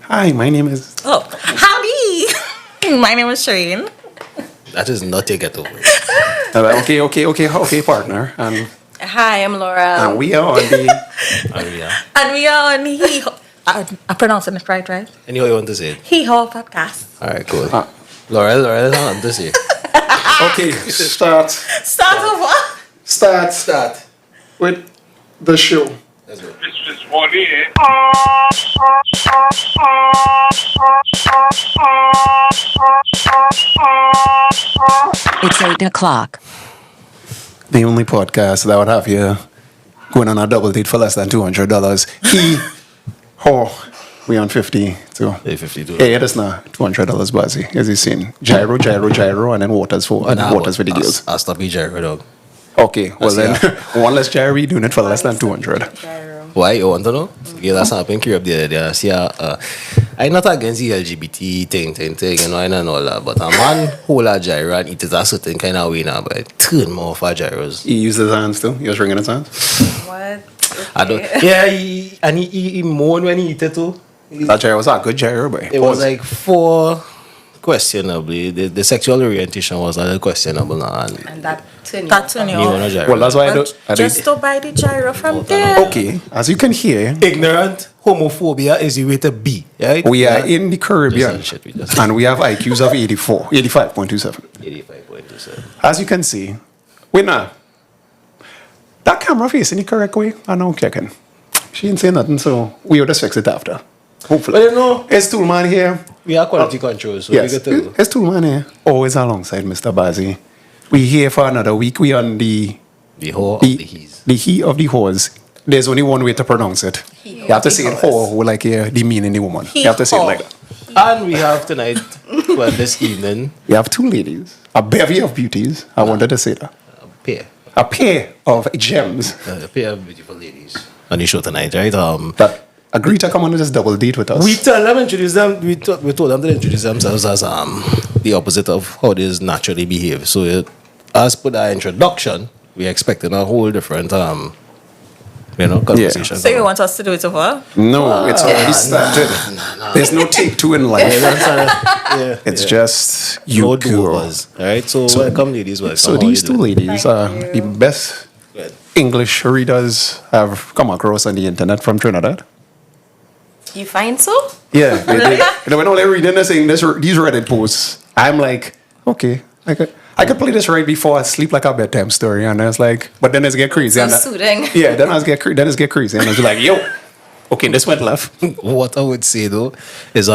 Hi, my name is... Oh, howdy. My name is Shireen. That is not a get over. Okay, partner. And Hi, I'm Laura. we are on the... And we are on Hee Haw. I'm pronouncing it right? Anyway, you want to say it? Hee Haw podcast. All right, cool. Laura, I want to say. Okay, start Start over. Start. with the show. Let's go. This is one here. It's 8 o'clock. The only podcast that would have you going on a double date for less than $200. We on 50 too. Hey, 52. Hey, it is not $200, Bazie. As you seen, gyro, and then waters for the girls. I'll stop you, Jerry, dog. Okay, well then, one less gyro, we doing it for less than 200. Why? You want to know? Yeah, that's happening here up there. See, I'm not against the LGBT thing, you know, and all that. But a man hold a gyro and it is a certain kind of way now, but I turn more for gyros. He uses his hands too? He was ringing his hands? What? I don't. Yeah, he moan when he eat it too. That gyro was a good gyro, boy. It was like 4 questionably. The sexual orientation was a little questionable now. And that turned That's when You want a gyro? Well, that's why I don't... Just to buy the gyro from there. Okay, as you can hear, Ignorant homophobia is the way to be, right? we are in the Caribbean, Just shit we just- and we have IQs of 85.27. 85.27. As you can see, we're not... That camera facing the correct way, I know checking. She didn't say nothing, so we will just fix it after. Hopefully. But you know, It's Toolman here. we are quality control, so Yes, we get to it's Toolman here. Always alongside Mr. Bazie. We here for another week. We on the... the whole of the he's. The he of the horse. There's only one way to pronounce it. You have to say it whore, like the meaning the woman. You have to say it like that. And we have tonight, well, this evening, We have 2 ladies, a bevy of beauties. I wanted to say that. a A pair of gems pair of beautiful ladies on the show tonight, right? that agree to come on this double date with us. We tell them, introduce them, we told them to introduce themselves as the opposite of how they naturally behave. So as per our introduction, we expected a whole different conversation. So you want us to do it over? No, it's already started. There's no take 2 in life. Yeah, It's just you, no girl. do-overs, all right? So welcome, ladies. Welcome. So How these you 2 doing? ladies are the best Good. English readers I've come across on the internet from Trinidad. You find so? Yeah, when all they're reading this thing, these Reddit posts, I'm like, okay, I could play this right before I sleep like a bedtime story, and it's like, but then it's get crazy. So and soothing. Yeah, then it's get crazy, and it's like, yo, okay, this went left. What I would say though is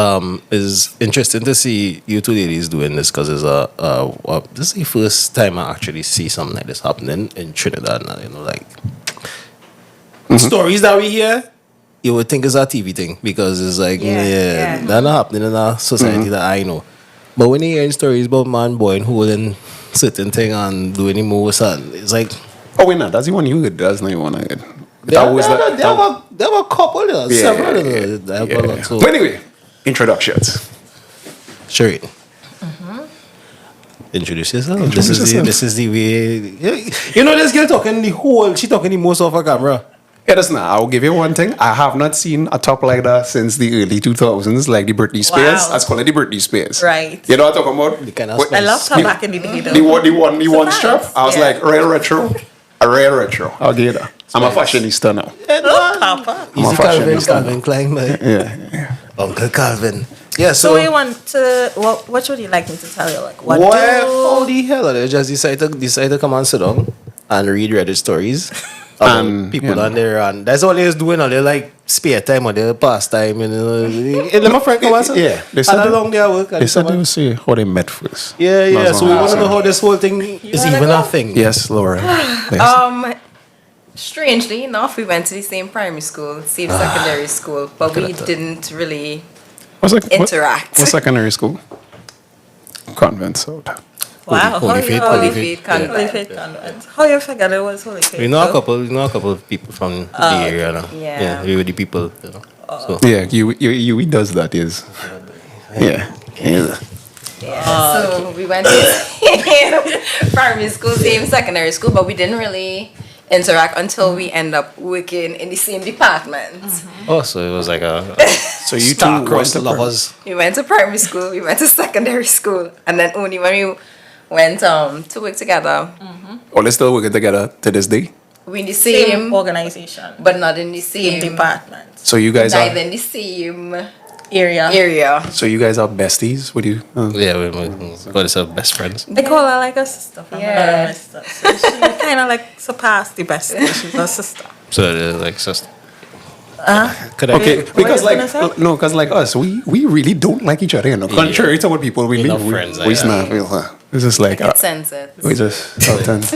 interesting to see you 2 ladies doing this because it's this is the first time I actually see something like this happening in Trinidad. Now, stories that we hear, you would think it's a TV thing because it's like they're not happening in a society that I know. But when you hear stories about man boy and holding certain thing and doing the most, and it's like Oh, wait, no, that's the one you did. That's not the one I did. there have a couple, several of them. They have a lot. So, But anyway, introductions. Sure. Introduce yourself. This is the way. This girl talking she talking the most off her camera. Yeah, that's not. I'll give you one thing. I have not seen a top like that since the early 2000s, like the Britney Spears. Wow. Let's call it the Britney Spears. Right. You know what I'm talking about? The kind of What- I loved her The- back in the day, though. The one nice. strap. I was Yeah. like, rare retro. A rare retro. I'll give you that. I'm a fashionista now. Oh, Papa. I'm a Easy Calvin fashionista. Klein, man. Yeah. Uncle Calvin. Yeah, So we want to. What would you like me to tell you? Like what? How the hell are they just decide to come and sit down and read Reddit stories about And, people you know. on there, and that's all they're doing. Or they like spare time or their pastime, and my friend come and sit. Yeah, they and said along their work. They said they would say how they met first. Yeah. That's So what we I'm want to know saying. how this whole thing is wanna even go? a thing. Yes, Laura. Yes. Strangely enough, we went to the same primary school, same secondary school, but we didn't really interact. What secondary school? Convent, so. Wow. Holy Faith, Holy Faith Holy Convent. Faith Convent. How you forget it was Holy Faith? We know a though? couple of people from the area. No? Yeah. We were the people. So Yeah, you does that, yes. Yeah. So we went to primary school, same secondary school, but we didn't really interact until we end up working in the same department. Oh, so it was like a So you two star-crossed went to lovers. We went to primary school, we went to secondary school, and then only when we went to work together, Oh, they're still working together to this day. we in the Same same, organization, but not in the same same department, So you guys neither are. in the same area. area. So you guys are besties. Would you? Yeah, we got ourselves best friends. They call her like a sister from Yeah. another mister. So she kind of like surpassed the best. She's a sister. So they're like sister. Could I Okay, What because you like gonna say? no, because like us, we really don't like each other. You know, contrary to what people We're believe. not friends, We yeah. not. It's just like It sense it. we just sometimes.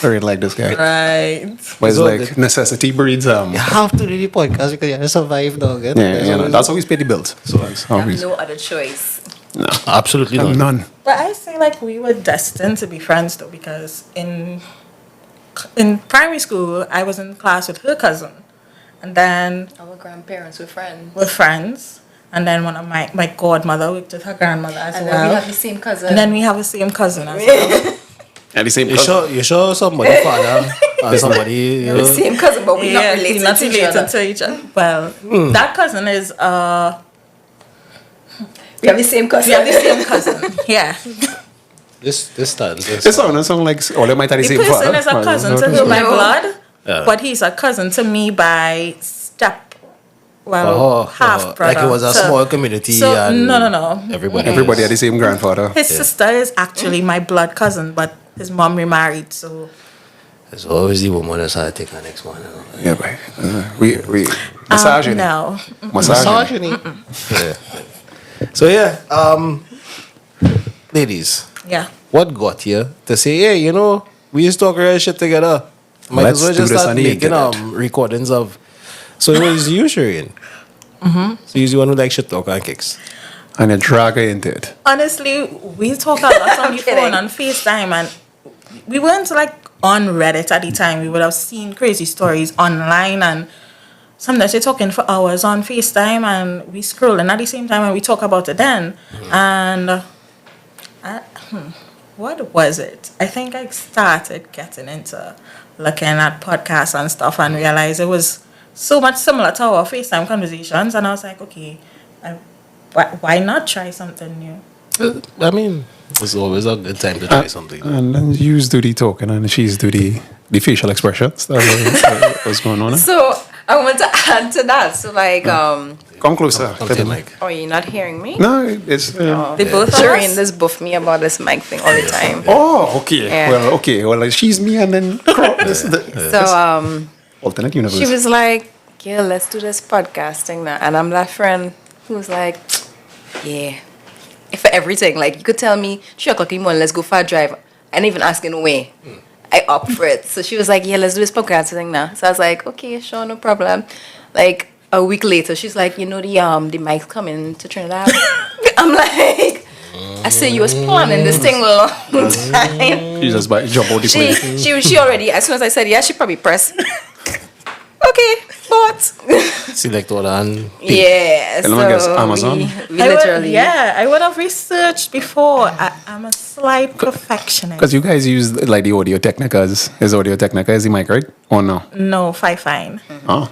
I really like this guy, Right. but it's all like good. necessity breeds. You have to do the podcast because you have to survive, dog. Yeah, you know, that's always pay the bills. So that's You have always no other choice. no, absolutely not. none. But I say like we were destined to be friends though, because in primary school I was in class with her cousin, and then Our grandparents were friends. we're friends, and then one of my godmother worked with her grandmother as And then well, we have the same cousin. and then we have the same cousin as well. And the same. You sure somebody father or somebody you the know, same cousin, but we're not related not to each related other. to each other. Well, that cousin is We have the same cousin. we have the same cousin. Yeah, this stands. It sound like oh, they might have the the same person father. is a Well, cousin no, to no, her no. by No. blood, Yeah. but he's a cousin to me by step. Well, half brother. like it was a So- small community. So and no. Everybody had the same grandfather. His sister is actually my blood cousin, but his mom remarried. So There's always the woman that's had to take her next one. You know? Yeah, but we misogyny. no. Misogyny. Yeah. So yeah, ladies, Yeah. what got you to say, hey, you know, we used to talk real shit together. Might Let's as well do just this start on the making internet. recordings of. So it was you, Shireen. So you're the one who like shit talk and kicks. And a drag her into it. Honestly, we talk a lot on the kidding. phone, on FaceTime, and we weren't like on Reddit at the time. We would have seen crazy stories online, and sometimes we're talking for hours on FaceTime, and we scrolling at the same time, and we talk about it then. And what was it? I think I started getting into looking at podcasts and stuff, and realized it was so much similar to our FaceTime conversations, and I was like, okay, why not try something new? I mean, it's always a good time to try something. And then you do the talking and she's do the facial expressions. That's what's going on. Eh? So I want to add to that. So like, Come closer. Come to the mic. oh, you're not hearing me? No, it's. They both of Shireen, us? this buff me about this mic thing all the time. Oh, okay. Yeah. Well, okay. Well, like, she's me and then this is the So alternate universe. she was like, "Yeah, let's do this podcasting now." And I'm that friend who was like, "Yeah." For everything, like you could tell me 3:00 in the morning, let's go for a drive, and even asking away, I opt for it. So she was like, "Yeah, let's do this podcast thing now." So I was like, "Okay, sure, no problem." Like a week later, she's like, "You know the mic's coming to Trinidad." I'm like, I said you was planning this thing a long time. She just jump out the plane. She already, as soon as I said yeah, she probably pressed. Okay, but Select all and yeah, And I guess so Amazon. we literally I would have researched before. I'm a slight perfectionist. Because you guys use like the Audio Technica is Audio Technica is the mic, right? Or no? No, fine. Oh.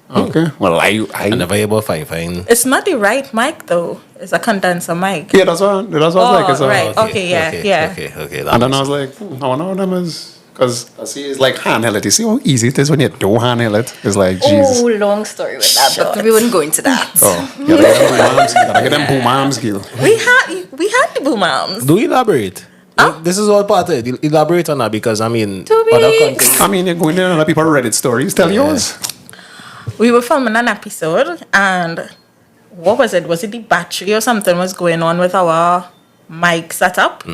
Okay. Well, I never hear about fine. It's not the right mic though. It's a condenser mic. Yeah, that's what I was like. It's right. Okay, yeah. Okay. And then I was like, I wonder what them is. Because I see it's like handheld it. You see how easy it is when you don't handheld it? It's like, Jesus. Oh, long story with that, but we wouldn't go into that. Oh, you gotta get them boom arms, Gil. We had the boom arms. Do elaborate. This is all part of it. Elaborate on that because I mean, To be- other content. I mean, you're going there and other people Reddit stories. Tell yours. We were filming an episode, and what was it? Was it the battery or something was going on with our mic setup?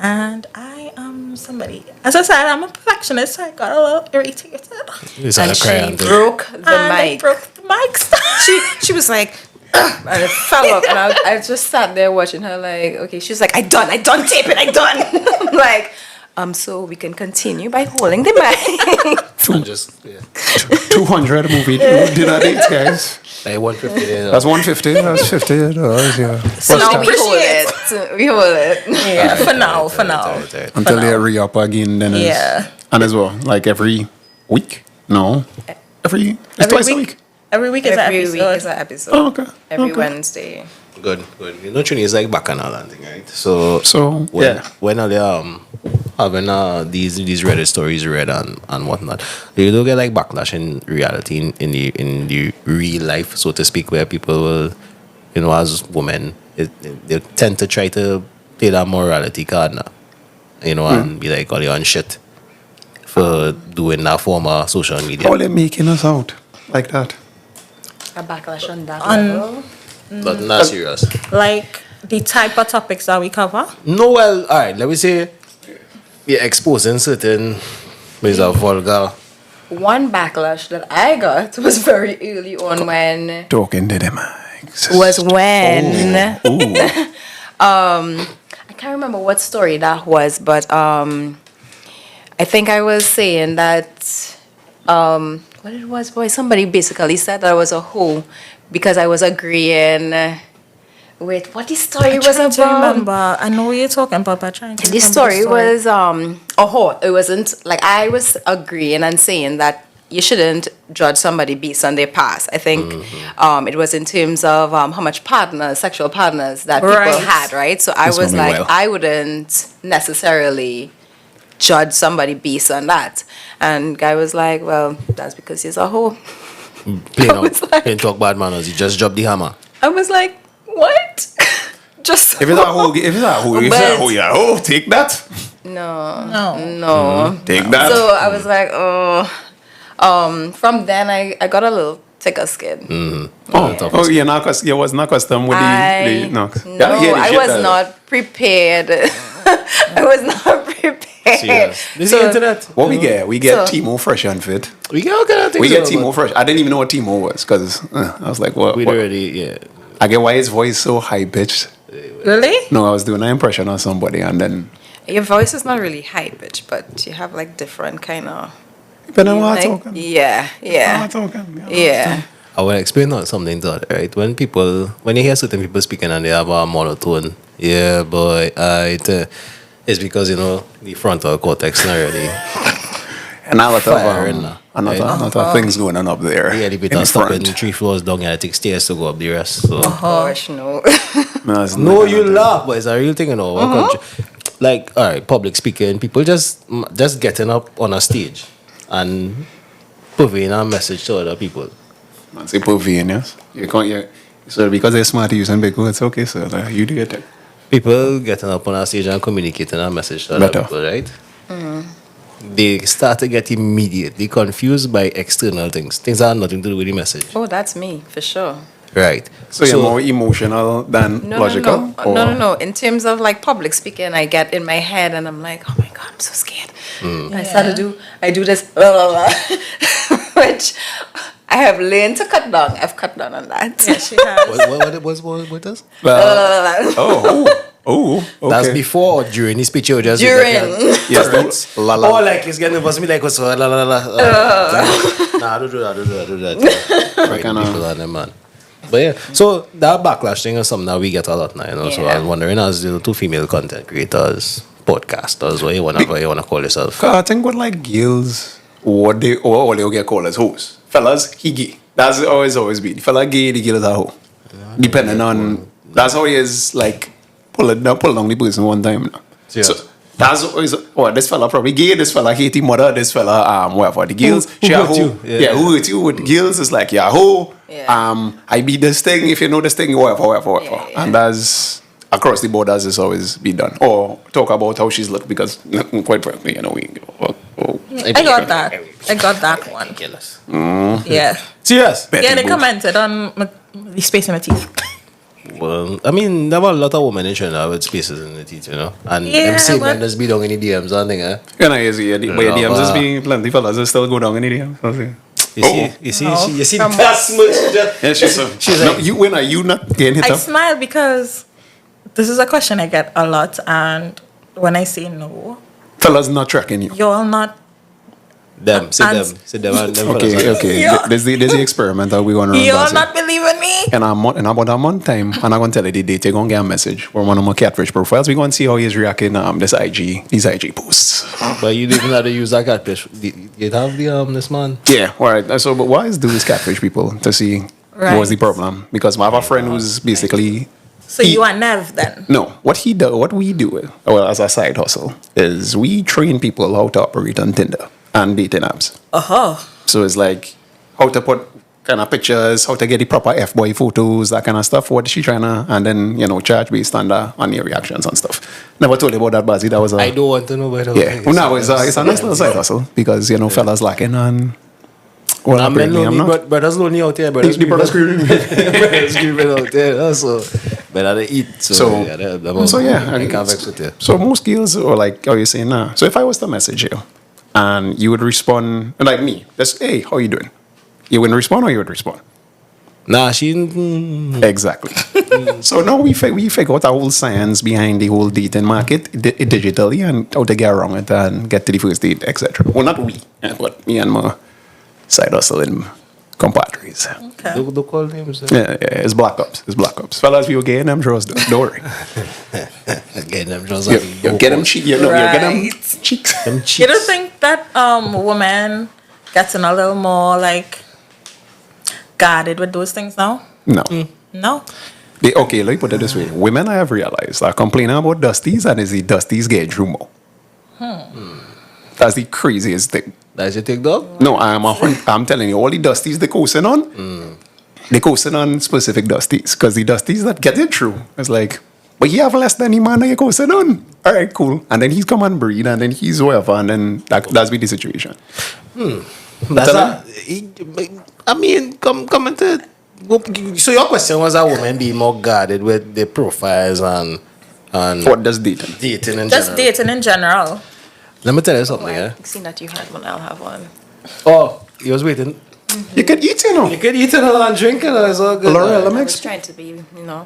And I am somebody. As I said, I'm a perfectionist, so I got a little irritated. It's And a she crayon. broke the And I mic. broke the mic stand. She was like, and it fell off, and I just sat there watching her like, okay. She was like, I done, tape it, I done. I'm like, So we can continue by holding the mic. And just, yeah. 200 movie dinner dates, guys. Like 150 there. That's 150. That's $50. Yeah. So now we hold it. We hold it. Yeah, for now. Right. Until they re-up again, then it's, Yeah. and as well, like every week? No. It's twice a week. Every week is an Every episode. week is an episode. Oh, okay. Every Okay. Wednesday. Good. You know, Trini is like bacchanal and thing, right? So yeah. when are they having these Reddit stories read and whatnot, you don't get like backlash in reality in the real life, so to speak, where people will, you know, as women, they tend to try to play that morality card now, you know, and be like, oh, you're on shit for doing that form of social media. How they making us out like that? A backlash on that On- level. But not serious. Like the type of topics that we cover. No, well, all right, let me say, you're exposing certain ways of vulgar. One backlash that I got was very early on when Talking to them mics. was when Ooh. I can't remember what story that was, but I think I was saying that what it was, boy, somebody basically said that I was a hoe because I was agreeing with what the story was Trying to about. remember. I know what you're talking about, but trying to This remember story was a hoe. It wasn't like I was agreeing and saying that you shouldn't judge somebody based on their past. I think it was in terms of how much sexual partners that people Right. had, right? So I This was one me like, well. I wouldn't necessarily judge somebody based on that. And guy was like, well, that's because he's a hoe. Playing talk bad manners, you just drop the hammer. I was like, what? Just If it's a hoe, yeah. Oh, take that. no. Take that. So I was like, oh. From then I got a little thicker skin. Oh, you're not you was not custom with the no. No, I was not prepared. I was not prepared. Serious. This is the internet. What we get? We get So- Timo Fresh and Fit. We get all kind of things. We get though, Timo but Fresh. I didn't even know what Timo was because I was like, what? we'd what? already, yeah. I get why his voice so high pitched. Really? No, I was doing an impression on somebody and then Your voice is not really high pitch, but you have like different kind of. depending on what I'm talking. Yeah. I'm talking. Yeah. I will explain out something to that, right? When you hear certain people speaking and they have a monotone, yeah, boy, it's because, you know, the frontal cortex not really. And a lot Firing, of lot of things going on up there. Yeah, the bit in of stopping front. 3 floors down, and I take stairs to go up the rest. So. Gosh, no. No, you laugh, but it's a real thing, you know. Like, all right, public speaking, people just getting up on a stage and purveying a message to other people. Man, say purveying, yes. You can't. Yeah. So because they're smart using big words, okay. So you do get it. People getting up on a stage and communicating a message to other Better. people, right? They start to get immediately confused by external things that have nothing to do with the message. Oh, that's me for sure. Right. So you're more emotional than logical? Or- No. In terms of like public speaking, I get in my head and I'm like, oh my God, I'm so scared. I do this, blah, blah, blah, which I have learned to cut down. I've cut down on that. Yeah, she has. What does? Okay. That's before or during the speech or just During. Yes, la, la. Oh, like it's getting nervous me like what's la la la la. Nah, I don't do that. Right, kinda- people are them, man. But yeah, so that backlash thing is something that we get a lot now, you know. So Yeah. I'm wondering, as the 2 female content creators, podcasters, whatever you wanna call yourself. 'Cause I think with like girls, what they'll get called as hoes. Fellas, he gay. That's always been. Fella gay, the girl is a hoe. Depending on that's how he is like pull down the person one time. Yeah. So that's always this fella probably gay, this fella hate his mother, this fella whatever. The girls Who she a hurt hoe. you? Yeah, who hurt you with the girls is like yeah hoe. Yeah. I be this thing if you know this thing, whatever. Yeah. And that's across the board as it's always be done. Or talk about how she's looked because quite frankly, you know, we I got that one. Ridiculous. Yeah. Serious? Yeah, they commented on the space in my teeth. Well, I mean, there were a lot of women in Trinidad with spaces in the teeth, you know. And Yeah, them same but- men just be down in the DMs and thing, eh? You know, you see, but Yeah, DMs just but- being plenty fellas that still go down in the DMs. So see. You see that much. Yeah, she's like- no, when are you not getting hit I up? smile because this is a question I get a lot, and when I say no, Fellas not tracking you. You're not. Them, And- say them and them. Okay, fellas. okay. Yeah. There's the experiment that we're going to run. You're Bazie. not believing me. In about a month time, and I'm going to tell you the date, you're going to get a message from one of my catfish profiles. We're going to see how he's reacting these IG posts. But you didn't know how to use that catfish. You have this man. Yeah, all right. So, but why is do this catfish people to see what's the Right. problem? Because I have a friend who's basically So you are Nev then? no. What we do, well, as a side hustle, is we train people how to operate on Tinder and dating apps. So it's like how to put kind of pictures, how to get the proper F-boy photos, that kind of stuff. What is she trying to, and then charge based on your reactions and stuff. Never told you about that, Bazie. That was a I don't want to know about it. yeah. Well, no, it's a nice little side hustle because fellas lacking on. Well, I'm apparently I'm lonely, not. but brothers lonely out there. Brothers The brothers screaming. brothers screaming out there. Also, better to eat. So- I can't vex with you. So most girls are like, how you saying now? So if I was to message you, and you would respond like me, just hey, how you doing? You wouldn't respond, or you would respond. Nah, she. Exactly. So now we figure out the whole science behind the whole dating market digitally and how to get around it and get to the first date, etc. Well, not we, but me and my side hustle and compadres. Okay. Don't call names. Yeah, it's black ops. It's black ops. Fellas, we will get them draws. Don't worry. Again, them just You get them cheeks. You get them Right. cheeks. Them You cheeks. don't think that woman getting a little more like guarded with those things now? No. No. Okay, let me put it this way. Women, I have realized, are complaining about dusties, and is the dusties get through more. That's the craziest thing. That's your take, dog? No, I'm telling you, all the dusties they coasting on, they coasting on specific dusties. Because the dusties that get it through, it's like, but you have less than the man that you're coasting on. All right, cool. And then he's come and breed, and then he's whatever, and then that's be the situation. That's I mean, come into. So your question was that women be more guarded with their profiles and What does dating? dating in Just general. dating in general. Let me tell you something, Well, yeah. seeing that you had one, I'll have one. Oh, you was waiting. You can eat, You could eat it and drink it. It's all good. Laura, let I me was explain. trying to be,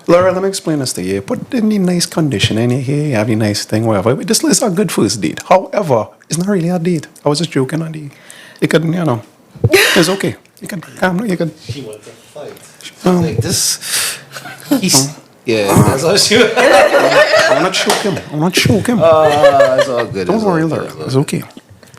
Laura, let me explain this to you. Put in the nice condition in here, you have the nice thing, whatever. This is a good first date. However, it's not really a date. I was just joking on the. You can, it's okay. You can calm down. You can. She wants to fight. Um, Like this. Yeah, that's all she. I'm not choking. It's all good. Don't it's worry, all Laura. good. It's okay.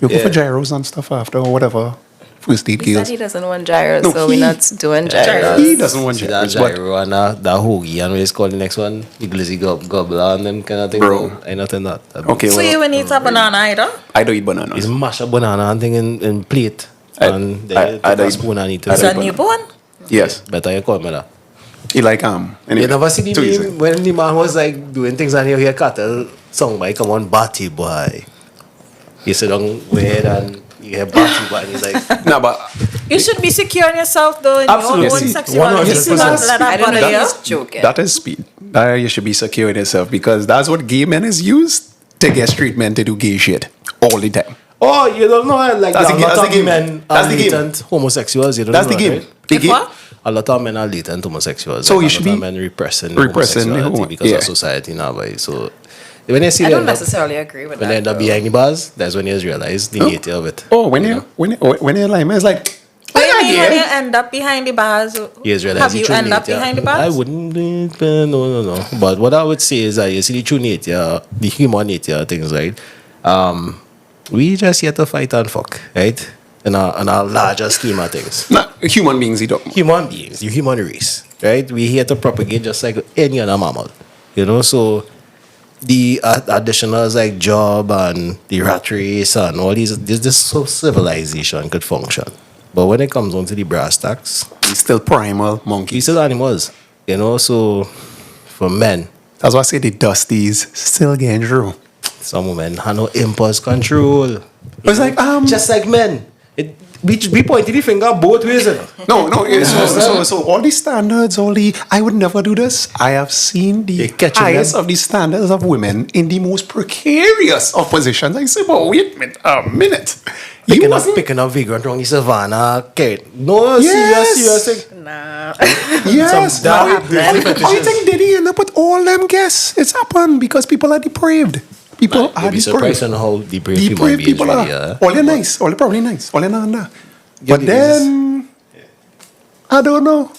You'll go Yeah. for gyros and stuff after or whatever. First date He said girls. he doesn't want gyros, No, so he- we're not doing gyros. He doesn't want See that gyros, but gyro and that hoagie and what is called the next one? The glizzy gobbler and them kind of thing. Bro. I nothing that. okay, So you well, will eat a banana either? I don't eat bananas. It's mash up banana and thing in plate. And then I you take a don't- spoon and eat I it. So don't- newborn? Yes, Better you call me that. you like anyway, You never see the too easy. meme when the man was like doing things and you hear cattle song by come on Batty Boy. You sit down weird and you hear Batty Boy and he's like No, but You should be secure in yourself though in Absolutely. your own Yes, sexuality. 100%. Don't let I that don't know bother if you. he's joking. that is speed. That you should be secure in yourself because that's what gay men is used to get straight men to do gay shit all the time. oh, you don't know like That's a the lot of game. men That's are the game. latent homosexuals. You don't That's know the that, game. right? The If game. what? A lot of men are latent homosexuals. So like you a should lot be of men repressing repressing the homosexuality homo- because yeah. of society now. But so when you see I them, don't necessarily agree with when that. they end up though. behind the bars, that's when you realize the nature of it. Oh, when you're like, man, it's like, What do you mean when yeah. you end up behind the bars? You realize Have the you true end up nature. behind the I bars? wouldn't do it, no. But what I would say is that you see the true nature, the human nature things, right? We just here to fight and fuck, right? In a larger scheme of things. Nah, human beings, you don't. Human beings, the human race, right? We're here to propagate just like any other mammal, so the additionals like job and the rat race and all these, this so civilization could function. But when it comes on to the brass tacks, He's still primal we monkeys. still animals, so for men, That's why I say the dusties still getting through. some women have no impulse control. It's like, Just like men. We pointed the finger both ways. No, so all the standards, I would never do this. I have seen the You're catching highest them? of the standards of women in the most precarious of positions. I say, but wait a minute. Picking up vagrant wrong in savannah. Okay. No, Yes. serious thing. Nah. Yes. Some How dark you think Diddy end up with all them guests? It's happened because people are depraved. People are You'll be surprised on how depraved human beings people really are. are. All they're nice. All they're probably nice. All they're not that. But me then, I don't know.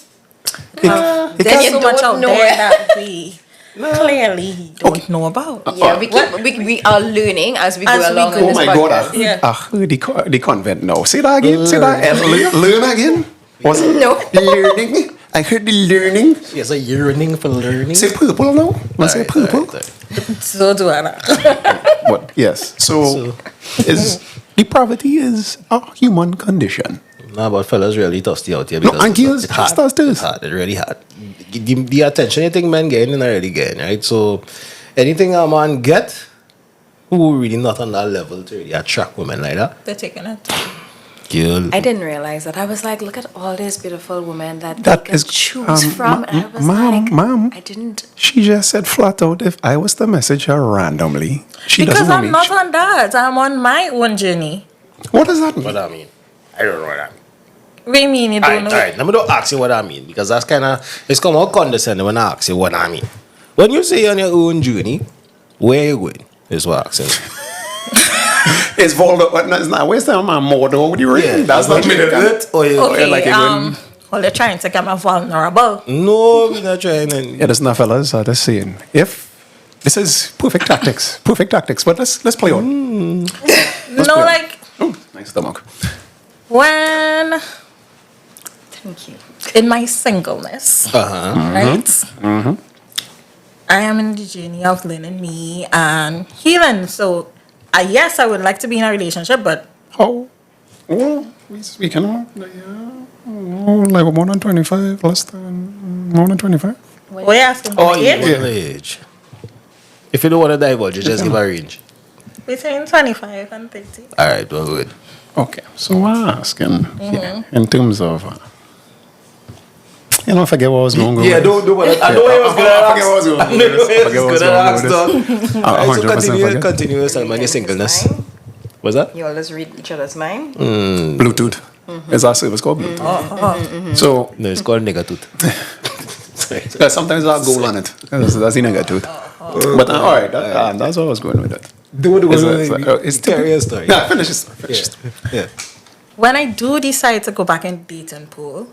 There's you so much don't out know there it. that we clearly don't know about. Yeah, we are learning as we go As we along go. in Oh this my podcast. God, Yeah. I heard the convent now. Say that again. Say that. Learn again. Was it No. learning? I heard the learning. Yes, a yearning for learning. Say purple now. Want say purple? So do I. But yes. So is depravity is a human condition. Nah, but fellas really thirsty out here No, because and girls it's hard. just thirsty. It's hard. It really hard. The attention you think men getting, they're not really getting, right? So anything a man get, who really not on that level to really attract women like that? They're taking it. Girl. I didn't realize that. I was like, look at all these beautiful women that That they can is- choose from. And I was ma'am, like, ma'am. I didn't. She just said flat out, if I was to message her randomly, she Because doesn't know I'm me. not on that. I'm on my own journey. What does that mean? What I mean? I don't know what I mean. What do you mean you don't know? Alright, let me don't ask you what I mean because that's kind of it's come out condescending when I ask you what I mean. When you say you're on your own journey, where you going? Is what I'm asking. It's Voldo, but it's not wasting my more though. What do you read? That's not me. Or you, Okay, like it well, they're trying to get me vulnerable. no, we're not trying. Yeah, that's not fellas. I'm just saying. If this is perfect tactics, but let's play on. No, play. like, Oh, nice stomach. when Thank you. in my singleness, right? I am in the journey of learning me and healing. So, yes, I would like to be in a relationship, but How? Well, we can like more than 25, less than more than 25. what are you asking Oh, for? yeah. Age? Age. If you don't want to divulge, you just give a range. Between 25 and 30. All right, well, good. Okay, so I'm asking here, in terms of, I forget what I was going to go with. don't worry. I know what I was going to I forget what I was going to go with. I was going to ask, dog. Alright, so 100% forget. continue yourself, man, your singleness. What's that? You always read each other's mind. Bluetooth. Is our service called Bluetooth? So, No, it's called nigga tooth. sometimes I'll go on it. That's the negative. But all right, that's what I was going with that. It's Tell your story. Yeah, finish it. Yeah. When I do decide to go back in dating pool,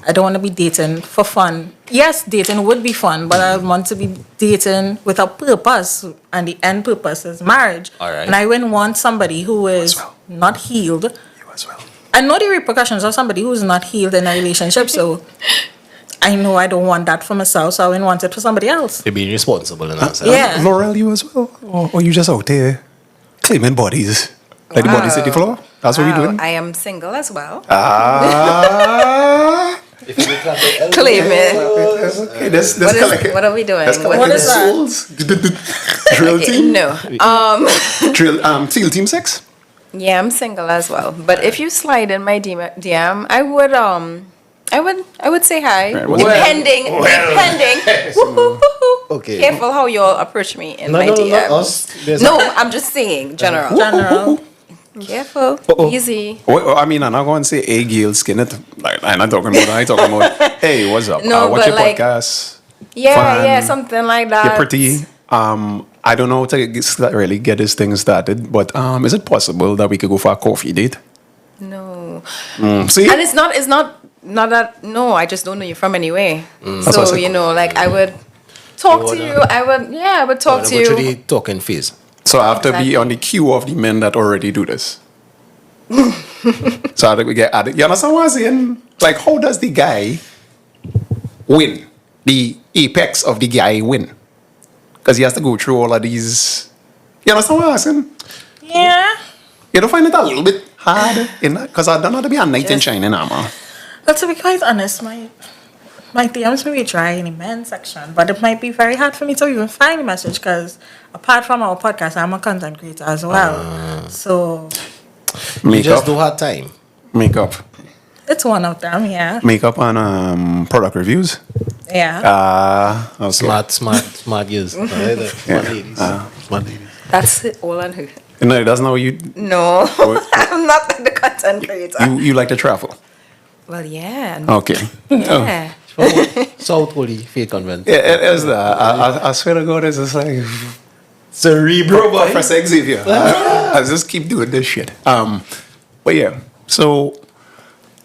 I don't want to be dating for fun. Yes, dating would be fun, but I want to be dating with a purpose, and the end purpose is marriage. All right. And I wouldn't want somebody who is well. not healed. You as well. I know the repercussions of somebody who's not healed in a relationship, so I know I don't want that for myself, so I wouldn't want it for somebody else. You're being responsible in that sense. Yeah. Laurel, you as well? Or you just out there claiming bodies? Like the bodies hit the floor? That's what you're doing? I am single as well. Ah. Claim it. Okay, this What are we doing? What is that? souls. Drill Okay, team? no. SEAL Team 6? Yeah, I'm single as well. But if you slide in my DM, I would say hi. Right, well- Depending. Okay. Careful how you all approach me in my not DMs. us. There's No, I'm just saying general. General. Careful. Uh-oh. Easy. Well, I mean, I'm not going to say, hey, Gail, skin it. Like, I'm not talking about that. I'm talking about, hey, what's up? No, What's but your like- podcast? Yeah, Fun. yeah, something like that. You're pretty. I don't know how to really get this thing started, but is it possible that we could go for a coffee date? No. See? And it's not that, no, I just don't know you from anyway. That's what I So, said. you know, like I would talk to you. I would talk to Go through you. the talking phase. So I have to be Exactly. on the queue of the men that already do this. So how do we get added? You understand what I'm saying? Like, how does the guy win? The apex of the guy win? Because he has to go through all of these. You understand what I'm saying? Yeah. You don't find it a little bit hard in that? Because I don't know to be a knight in shining armor. But to be quite honest, my DMs may be dry in the men's section, but it might be very hard for me to even find a message because apart from our podcast, I'm a content creator as well. So You just don't have time. Makeup. it's one of them, yeah. Makeup and product reviews. Yeah. Okay. Smart girls. Smart ladies. Smart ladies. That's it, all on her. No, that's not what you. No, Oh, I'm not the content creator. You like to travel. Well, yeah. Okay. Yeah. South Holy Faith Convent. Yeah, it is that. I swear to God, it's just like Cerebro, boy. Professor Xavier. I just keep doing this shit. But yeah, so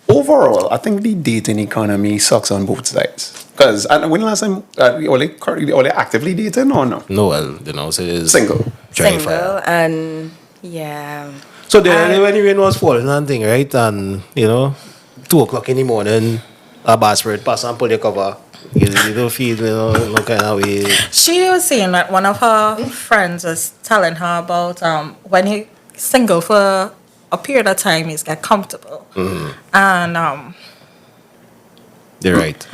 overall, I think the dating economy sucks on both sides. Because when last time, are they actively dating or no? No, well, you know, so it's Single. Single and yeah. So then when the rain was falling and thing, right? And, 2:00 in the morning, a bad spirit pass and pull your cover. You don't feel, no kind of way. She was saying that one of her friends was telling her about when he single for a period of time, he's get comfortable. And They're right.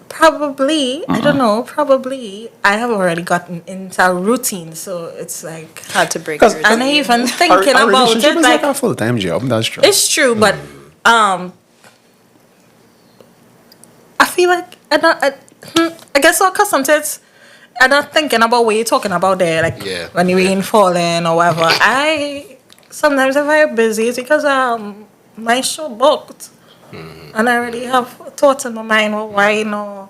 probably, I don't know, probably I have already gotten into a routine, so it's like Hard to break. 'Cause- your and routine. even thinking Our about relationship it, is like like a full-time job. That's true. it's true, but I feel like I guess so accustomed to it. I'm not thinking about what you're talking about there, like Yeah. when you're in falling or whatever. I sometimes if I'm busy, it's because my show booked, and I already have thoughts in my mind or wine or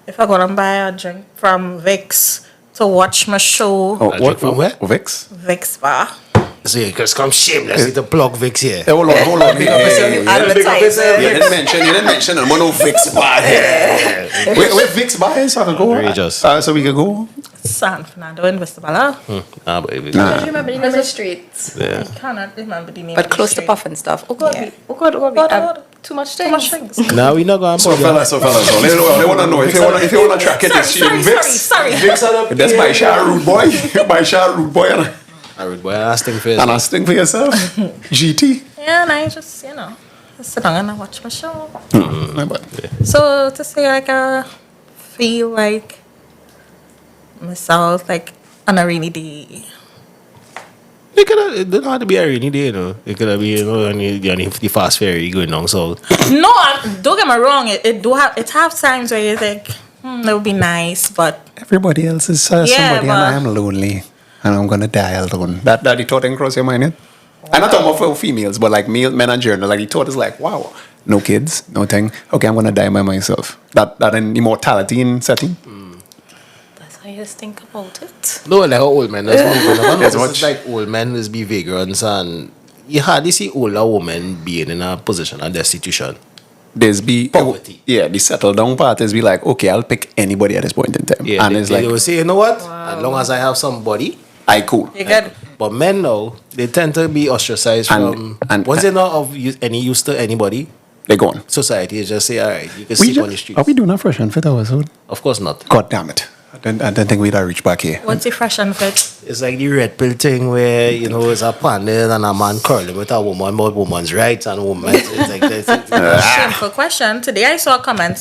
if I go and buy a drink from Vic's to watch my show. Oh, Drink from where? Vix? Vic's bar. So you just come shamelessly to plug Vicks here. Hey, hold on. Big up yourself. Advertising. You didn't mention I'm no Vix bar. Where Vix bar is? So I can go. Outrageous. So we can go. San Fernando in Vistibala. Nah, but if I don't remember the name of the streets. yeah. I cannot remember the name. But of the close to street. Puff and stuff. Oh god, Yeah. oh god, God, too much Too things. much things. Now we not going to So fellas, they want to know if you want to track it. It's Sorry. That's by Shah Rude Boy. By Shah Rude Boy. Alright, boy, I sting first. And I sting for yourself. GT. Yeah, and I just, just sit down and I watch my show. But So to say, like, I feel like myself, like, on a rainy day. It don't have to be a rainy day, It could be, on the fast ferry going down south. No, don't get me wrong. It have times where you think, that would be nice, but everybody else is Yeah, somebody, and but- I am lonely, and I'm gonna die alone. That the thought didn't cross your mind yet? I'm not talking about for females, but like men and journal. Like the thought is like, wow, no kids, no thing. Okay, I'm gonna die by myself. That an immortality in setting. That's how you just think about it. No, like how old men that's moving. Yes, It's watch. like old men is be vagrants and you hardly see older women being in a position of destitution. There's be Poverty. Yeah, the settle down part is be like, okay, I'll pick anybody at this point in time. Yeah, and they, it's they like, will say, you know what? As long as I have somebody. I cool. you get But men now, they tend to be ostracized And- once they're not of any use to anybody, They're gone. society is just say, all right, you can sleep on the streets. Are we doing a fresh and fit episode? Of course not. God damn it. I don't think we'd have reached back here. what's the fresh and fit? It's like the red pill thing where, it's a panel and a man curling with a woman about woman's rights and woman. It's like this. Shameful question. Today I saw a comment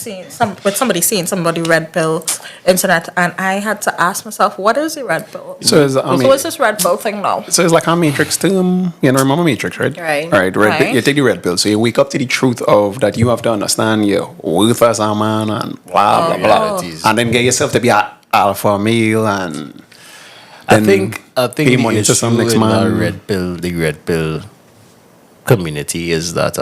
with somebody saying somebody red pill internet, and I had to ask myself, what is the red pill? So it's, So what's this red pill thing now? So it's like a matrix term. You know, remember matrix, right? Right. All right, red pill. Right. You take the red pill. So you wake up to the truth of that you have to understand your worth as a man and blah, blah, blah. Realities. And then get yourself to be an alpha male and I then think pay the money to issue some next in man. the red pill community is that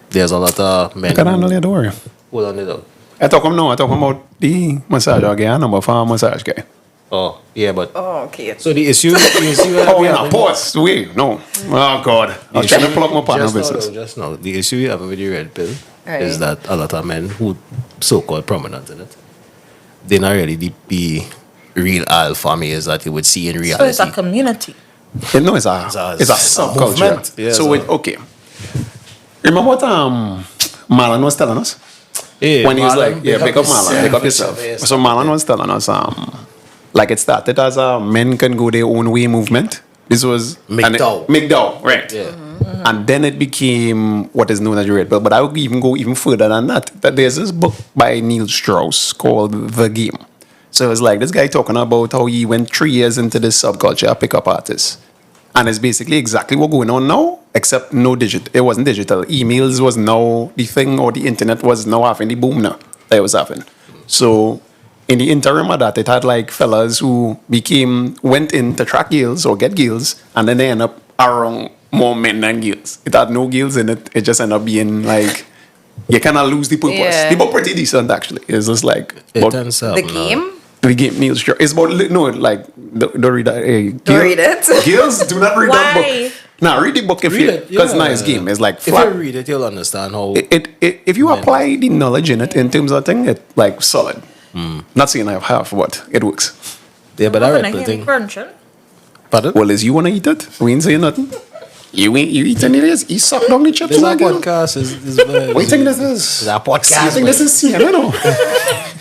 there's a lot of men. I can handle it, don't worry. Hold on it up. I talk about the massage guy, number 4 massage guy. Oh, yeah, but Oh, okay. so the issue Oh, yeah, pause. Wait, no. Oh, God. I was trying to plug my partner business. Just now, the issue you have with the red pill Right. is that a lot of men who so-called prominent in it, they're not really the real alpha males that you would see in So reality. it's a community. No, it's a subculture. movement. Yeah, so okay. Remember what Marlon was telling us? Yeah, When he was Marlon, like, yeah, pick up Marlon, pick up yourself. Yeah, So Marlon was telling us, like it started as a men can go their own way movement. This was MGTOW. MGTOW, right? Yeah. And then it became what is known as the Red Pill. But I would even go even further than that. That there's this book by Neil Strauss called The Game. So it's like this guy talking about how he went 3 years into this subculture, pickup artist. And it's basically exactly what's going on now, except no digital. It wasn't digital. Emails was now the thing, or the internet was now having the boom now that it was having. So in the interim of that, it had like fellas who went in to track girls or get girls, and then they end up around more men than girls. It had no girls in it. It just ended up being like, you kind of lose the purpose. Yeah. The book pretty decent actually. It's just like, It but turns out The now- game? We get meals. It's about no, like don't read that. Hey, Don't read it. Girls, do not read that Why? book. Nah, read the book if Read you it, because yeah. nice game. It's like If flat. you read it, you'll understand how. If you apply the knowledge in it in terms of thing, it like solid. Not saying I have half, but it works. Yeah, but I When read the hear thing. me crunching. Pardon? Well, as you wanna eat it, we ain't saying nothing. You eat any of this? You suck down the chips. This man, girl. podcast is What do you think this is? It's a podcast. You think this is CNN? No.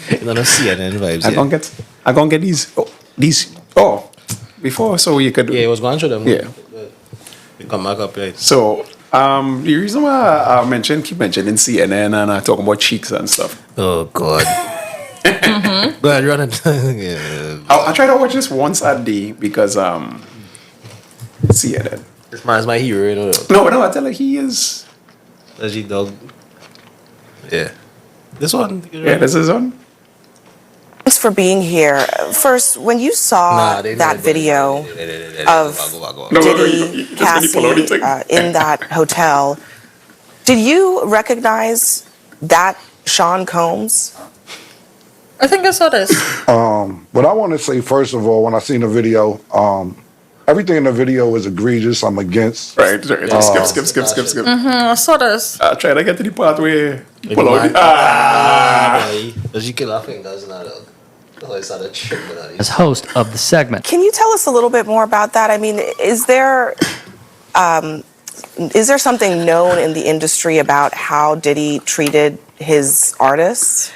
You know, CNN vibes. I gonna get these. Oh, before so you could. Yeah, it was going through them. Yeah. You come back up, right? So, the reason why I keep mentioning CNN and I talk about cheeks and stuff. Oh, God. Go ahead, run it. Yeah. I try to watch this once a day because CNN. This man's my hero, you know. No, I tell you, he is. That's your dog. Yeah. This one. Yeah, this is on. Thanks for being here. First, when you saw that video of Diddy, Cassie in that hotel, did you recognize that Sean Combs? I think I saw this. But I want to say, first of all, when I seen the video, everything in the video is egregious. I'm against. Right, skip. I saw this. I try to get to the part where you pull Like out the. Does she kill her fingers now, dog? Oh, it's not a trick, but As host of the segment. Can you tell us a little bit more about that? I mean, is there something known in the industry about how Diddy treated his artists?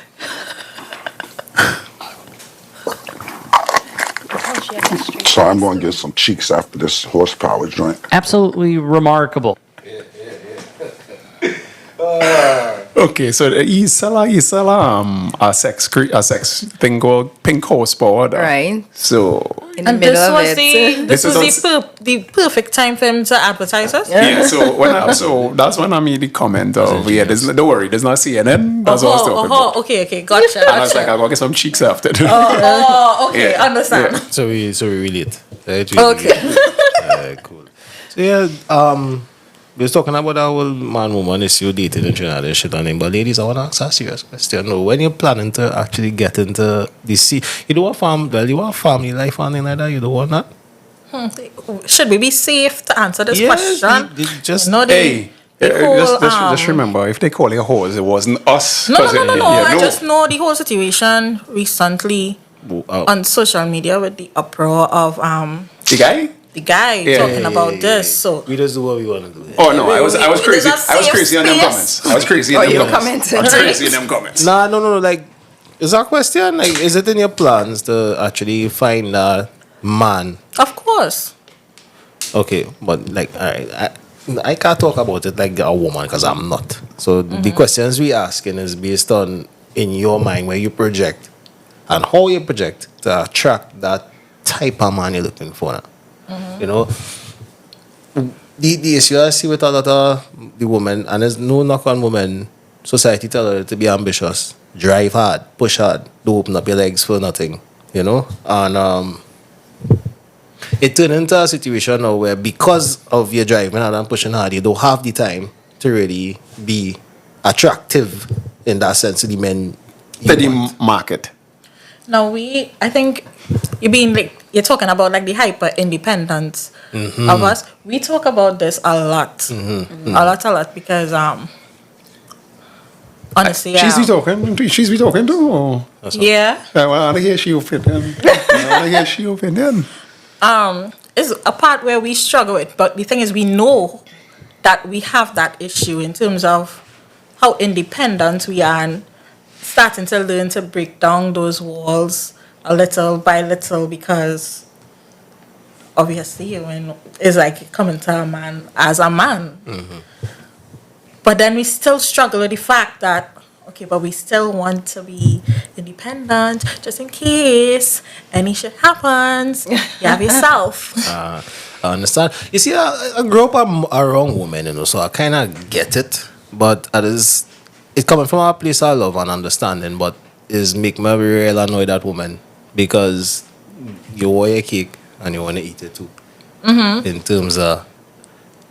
So I'm going to get some cheeks after this horsepower joint. Absolutely remarkable. Okay, so he sell a sex thing called Pink Horsepower. Right. So In the And middle this of was it. this This is was the perfect time for him to advertise us. yeah, so that's when I made the comment of don't worry, there's not CNN. That's what I was talking about. Okay, gotcha. And I was like, I'll go get some cheeks after. Okay, Yeah, understand. yeah. So we relate. Right? Okay. Alright, cool. So yeah, we was talking about that whole man-woman issue dating in Trinidad and shit on him. But ladies, I want to ask a serious question. No, when you're planning to actually get into this, you don't want you want family life or anything like that. You don't want that. Should we be safe to answer this Yes, question? just No, Hey, the whole, just remember, if they call you a horse, it wasn't us. No. 'Cause I just know the whole situation recently on social media with the uproar of the guy. the guy Yeah. talking about this. So we just do what we want to do. Oh no, I was crazy. There's a I was safe crazy on them space. comments. I was crazy Oh, on them you were comments. I commenting. was crazy in them comments. Nah, no. Like, is that question? Like, is it in your plans to actually find a man? of course, Okay, but like, all right, I can't talk about it like a woman because I'm not. So the questions we asking is based on in your mind where you project and how you project to attract that type of man you're looking for. You know, the issue I see with a lot of the women, and there's no knock on women. Society tell her to be ambitious, drive hard, push hard, don't open up your legs for nothing. You know, and it turned into a situation now where because of your driving hard and pushing hard, you don't have the time to really be attractive in that sense to the men To you the want. market. now you're talking about like the hyper independence of us. We talk about this a lot, a lot because honestly, She's be talking too. Or? yeah. I want to hear she open then. Is a part where we struggle with, but the thing is we know that we have that issue in terms of how independent we are and starting to learn to break down those walls a little by little because obviously when it's like coming to a man as a man. But then we still struggle with the fact that okay, but we still want to be independent just in case any shit happens. You have yourself. I understand. You see, I grew up around women, you know, so I kind of get it. But it's coming from a place of love and understanding, but it's make me real annoy that woman because you want your cake and you want to eat it too. In terms of,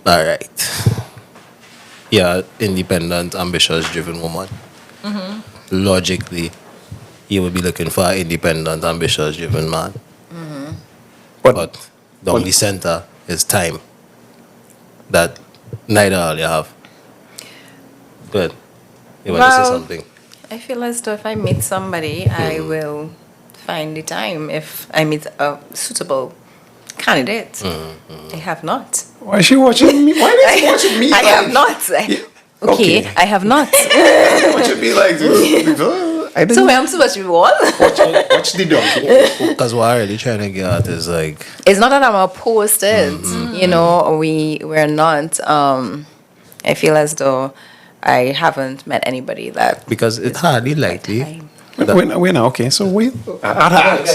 all right, yeah, independent, ambitious, driven woman. Logically, you would be looking for an independent, ambitious, driven man. But the only center is time. That neither all you have. But you want to say something? I feel as though if I meet somebody, I will find the time if I meet a suitable candidate. I have not. why is she watching me? Why is she watching me? I have not. Okay, I have not. What should be like? I didn't So I'm supposed to be what? watch the donkey. Because what I'm really trying to get at is like... It's not that I'm opposed to it. You know, we're not. I feel as though I haven't met anybody that... Because it's hardly likely... Wait now, okay. So wait. Ada.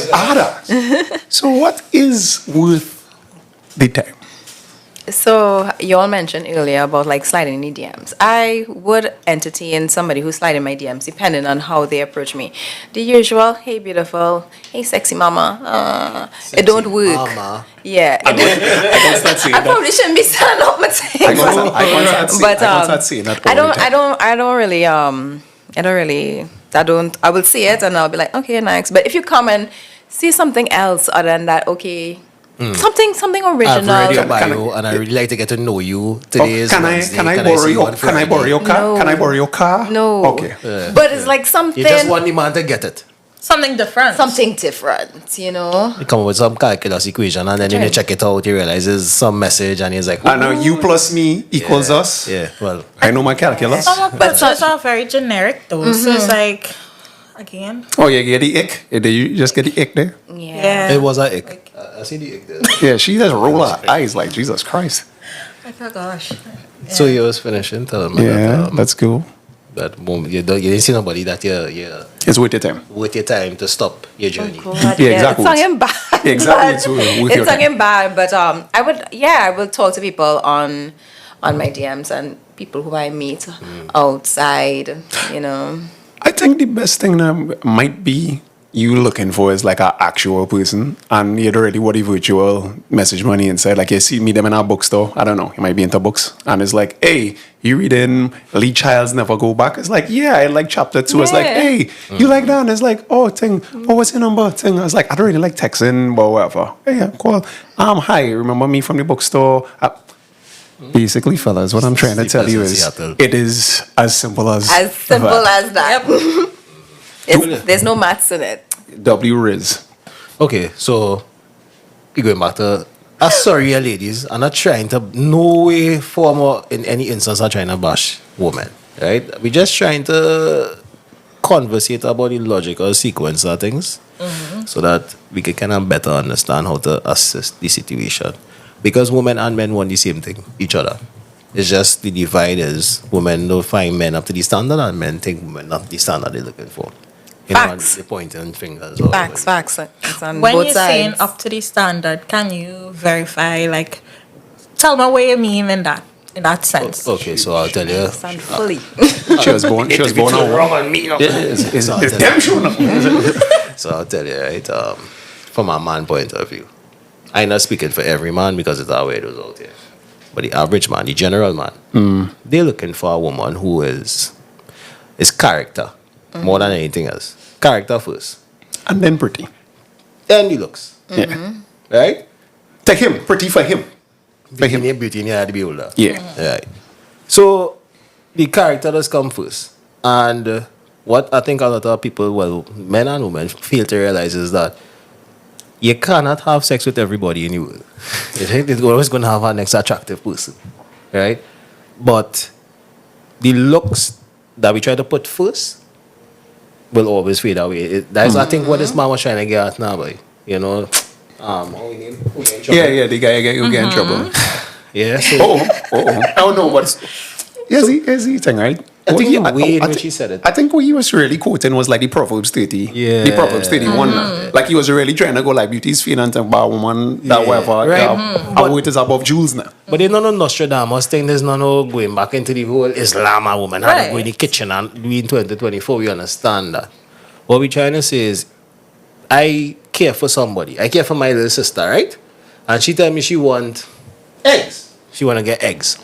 So what is worth the time? So you all mentioned earlier about like sliding in the DMs. I would entertain somebody who's sliding my DMs depending on how they approach me. The usual, hey beautiful, hey sexy mama. It don't work. Mama. Yeah. I can't start saying I that. probably shouldn't be standing up my things. I can't start saying that. I will see it and I'll be like, okay, next. But if you come and see something else other than that, okay, something I've original. read your bio and I really like to get to know you. Today is Wednesday. Can I borrow your car? No. Can I borrow your car? No. Okay. But it's like something. You just want the man to get it. Something different. Something different, you know? You come up with some calculus equation and then when you check it out, you realize there's some message and he's like, I know you plus me equals us. Yeah, well, I know my calculus. Some of But it's all very generic though. So it's like, again. Oh, you get the ick? You just get the ick there? Yeah. it was a ick. I see the ick there. Yeah, she just roll her eyes like, Jesus Christ. Like, oh gosh. So you was finishing, tell me Yeah, that's cool. that moment you didn't see nobody that you're It's worth your time. with your time to stop your journey. Yeah, exactly. It's talking bad. Exactly, it's worth your time. talking bad, but I will talk to people on my DMs and people who I meet outside, you know. I think the best thing that might be you looking for is like an actual person, and you don't really want the virtual message money inside. Like you see me them in a bookstore. I don't know. You might be into books, and it's like, hey, you reading Lee Child's Never Go Back? It's like, yeah, I like chapter 2. It's like, hey, you like that? And it's like, oh, what's your number? Thing. I was like, I don't really like texting, but whatever. Hey, yeah, cool. Hi, remember me from the bookstore? Basically, fellas, what I'm trying to tell you is, it is as simple as that. There's no maths in it. W Riz. Okay, so we going back to sorry, ladies. I'm not trying to no way, form, or in any instance, I'm trying to bash women, right? We're just trying to conversate about the logical sequence of things, so that we can kind of better understand how to assist the situation. Because women and men want the same thing, each other. It's just the divide is women don't find men up to the standard, and men think women not the standard they're looking for. You Facts. know, the pointing fingers. Facts. It's on When both you're sides. saying up to the standard, can you verify, like, tell me what you mean in that sense? Okay, so I'll tell you. Stand fully. She was born wrong on me. It's damn sure not. So I'll tell you, right, from a man point of view, I'm not speaking for every man because it's our way it was out here. But the average man, the general man, they're looking for a woman who is character more than anything else. Character first. And then pretty. Then the looks. Yeah. Right? Take him. Pretty for him. For him. Beauty in the beholder. Yeah. Right. So the character does come first. And what I think a lot of people, well, men and women, fail to realize is that you cannot have sex with everybody in the world. You're always going to have an next attractive person. Right? But the looks that we try to put first will always fade away. That's, I think, what this man was trying to get at now, boy. You know, Yeah, the guy who get in trouble. Yeah. So I don't know what's. Here's the thing, right? I think the way in which he said it. I think what he was really quoting was like the Proverbs 30. Yeah. The Proverbs 31. Like he was really trying to go like beauty's feel and talk about a woman that whatever. Right. Our weight is above jewels now. But there's no Nostradamus thing. There's no going back into the whole Islam a woman. How to go in the kitchen and doing 2024. We understand that. What we're trying to say is, I care for somebody. I care for my little sister, right? And she tell me she want eggs. She want to get eggs.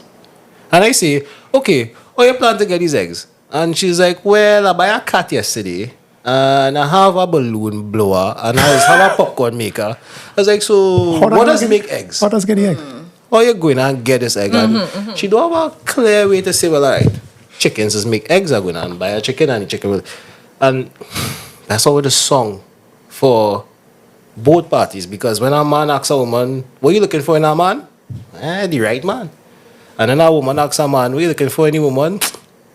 And I say, okay, how you plan to get these eggs? And she's like, well, I buy a cat yesterday. and I have a balloon blower, and I have a popcorn maker. I was like, so what does make eggs? How does get the egg? How you going and get this egg? And she don't have a clear way to say, well, all right, chickens just make eggs. I'm going and buy a chicken and the chicken will. And that's always the song for both parties, because when a man asks a woman, what are you looking for in a man? The right man. And then a woman asks a man, what are you looking for in a woman?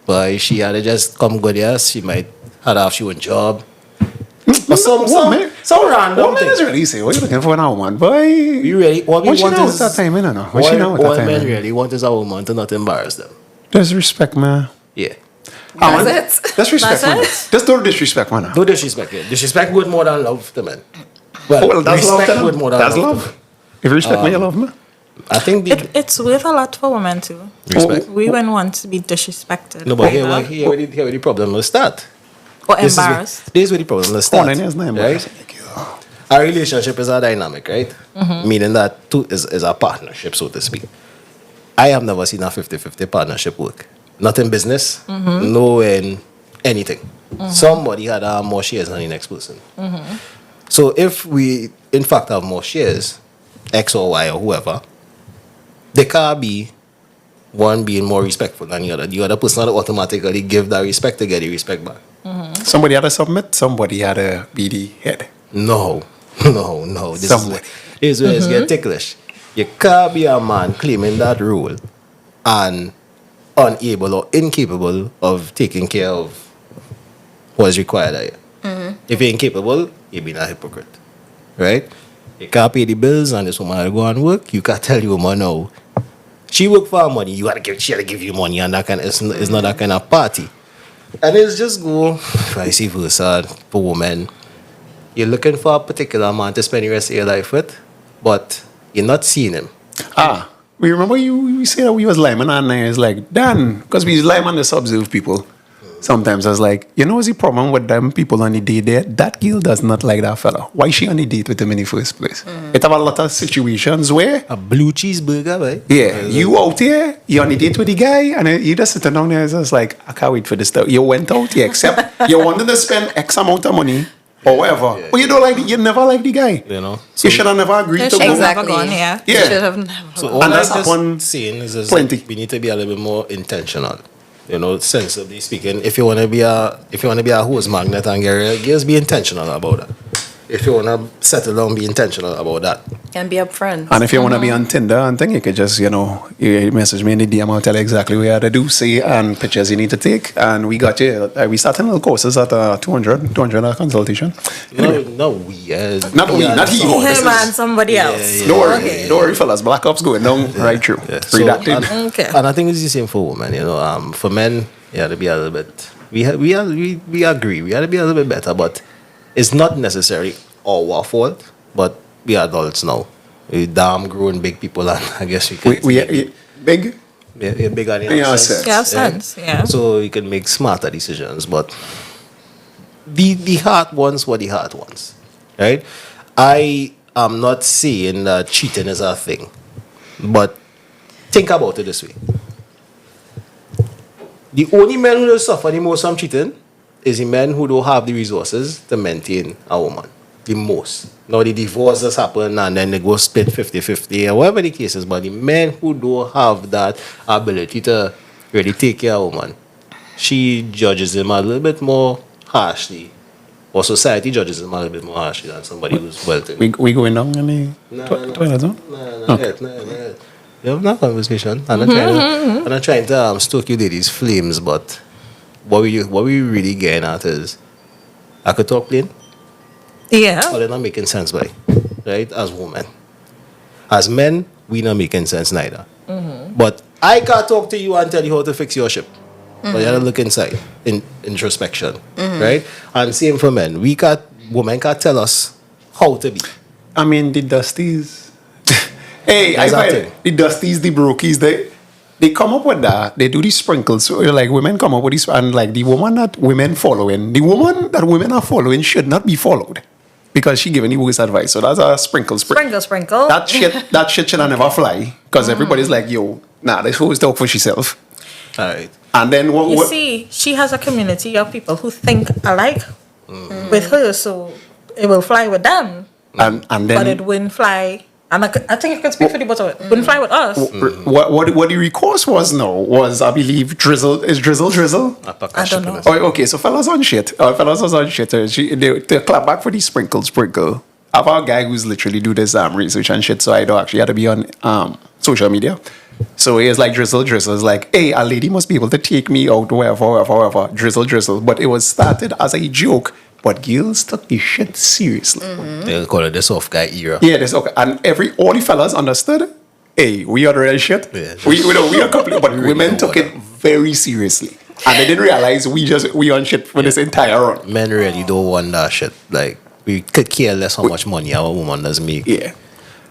Boy, she had to just come good, yes. She might have half she own job. But some random What thing. man is really say, what are you looking for in a woman? Boy, You really, what we what she want know is at that time, you know? What she know at all that time? men really want is a woman to not embarrass them. Disrespect, man. Yeah. That's it. Disrespect, That's man. it? Just don't disrespect, man. No disrespect. Yeah. Disrespect good more than love to men. Well, that's love. respect Then. good more than That's love. love. If you respect me, you love me. I think the It's worth a lot for women too. respect. We wouldn't want to be disrespected. No, but here either. where the problem will start. Or This embarrassed. is where the problem will Oh, start. then there's name, Right? Our relationship is a dynamic, right? Meaning that two is a partnership, so to speak. I have never seen a 50-50 partnership work. Not in business, no in anything. Somebody had more shares than the next person. So if we, in fact, have more shares, X or Y or whoever, there can't be one being more respectful than the other. The other person will automatically give that respect to get the respect back. Somebody had to submit, somebody had to be the head. No. This Somebody. is where it's get ticklish. You can't be a man claiming that role and unable or incapable of taking care of what is required of you. If you're incapable, you're being a hypocrite. Right? You can't pay the bills and this woman will go and work. You can't tell your woman no. She work for her money, she gotta give you money, and that kind of, it's not that kind of party. And it's just go vice versa for women. You're looking for a particular man to spend the rest of your life with, but you're not seeing him. We remember you say that we was lying, and it's like, Dan, because we lying and just observe people. Sometimes I was like, you know what's the problem with them people on the date there? That girl does not like that fella. Why is she on the date with him in the first place? It have a lot of situations where, A blue cheeseburger, right? yeah, you out here, you on the date with the guy, and you just sitting down there, it's just like, I can't wait for this stuff. You went out, you accept, you wanted to spend X amount of money, or whatever. But you don't like, you never like the guy. You know? You should have never agreed They to should go. have never Exactly. gone, yeah. Yeah. Should have never. So all And I that's just happened saying is plenty. we need to be a little bit more intentional. You know, sensibly speaking. If you wanna be a hose magnet and get just be intentional about that. If you wanna settle down, be intentional about that. Can be upfront. And if you want to be on Tinder and thing, you could just, you message me in the DM. I'll tell you exactly what you have to do, say, and pictures you need to take. And we got you. We starting little courses at 200 a consultation. Anyway, No, we. Not we, not he. so- This Him is- and somebody else. Don't worry, don't worry, fellas. Black Ops going down right through. So, Redacted. Okay. And I think it's the same for women. You know, for men, you have to be a little bit. We agree. We have to be a little bit better, but it's not necessarily our fault. But we are adults now. We damn grown big people, and I guess we can. we big. We're big on Yeah, the sense. You have sense, yeah. So you can make smarter decisions, but the heart wants what the heart wants, right? I am not saying that cheating is a thing, but think about it this way: the only men who will suffer the most from cheating is the men who don't have the resources to maintain a woman. The most. Now the divorces happen and then they go split 50-50 or whatever the case is, but the men who don't have that ability to really take care of a woman, she judges him a little bit more harshly, or society judges him a little bit more harshly than somebody who's wealthy. We going down in the toilet zone? No. You have no conversation. I'm not trying to stoke you ladies' flames, but what we really getting at is, I could talk plain, Yeah. but they're not making sense, by right? As women, as men, we not making sense neither. But I can't talk to you and tell you how to fix your ship. But you have to look inside, in introspection, right? And same for men. Women can't tell us how to be. I mean, the Dusties. Hey, I That's find that the Dusties, the Brokies, they come up with that. They do these sprinkles. So like women come up with these, and like the woman that women are following should not be followed because she giving the worst advice. So that's a sprinkle. Sprinkle. That shit should never fly because everybody's like, yo, nah, this who's talk for herself. All right. And then You see, she has a community of people who think alike with her, so it will fly with them. And then But it wouldn't fly. And I think I can speak for the both of it. Wouldn't fly with us. what the recourse was, I believe, drizzle. Is drizzle? I don't know. Oh, okay, so fellas on shit. Fellas was on shit. They clap back for the sprinkle. I have a guy who's literally do this research and shit, so I don't actually have to be on social media. So he is like drizzle is like, hey, a lady must be able to take me out wherever, drizzle. But it was started as a joke, but girls took the shit seriously. They call it the soft guy era. Yeah, this okay. And all the fellas understood, hey, we are the real shit. Yeah, we are complete, but women took it very seriously. And they didn't realize we on shit for this entire run. Men really don't want that shit. Like, we could care less how much money our woman does make. Yeah.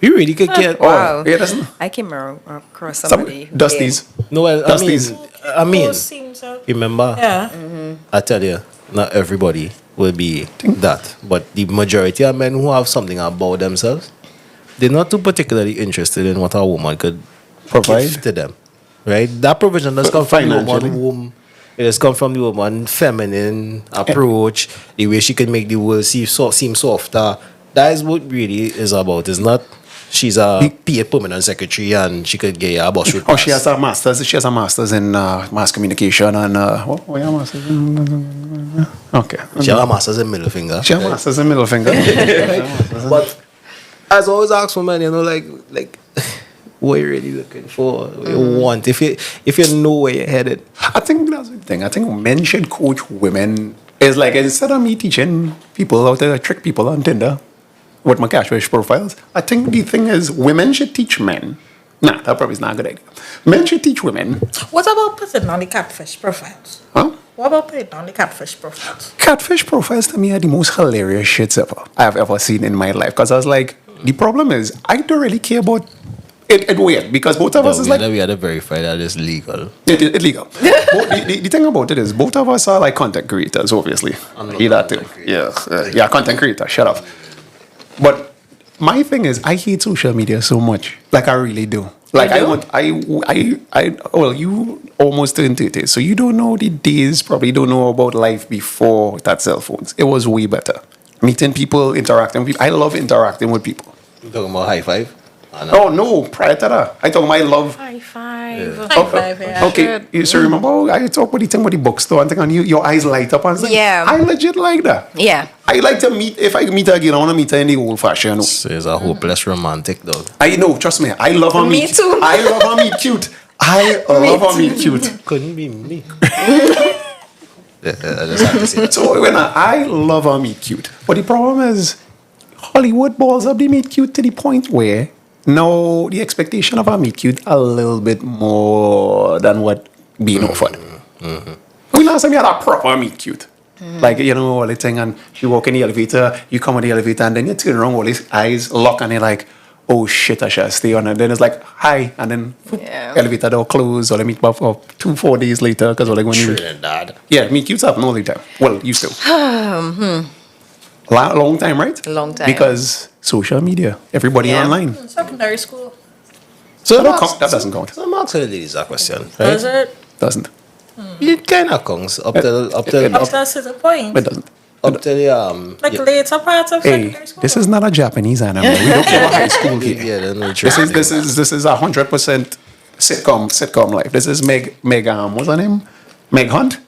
We really could care. Wow. Yeah, that's I came across somebody. who Dusties. No, well, Dusties. I mean, Those seems so. remember, Yeah. I tell you, not everybody will be that. But the majority of men who have something about themselves, they're not too particularly interested in what a woman could Provide. give to them. Right? That provision does come from the Financially. woman. It has come from the woman feminine approach, the way she can make the world seem softer. That is what really is about. It's not she's a PA permanent secretary and she could get a boss with Oh, she has a master's. She has a master's in mass communication and what your master's in? Okay. She has a master's in middle finger. She has a master's in middle finger. But as I always ask for men, like what you really looking for, what you want. If you know where you're headed. I think that's the thing. I think men should coach women. It's like instead of me teaching people how to trick people on Tinder with my catfish profiles, I think the thing is women should teach men. Nah, that probably is not a good idea. Men should teach women. What about putting on the catfish profiles? Huh? What about putting on the catfish profiles? Catfish profiles to me are the most hilarious shits I've ever seen in my life. Because I was like, the problem is I don't really care about it weird because both of us is like we had to verify that it's legal. It's legal. The thing about it is both of us are like content creators, obviously. Hear that too. Yeah, content creator. Shut up. But my thing is, I hate social media so much. Like I really do. Like well, you almost turned 30, so you don't know the days. Probably don't know about life before that cell phones. It was way better. Meeting people, interacting with people. I love interacting with people. You talking about high five? Oh no, prior to that, I talk my love. High five. Yeah. High five, yeah. Okay, you still remember I talk about the thing with the bookstore and thing, and your eyes light up and stuff. Yeah. I legit like that. Yeah. I like to meet, if I meet her again, I want to meet her in the old fashioned. So it's a hopeless romantic dog. I know, trust me, I love her Me meet. too. I love her meet cute. I love her meet cute. Couldn't be me. I just have to say that. So when I love her meet cute, but the problem is Hollywood balls up the meet cute to the point where now the expectation of her meet cute a little bit more than what being offered. We last time we had a proper meet cute. Like, you know, all the thing, and you walk in the elevator, you come in the elevator, and then you turn around, all these eyes lock, and you're like, oh shit, I should stay on. And then it's like, hi, and then elevator door closed, or they meet back for 2-4 days later, because all like when you. Trinidad. Yeah, meet cutes happen all the time. Well, used to. Long time, right? Long time. Because social media, everybody Yeah. online. Secondary school. So That doesn't count. So I'm asking the ladies a question, right? Does it? Doesn't. It kind of counts up to Up to a certain point. It doesn't. up to the Like later parts of Hey, secondary school. this is not a Japanese anime. We don't go to high school here. Yeah, then no This is 100% sitcom life. This is Meg what's her name? Meg Hunt?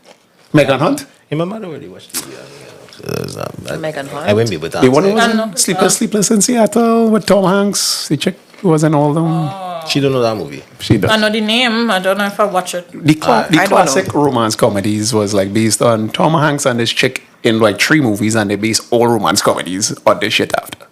Megan Hunt? Remember I already watched TV. Megan Hunt? I wouldn't be able to The one who was I know. in Sleepless in Seattle with Tom Hanks. The chick who was in all them. She don't know that movie. She does. I know the name. I don't know if I watch it. The I don't classic romance comedies was like based on Tom Hanks and this chick in like 3 movies, and they base all romance comedies on this shit after.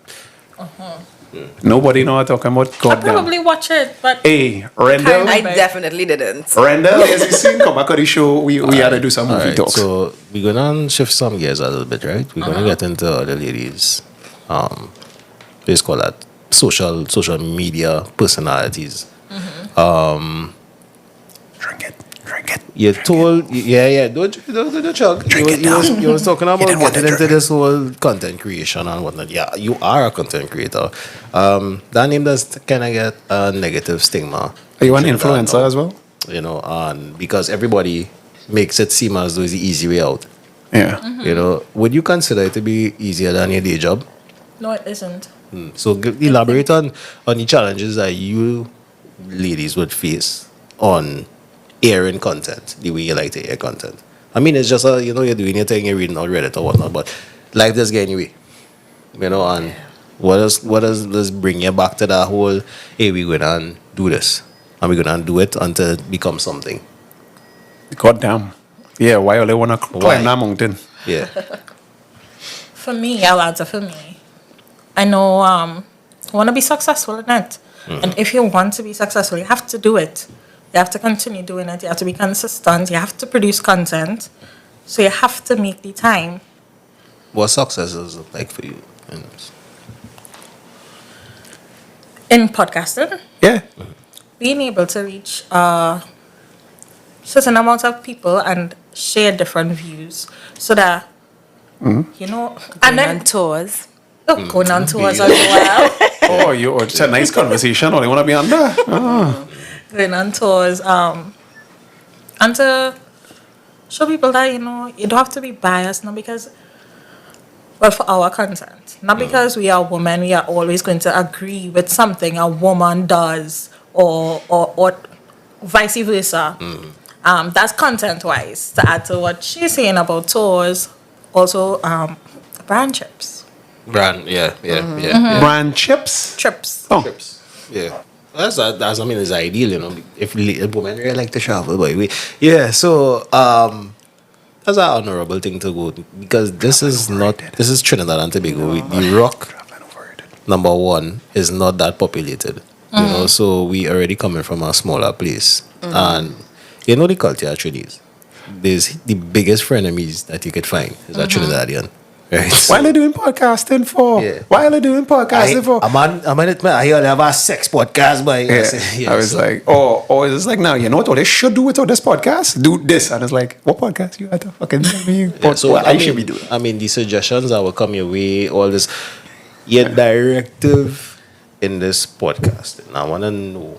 Nobody know what I'm talking about. I Goddamn. probably watch it, but Hey, Rendell. I definitely didn't. Rendell, as you seen, come back on the show. We had to do some movie Alright, talks. so we're gonna shift some gears a little bit, right? We're gonna get into other ladies. Let's call that social media personalities. Drink it. You told, don't chug. You was talking about didn't want getting to into drink. this whole content creation and whatnot. Yeah, you are a content creator. That name does kind of get a negative stigma. Are you an influencer as well? You know, because everybody makes it seem as though it's the easy way out. Yeah. You know, would you consider it to be easier than your day job? No, it isn't. So elaborate on the challenges that you ladies would face on airing content, the way you like to air content. I mean, it's just you're doing your thing, you're reading on Reddit or whatnot, but life does get in your way. You know, and what does this bring you back to that whole, hey, we're gonna do this and we're gonna do it until it becomes something. God damn. Yeah, why do they wanna climb that mountain? Yeah. For me, I'll answer for me. I know I want to be successful in it. And if you want to be successful, you have to do it. You have to continue doing it. You have to be consistent. You have to produce content. So you have to make the time. What success does it look like for you? In podcasting, Yeah. being able to reach a certain amount of people and share different views so that, you know, and then on tours. going on tours as well. Oh, it's a nice conversation. Oh, they want to be on there. Going on tours, and to show people that, you know, you don't have to be biased, not because, well, for our content, not because we are women, we are always going to agree with something a woman does, or vice versa. That's content-wise. To add to what she's saying about tours, also brand trips. Yeah. Brand chips. Trips. Oh. Trips. Yeah. That's I mean, it's ideal, you know, if women really like to travel, but so that's an honorable thing to go, because this is Trinidad and Tobago. The Rock, number one, is not that populated, you know, so we already coming from a smaller place, and you know the culture actually is. There's the biggest frenemies that you could find is a Trinidadian. Right. Why are they doing podcasting for? Yeah. Why are they doing podcasting for? I'm on it, man. I hear they have a sex podcast, but I was like, oh, it's like, now, you know what they should do with this podcast? Do this. And it's like, what podcast you had to fucking tell me? I should be doing. I mean, the suggestions that will come your way, all this, your directive in this podcast. And I want to know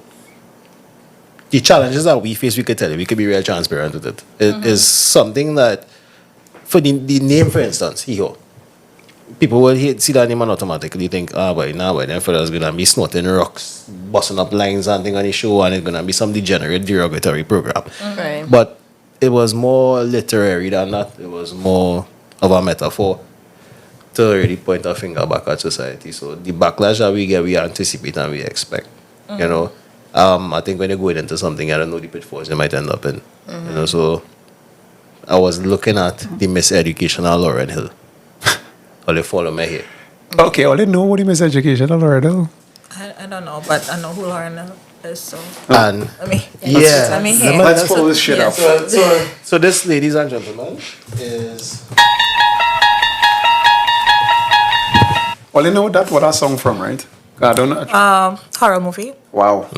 the challenges that we face. We could tell you, we could be real transparent with it. It is something that, for the name, for instance, here, people will see that name and automatically think, then fella's gonna be snorting rocks, busting up lines and thing on the show, and it's gonna be some degenerate derogatory program. Right. But it was more literary than that. It was more of a metaphor to really point a finger back at society. So the backlash that we get, we anticipate and we expect. You know, I think when you're going into something, I don't know the pitfalls you might end up in. You know, so I was looking at the miseducational Lauren Hill. Or they follow me here. Okay, I didn't know what he miseducation already. I don't know, but I know who Lauren is, so. And I mean, yeah, I mean, let's pull this shit up. So this, ladies and gentlemen, is. Well, you know that's what I song from, right? I don't know. Horror movie. Wow.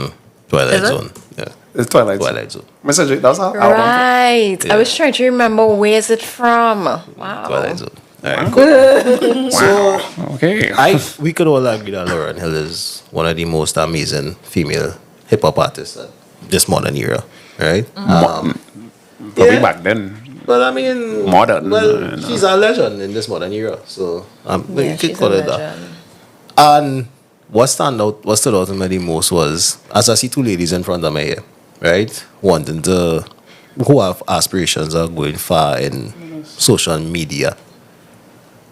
Twilight Is it? Zone. Yeah. It's Twilight Zone. Message, that's our album. Right. Yeah. I was trying to remember where is it from. Wow. Twilight Zone. All right. Wow. So Okay. we could all agree that Lauren Hill is one of the most amazing female hip hop artists of this modern era, right? Probably back then. But I mean, Modern. Well, she's a legend in this modern era, so you could she's call a it that. legend. And what stood out to me the most was, as I see two ladies in front of me here, right, who have aspirations of going far in social media.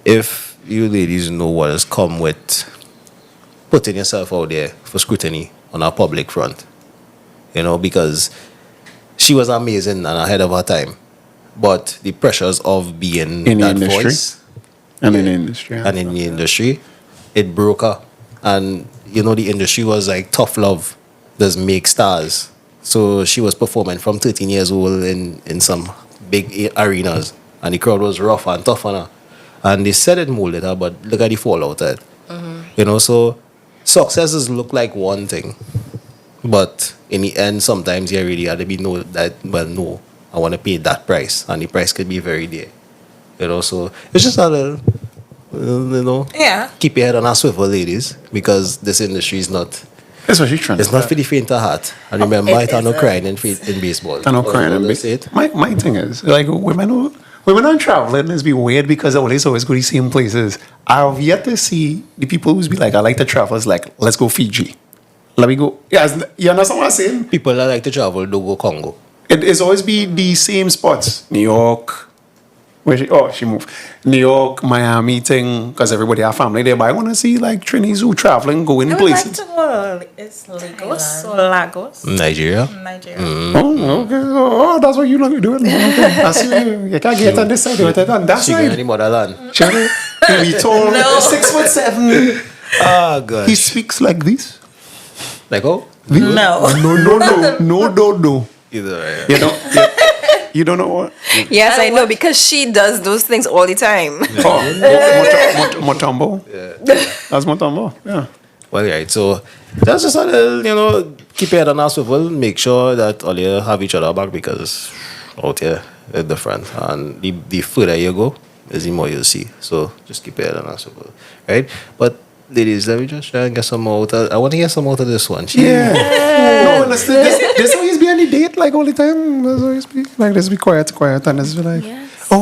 If you ladies know what has come with putting yourself out there for scrutiny on a public front, you know, because she was amazing and ahead of her time, but the pressures of being In the that industry. voice And in the industry. and in the industry, it broke her. And you know, the industry was like tough love does make stars. So she was performing from 13 years old in some big arenas, and the crowd was rough and tough on her. And they said it molded her, but look at the fallout of it. You know, so successes look like one thing, but in the end, sometimes you really have to be no, I want to pay that price, and the price could be very dear. You know, so it's just a little, you know, Yeah. keep your head on a swivel, ladies, because this industry is not. That's what she's trying It's to not for the faint of heart. And remember, It I no isn't. crying in baseball. I know crying. Or And let's say it. my thing is, like, women when I'm traveling, it's be weird because I always go to the same places. I've yet to see the people who's be like, I like to travel. It's like, let's go Fiji. Let me go. Yes, you understand what I'm saying? People that like to travel don't go Congo. It's always be the same spots. New York. She moved. New York, Miami thing, because everybody have family there. But I want to see like Trinidad who traveling, going I would places. like to go. It's Lagos or Lagos? Nigeria? Nigeria. Oh, okay. Oh, that's what you like to do. Okay. That's you can't get on this side, you get on that She side. got any motherland? Shall we tall, No. 6'7". Ah, gosh. He speaks like this. Like, oh? No. No. Either way. You don't know what? Yes, I know, because she does those things all the time. Oh, Motombo. Yeah. That's Motombo. Yeah. Well, right. So that's just a little, keep your head on our swivel. Make sure that all you have each other back because out here it's different. And the further you go, is the more you'll see. So just keep your head on our swivel. Right? But ladies, let me just try and get some more I want to get some out of this one. Yeah. No, this always be on the date like all the time. There's always be like this be quiet, and it's be like, oh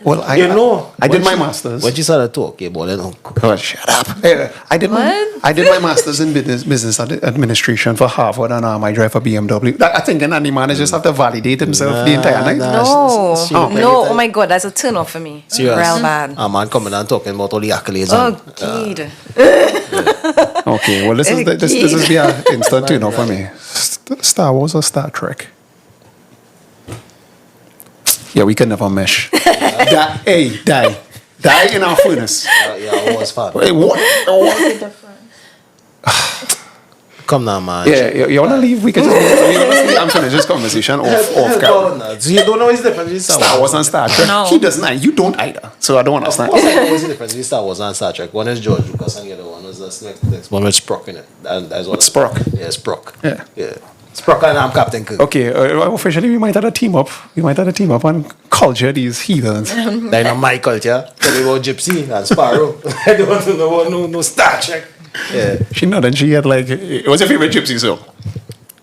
well, I did my masters. When you started talking about it, God, shut up. Yeah, I did my masters in business administration for Harvard, and I drive for BMW. I think then the man just have to validate himself the entire night. No, oh my God, that's a turn off for me. Serious? Real bad. A man coming and talking about all the accolades. Oh, God. Okay, well this is be an instant turn off for me. Star Wars or Star Trek? Yeah, we can never mesh. Die in our furnace. Yeah, it was fun. Hey, what? Come now, man. Yeah, you want to leave? We can just I'm finish this conversation off camera. So you don't know what's the difference between Star Wars and Star Trek? No. He doesn't. You don't either. So I don't understand. Of course I know what's the difference between Star Wars and Star Trek. One is George Lucas and the other one was the next one with Spock in it. What's Spock? Yeah, Spock. Yeah. Spock and I'm Captain Kirk. Okay, officially we might have a team up. We might have a team up and culture these heathens. They know my culture. Tell me about Gypsy and Sparrow. I don't want to know no Star Trek. Yeah. She not, and she had like, what's your favorite gypsy song?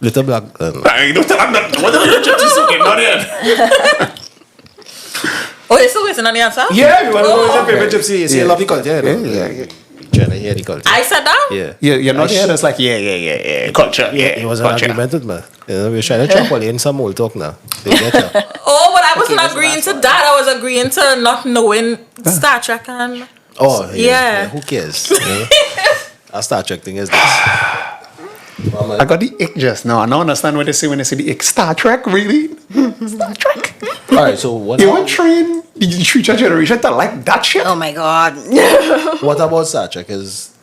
Little Black. I don't tell her that. What's your favorite gypsy song? Not yet. Oh, it's still waiting on the answer? Yeah, you want to know what's your favorite Gypsy? You see, you love the culture. Yeah. Trying to hear the culture. I said that? Yeah. You're not here. It's like, yeah. Culture, yeah. It was an culture. argument with me. We're trying to chop all in some old talk now. They get you. Oh, but I wasn't agreeing to that. I was agreeing to not knowing Star Trek and... Oh, Yeah. Who cares? Our Star Trek thing is this. I got the ick just now. I don't understand what they say when they say the ick. Star Trek, really? Star Trek? All right, so what? You want to train the future generation to like that shit? Oh my God. What about Star Trek is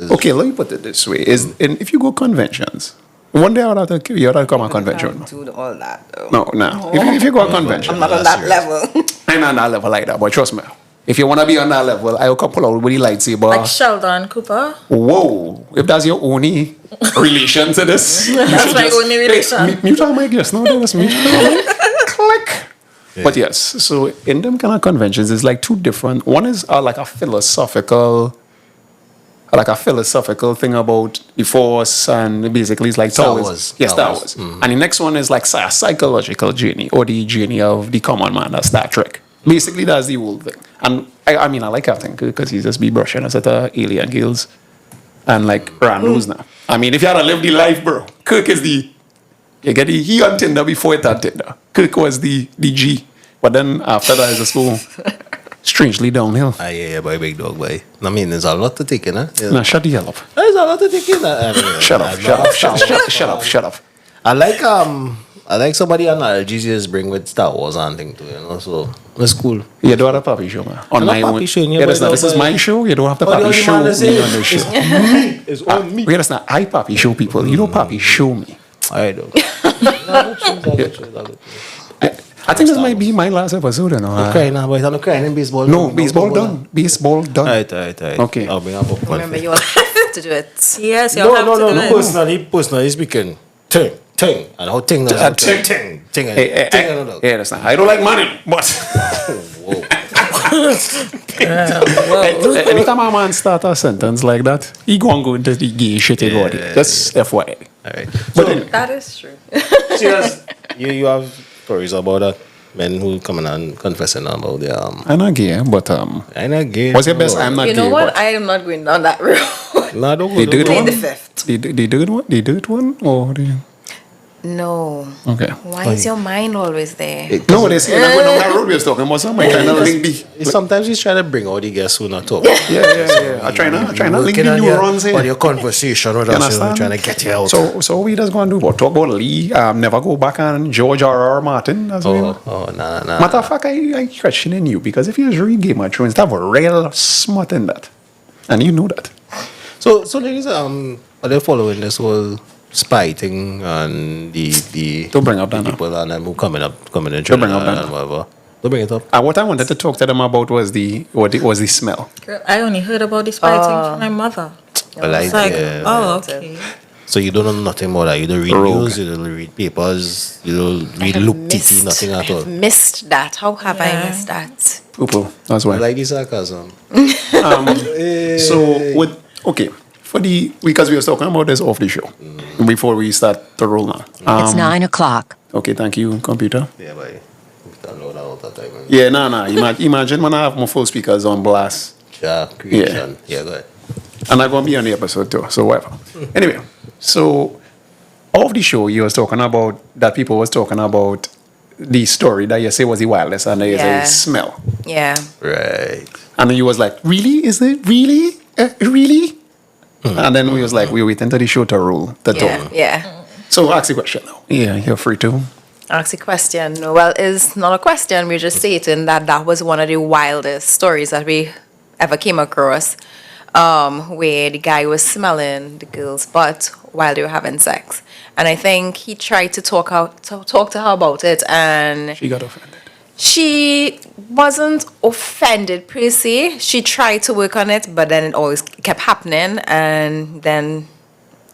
Okay, let me put it this way: if you go conventions, one day you have to come a convention. Do all that though. No. If you go a convention, I'm not on that level. I'm not on that level like that, but trust me. If you want to be on that level, I will come pull out with the lightsaber. Like Sheldon Cooper. Whoa! If that's your only relation to this, That's my only relation. Mute our mic, yes, no, that's mute our mic. Click. Yeah. But yes, so in them kind of conventions, there's like two different. One is like a philosophical thing about the Force, and basically it's like Star Wars. Yeah, Star Wars. Mm-hmm. And the next one is like a psychological journey, or the journey of the common man, that's Star Trek. Basically, that's the whole thing. And I mean, I like Captain Kirk because he just be brushing us at alien girls and like randos now. I mean, if you had to live the life, bro, Kirk is he on Tinder before it had Tinder. Kirk was the G. But then after that, it's just go strangely downhill. Yeah, boy, big dog, boy. I mean, there's a lot to take in, huh? Nah, shut the hell up. There's a lot to take in. Shut up. I like somebody analogies you just bring with Star Wars and thing too, so it's cool. You don't have a puppy show, man. On my own. Show, This is my show. You don't have to puppy show me on the show. It's on me. That's not I puppy show people. You don't puppy show me. I don't. I think this might be my last episode, you know. I'm crying now, boys. I'm not crying in baseball. No, baseball done. Baseball done. Right. Okay. I'll bring up a Remember, you all have to do it. Yes, you have to do it. Personally speaking, ting, and how ting does ting. Yeah, that's not. I don't like money, but anytime a man start a sentence like that, he go into the gay shit body. That's FYI. All right. But That is true. Serious, you have stories about that? Men who coming and confessing about their I'm not gay, but I'm not gay. what's your best? I'm not You gay. know what? but I am not going down that road. No, don't They go. do it Don't one. go. the fifth. They do it one. They do it one, or they, No. okay. Why is your mind always there? No, they say that when on that road we was talking about something. Trying to link the. Sometimes he's trying to bring out the guests who not talk. Yeah. I trying to link the neurons on here. your conversation with You us, understand? trying to get you out. So we just going to do what? Talk about Lee. Never go back on George R.R. Martin. That's what nah. Matter of fact, I questioning you because if you read Game of Thrones, that was real smart in that, and you know that. So ladies, are they following this whole spy thing and the Don't bring up that now. people and them who coming in Don't bring up Trinidad that and now. whatever? Don't bring it up. What I wanted to talk to them about was the smell. Girl, I only heard about this fighting from my mother. Well, It's like, yeah. okay. So you don't know nothing about that. You don't read Rogue. news. You don't read papers. You don't read have look missed- TT, nothing at all. Missed that. How have I Yeah. missed that? Poo-poo. That's I why. like the sarcasm. So because we were talking about this off the show before we start to roll now. It's 9 o'clock. Okay, thank you, computer. Yeah, boy. We don't know that all the time. Man. Yeah, no. Imagine when I have my full speakers on blast. Yeah, creation. Yeah, go ahead. And I'm going to be on the episode too, so whatever. Anyway, so off the show, you was talking about that people was talking about the story that you say was the wildest and there's Yeah. a smell. Yeah. Right. And then you was like, really? Is it? Really? Really? And then we was like, we wait until the show to roll the Yeah. talk. Yeah. So ask the question now. Yeah, you're free to. Ask a question. No, well, it's not a question. We're just stating that was one of the wildest stories that we ever came across, where the guy was smelling the girl's butt while they were having sex, and I think he tried to talk to her about it, and She got offended. she wasn't offended per se. She tried to work on it, but then it always kept happening, and then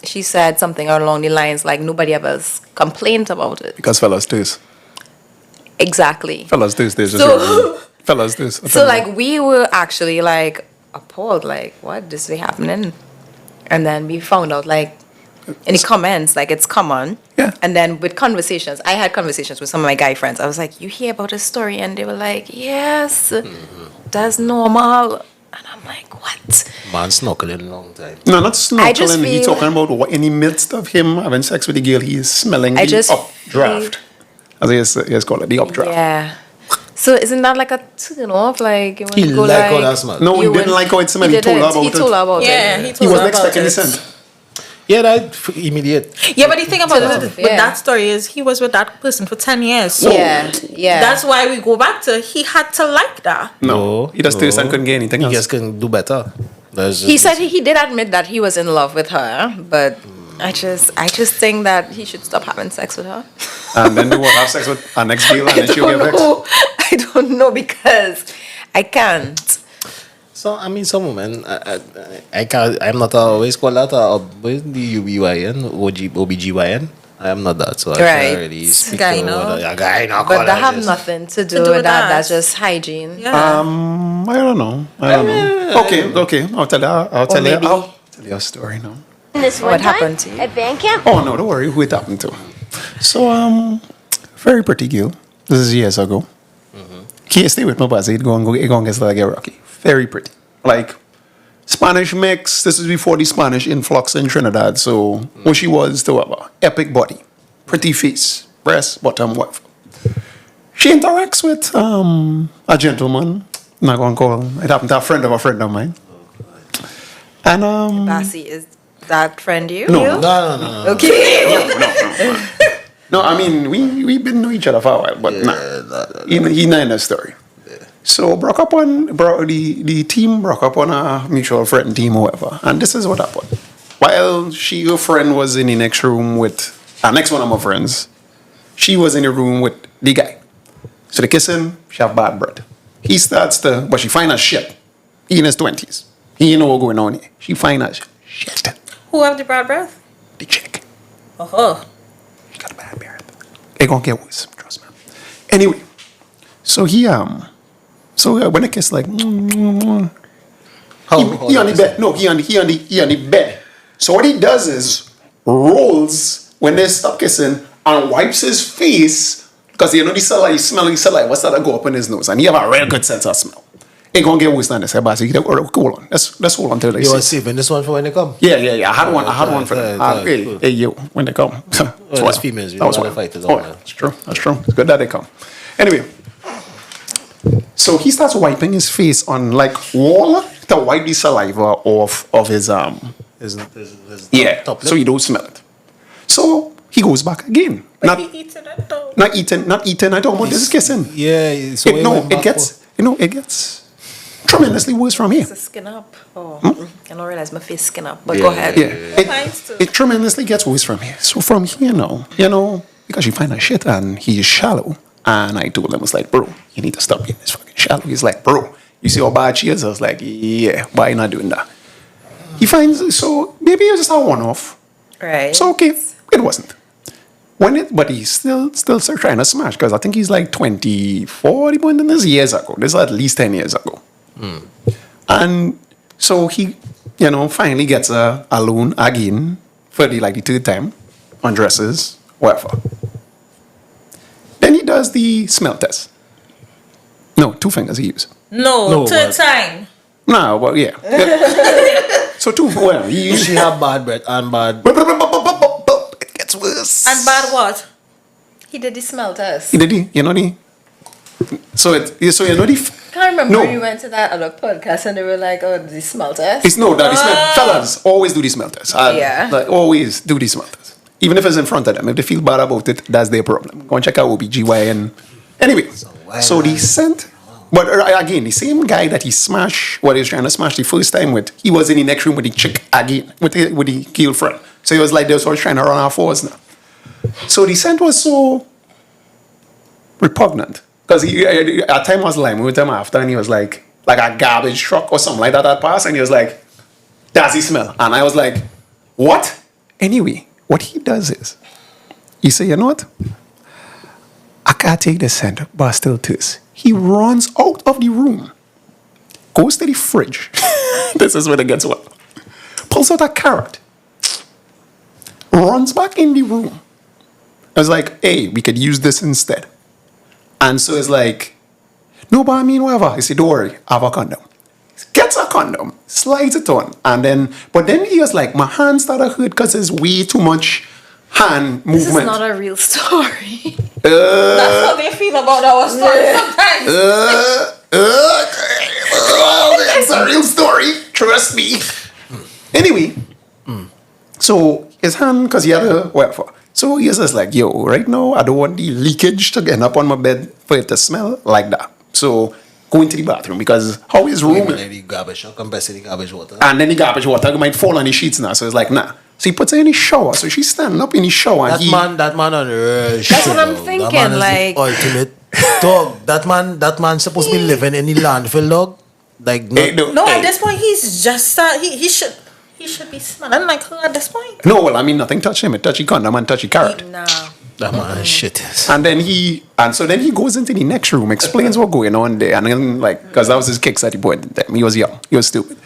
she said something along the lines like nobody ever complained about it. Because fellas do this. Exactly. Fellas do this. So- Fellas do this. So like we were actually like appalled, like what this is happening, and then we found out like in the comments like it's common. Yeah. And then with conversations, I had conversations with some of my guy friends. I was like, "You hear about this story?" And they were like, "Yes, that's normal." And I'm like, "What?" Man snorkeling a long time. No, not I just snorkeling. He's feel- talking about what, in the midst of him having sex with the girl, he is smelling I the just updraft. As he has called it, the updraft. Yeah. So isn't that like a turn off? Like you want He to go like like how that smell. No, he you didn't wouldn't- like how it smelled. He told her didn't. about He told her about Yeah, it. he He told her wasn't about expecting the it. scent. Yeah, that immediate. Yeah, but the thing about it with Yeah. that story is he was with that person for 10 years. So Yeah. that's why we go back to he had to like that. No, he just tasted and couldn't get anything He else. just can do better. That's He just- said he did admit that he was in love with her, but I just think that he should stop having sex with her. And then do what? Have sex with our next girl and then she'll get vexed. I don't know because I can't. So I mean, some women, I can't. I'm not always called that the UBYN, OBGYN. I am not that, so I Right. can't really speak Guy, to no. whether a guy not But call that it have this. nothing to do, do with with that. that. That's just hygiene. Yeah. I don't know. Okay. I'll tell maybe- you a story now. This one What time happened to you? at band camp? Oh no, don't worry. Who it happened to? So very pretty girl. This is years ago. Can't stay with my Bazie. It go and get like a rocky. Very pretty. Like Spanish mix. This is before the Spanish influx in Trinidad. So what she was to have a epic body, pretty face, breast, bottom, whatever. She interacts with a gentleman. I'm not gonna call him. It happened to a friend of mine. And Bazie, is that friend you? No. You? No. Okay. No, I mean we've been know each other for a while, but he not in the story. So the team broke up on a mutual friend team or whatever, and this is what happened. While her friend was in the next room with our next one of my friends, she was in the room with the guy. So they kiss him, she have bad breath. He starts to, but she find her shit. He in his 20s. He ain't know what's going on here. She find her shit. Who have the bad breath? The chick. Oh. He got a bad breath. It gonna get worse, trust me. Anyway, so when they kiss like, he on the bed. No, he on the bed. So what he does is rolls when they stop kissing and wipes his face Because you know the saliva, smelling saliva started to go up in his nose, and he have a real good sense of smell. It gonna get worse than this. Bazie, hold on. Let's hold on till they You see. are saving this one for when they come? Yeah. I had one for them. Hey, yo, when they come. That's females. That was one. Fighters. That's true. That's true. It's good that they come. Anyway, so he starts wiping his face on like wall to wipe the saliva off of his His yeah. top lip. So you don't smell it. So he goes back again. But he eats it though. Not eating. I don't want this kissing. Yeah. So It gets tremendously worse from here. It's a skin up. Oh, I don't realize my face skin up. But go ahead. Yeah. It tremendously gets worse from here. So from here now, because you find that shit and he's shallow. And I told him, I was like, bro, you need to stop being this fucking shallow. He's like, bro, you see how bad she is? I was like, yeah, why not doing that? He finds, so maybe it was just a one-off. Right. So okay, it wasn't. But he's still trying to smash because I think he's like 24, he went in this years ago. This is at least 10 years ago. And so he, finally gets a loan again for the third time, undresses, whatever. Then he does the smell test. No, 2 fingers he used. No, third time. No, well, yeah. So 2, well, She have bad breath and bad. It gets worse. And bad what? He did the smell test. He did the. So the. I can't remember No. when you went to that other podcast and they were like, oh, the smell test. It's no, that the smell. Fellas, always do the smell test. Yeah. Always do the smell test. Even if it's in front of them. If they feel bad about it, that's their problem. Go and check out OBGYN. Anyway, so the scent. But again, the same guy that he smashed, what he was trying to smash the first time with, he was in the next room with the chick again, with the girlfriend. So he was like, they were sort of trying to run our force now. So the scent was so repugnant. Because at time I was lying with him after, and he was like a garbage truck or something like that passed, and he was like, does he smell? And I was like, what? Anyway, what he does is, he say, you know what? I can't take the scent, but I still taste. He runs out of the room, goes to the fridge. This is where it gets well. Pulls out a carrot, runs back in the room. I was like, hey, we could use this instead. And so it's like, no, but I mean, whatever. He said, don't worry, I have a condom. Gets a condom, slides it on, and then he was like, my hand started hurt because there's way too much hand movement. This is not a real story. That's how they feel about our story sometimes. It's a real story, trust me. Anyway, so his hand, because he had a whatever. So he was just like, yo, right now, I don't want the leakage to get up on my bed for it to smell like that. So go into the bathroom because how his room is. The garbage, compress the garbage water. And then the garbage water might fall on the sheets now. So it's like, nah. So he puts her in the shower. So she's standing up in the shower. That man on the That's what I'm thinking. That man is like, the ultimate dog. That man supposed to be living in the landfill, dog. Like No, at this point he's just he should be smelling like her at this point. No, well, I mean, nothing touched him. It touched the condom and touched the carrot. nah. that man is shit. And then he goes into the next room, explains what's going on there, and then because that was his kicks at the point in time. He was young, he was stupid.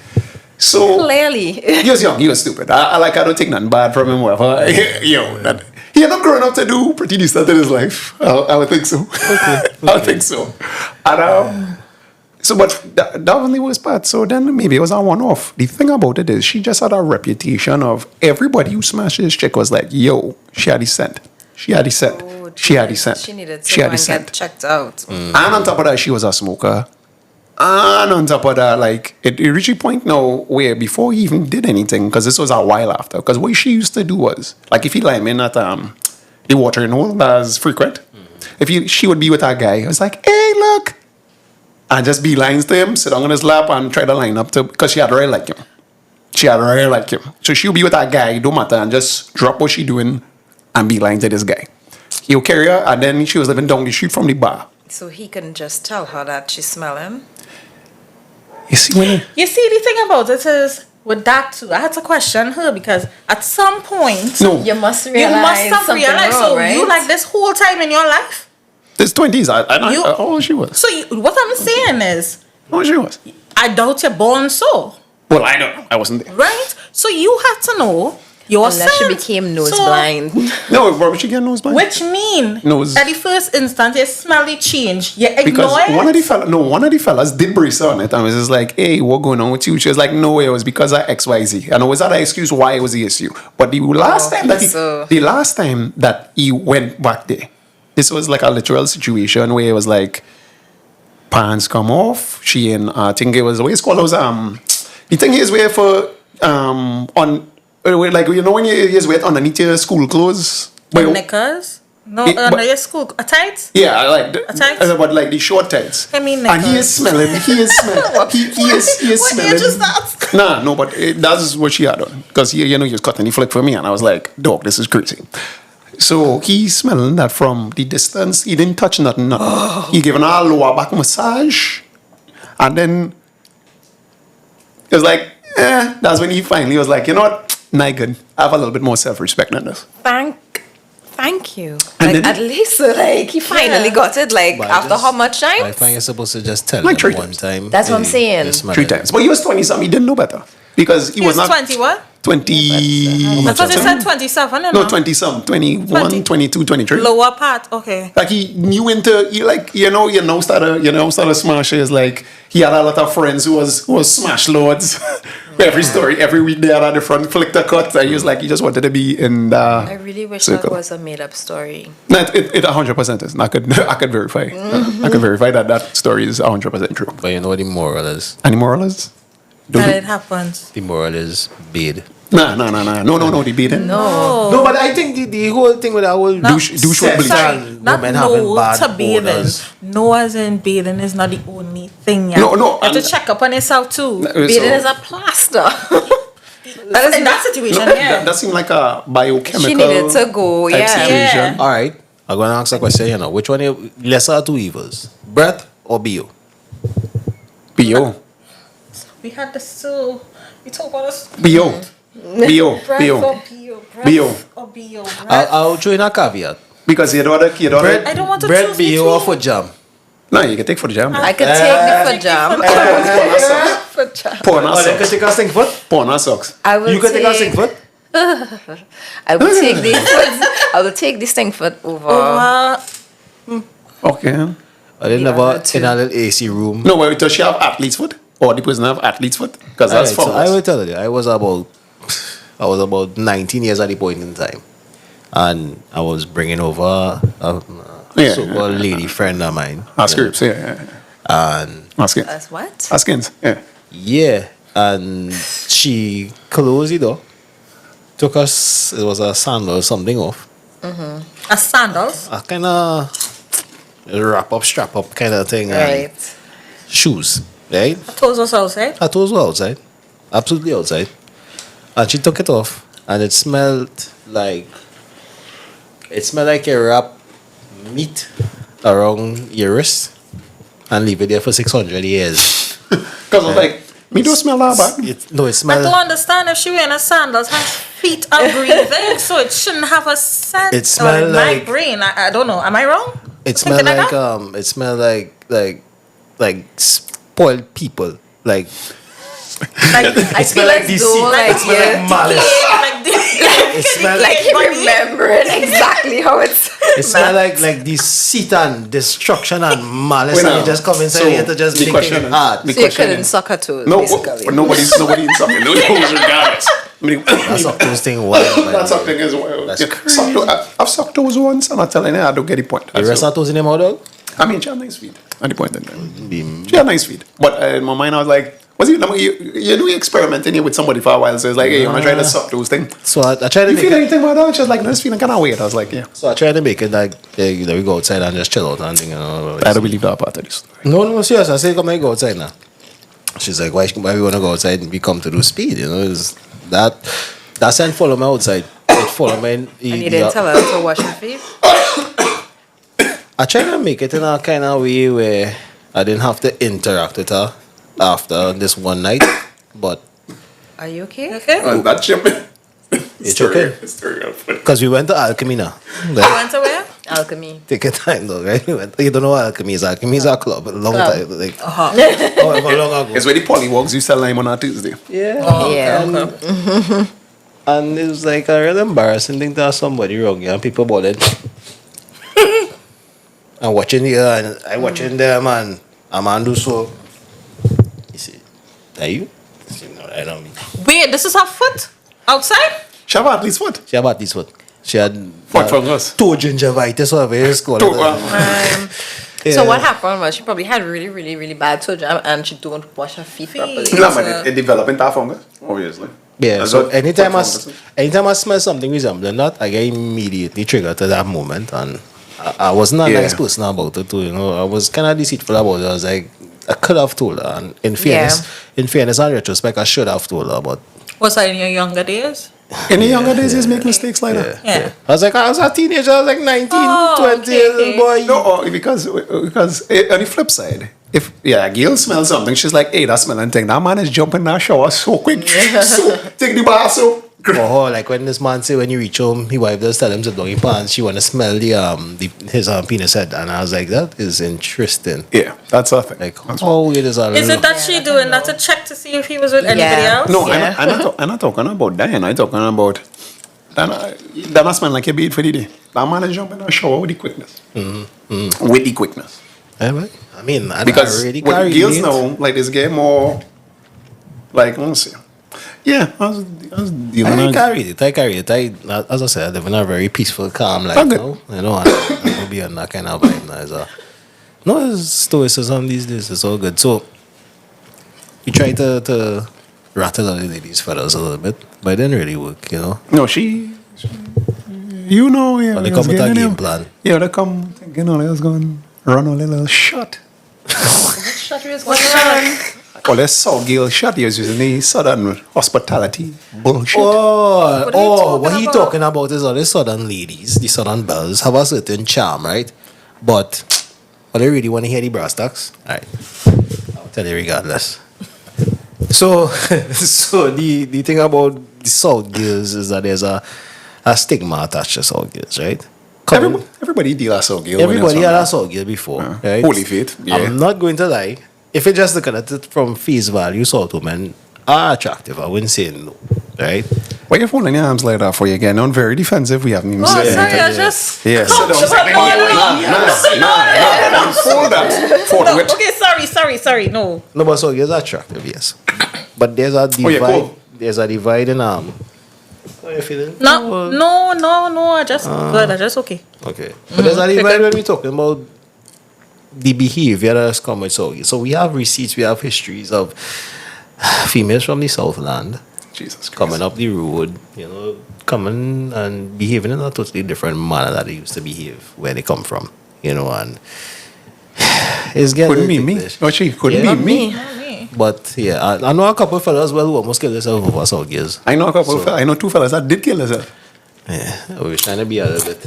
So Clearly. he was young, he was stupid. I don't take nothing bad from him. Whatever. He ended up growing up to do pretty decent in his life. I would think so. I would think so. And so, but that wasn't the worst part. So then maybe it was a one-off. The thing about it is she just had a reputation of everybody who smashed this chick was like, yo, she had the scent. She had the scent. Oh, She had the scent. She needed She had to the go and scent. get checked out. And on top of that, she was a smoker. And on top of that, it reached a point now where before he even did anything, because this was a while after, because what she used to do was, if he let him in at the watering hole, that's frequent. She would be with her guy, I was like, hey, look. And just be lines to him, sit down on his lap and try to line up because she had really like him. So she'll be with her guy, don't matter, and just drop what she doing and be lying to this guy. He'll carry her, and then she was living down the street from the bar. So he can just tell her that she's smelling. You see, You see, the thing about it is, with that too, I had to question her because at some point, no, You must you realize must have something realized. wrong, So right? you like this whole time in your life. it's 20s. How old she was? So what I'm saying is, How old she was? I doubt you're born so, Well, I don't know. I wasn't there. right? So you had to know You're Unless she sent. became nose So, blind. No, why would she get nose blind? Which mean, Nose. at the first instance, you smell the change. You Because ignore it. one of the fellas did brace her on it and was just like, hey, what going on with you? She was like, no, it was because of XYZ. And it was that excuse why it was the issue. But the last time that he went back there, this was like a literal situation where it was like pants come off. She and I think it was what it's called the thing is where for on like you know when you wear underneath your school clothes. But Knickers? No, under your school. A tights? yeah, like tights? but like the short tights. I mean, and he is smelling. He is smelling. he is What smelling. you just asked? Nah, no, but that's what she had on because he was cutting the flick for me, and I was like, dog, this is crazy. So he's smelling that from the distance. He didn't touch nothing. He gave her a lower back massage, and then it was like, that's when he finally was like, you know what, nah, good. I have a little bit more self-respect than this. Thank you. And Like then- at least like he finally got it. Like But after how much time? I find you're supposed to just tell Like them 3 one times. time. That's what I'm hey, saying. you smell 3 it. times. But he was 20-something. He didn't know better because he He was was not 20 what? 20. I thought you said 27, No, 20-something. 21, 20. 22, 23. Lower part, okay. Like he knew into started smash is like he had a lot of friends who was smash lords. Every story, every week they had a different flick the cut. And he was like he just wanted to be in the I really wish circle. that was a made up story. No, it 100% is. I could verify. I could verify that story is 100% true. But you know what the moral is? Any moral is? That it happens. The moral is bathe. Nah. No, the beating. No, but I think the whole thing with that whole Douche with bleach. Sorry, not women having no bad to bathing. odors. No as in bathing is not the only thing. Yeah. No, You have to and- check up on yourself too. Bathing is a plaster. That is In that situation, No, yeah. that seemed like a biochemical. She needed to go, type yeah. situation. All right, I'm going to ask a question, you know. Which one is lesser of two evils? Breath or BO? BO. We had this so we talk about this. BO. Breath or BO. BO. Breath BO. or BO. I'll throw in a caveat. Because you don't Bread, I don't want to bread choose BO or between- foot jam? No, you can take for the jam. I could take the foot jam. Foot jam. Porn Oh, they can take a stink foot? Porn socks. I will You can take a stink take. foot? I will take the foot. I will take the stink foot over. Okay. I didn't The never other two. in a little AC room. No, but does she have athlete's foot? Or the person have athlete's foot? Because that's Alright, so I fun. will tell you, I was about 19 years at the point in time. And I was bringing over a Yeah. so-called lady friend of mine. Ask groups, yeah. And Ask That's what? Askins, yeah. yeah, and she closed the door. Took us, it was a sandal or something off. A sandals. A kind of wrap up, strap up kind of thing. and Right. shoes, right? Toes was outside. Her toes were outside, absolutely outside. And she took it off, and it smelled like you wrap meat around your wrist and leave it there for 600 years. Because I was like, me don't smell that bad. It I don't smells. understand if she wearing a sandals. Her feet are breathing, so it shouldn't have a scent. It smell in like- my brain. I don't know. Am I wrong? It Thinking smelled like like that? it smelled like spoiled people. Like I feel like as DC. though like It smelled like yeah, malice. Like It smelled like you're remembering exactly how it's. it smelled like this Satan, destruction and malice, Wait, and now, you just come inside so here to just the make question it is- hard. the So you question couldn't is- suck her toes, No, basically. but nobody's in something. No, regardless. That's a those thing wild. man. That's something as well. That's Yeah. I've sucked those once, and I'm telling you, I don't get the point. The rest of those in them, how dog? I mean, she had nice feet. At the point in time. She had nice feet. But in my mind, I was like, you know, you experimenting here with somebody for a while, so it's like, hey, you want to try to suck those things? So I tried to You make feel it. anything about that? She was like, no, this feeling kind of weird. I was like, yeah. So I tried to make it like we go outside and just chill out and thing. You know. I don't believe that part of this. No, serious. I said, come and go outside now. She's like, why we want to go outside and we come to do speed? You know, it's that scent follow me outside. It follow me. And you didn't tell her to wash her face? I tried to make it in a kind of way where I didn't have to interact with her after this one night. But Are you okay? Okay. That chip. it's okay. Because we went to Alchemy now. You went to where? Alchemy. Take your time though, right? You don't know what Alchemy is. Alchemy is a club. A long Club. time. Like, however long ago. It's where the polywogs you sell lime on a Tuesday. Yeah. Yeah. And it was like a real embarrassing thing to have somebody wrong, and people bought I'm watching here, and I'm watching them, and a man do so. You see, are you? I say, no, I don't mean. Wait, this is her foot outside? She have at least what? She had about this what? She had What fungus? toe gingivitis, whatever it's called. So what happened was she probably had really, really, really bad toe jam and she don't wash her feet properly. No, but it developed into a fungus, obviously. Yeah, That's so what anytime fungus is. anytime I smell something resembling that, I get immediately triggered to that moment, and I wasn't a nice person about it too. You know, I was kind of deceitful about it. I was like, I could have told her, and in fairness, and retrospect, I should have told her, but Was that in your younger days? In the younger days, you make mistakes like that. Yeah. I was a teenager. I was like 19, 20 years old boy. No, because on the flip side, if Gail smells something, she's like, hey, that smelling thing, that man is jumping in that shower so quick. So take the bath so. Oh, like when this man say when you reach home, his wife does tell him to doggy pants. She want to smell his penis head, and I was like, that is interesting. Yeah, that's a thing. Like, oh, it is a. Is it that she doing that to check to see if he was with anybody else? No, I'm not talking about Diana. I'm talking about that smell like a beat for the day. That man is jumping in the shower with the quickness. With the quickness. Yeah, right. I mean, Because I really with can't girls relate. now, like this game more, like, let me see. Yeah, I was dealing I with carried it. As I said, I live in a very peaceful, calm life Okay. now. You know, I'm gonna be on that kind of vibe now. No, it's stoicism these days. It's all good. So, you try to rattle on the ladies' fellas a little bit, but it didn't really work, you know. No, you know, yeah. But they it come was with a getting game him. plan. Yeah, they come thinking, they was going to run a little shot. Shut your going Well, that's so Gail shot he was using the southern hospitality bullshit. What he talking about is all the southern ladies, the southern belles, have a certain charm, right? But they really want to hear the brass tacks, all right? I'll tell you regardless. So the thing about the South girls is that there's a stigma attached to South girls, right? Everybody deal with so Gail. Everybody had a South girl before, right? Holy faith, yeah. I'm not going to lie. If you just look at it from face value, South women are attractive. I wouldn't say no, right? Why you folding your arms like that for you again? I'm very defensive. We haven't even Oh, said sorry, anything. I just. Yes. Oh, Fold that. Fold no, it. okay, sorry, no. No, but South girls are attractive, yes. But there's a divide. cool. There's a divide in How are you feeling? No, I just good, I just okay. Okay. But there's a divide when we're talking about the behavior that's come with South. So we have receipts, we have histories of females from the Southland Jesus Christ. coming up the road, you know, coming and behaving in a totally different manner that they used to behave where they come from, you know, and it's getting Couldn't be me. ridiculous. Oh, she couldn't Yeah. be me. But yeah, I know a couple of fellas who almost killed themselves over South girls. I know a couple. I know two fellas that did kill themselves. Yeah, we were trying to be a little bit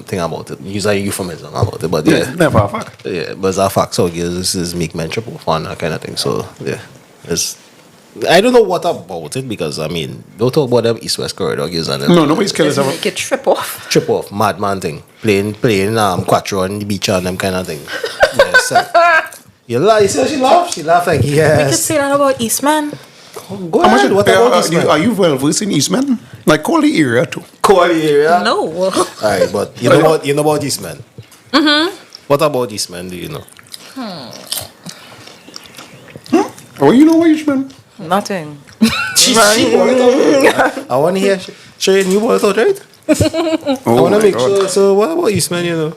thing about it. Use a euphemism about it, but yeah. Never a fact. Yeah, but it's a fact. So yeah, this is make men triple fun, that kind of thing. So yeah, it's. I don't know what about it because I mean, don't talk about them East-West corridor girls and them No, nobody's killed Doesn't themselves. make it trip off. trip off madman thing, playing quattro on the beach and them kind of thing. Yes, you laugh. You see how she laugh like We could yes. say that about Eastman. Go ahead. What about this man? Are you well versed in Eastman? Like, call the area too. Cool area. No. Alright, but you know about this man. What about this man? Do you know? Oh, you know what Eastman? Nothing. I want to hear. Sure, you bought it out, right? I want to make sure. So, what about Eastman? You know?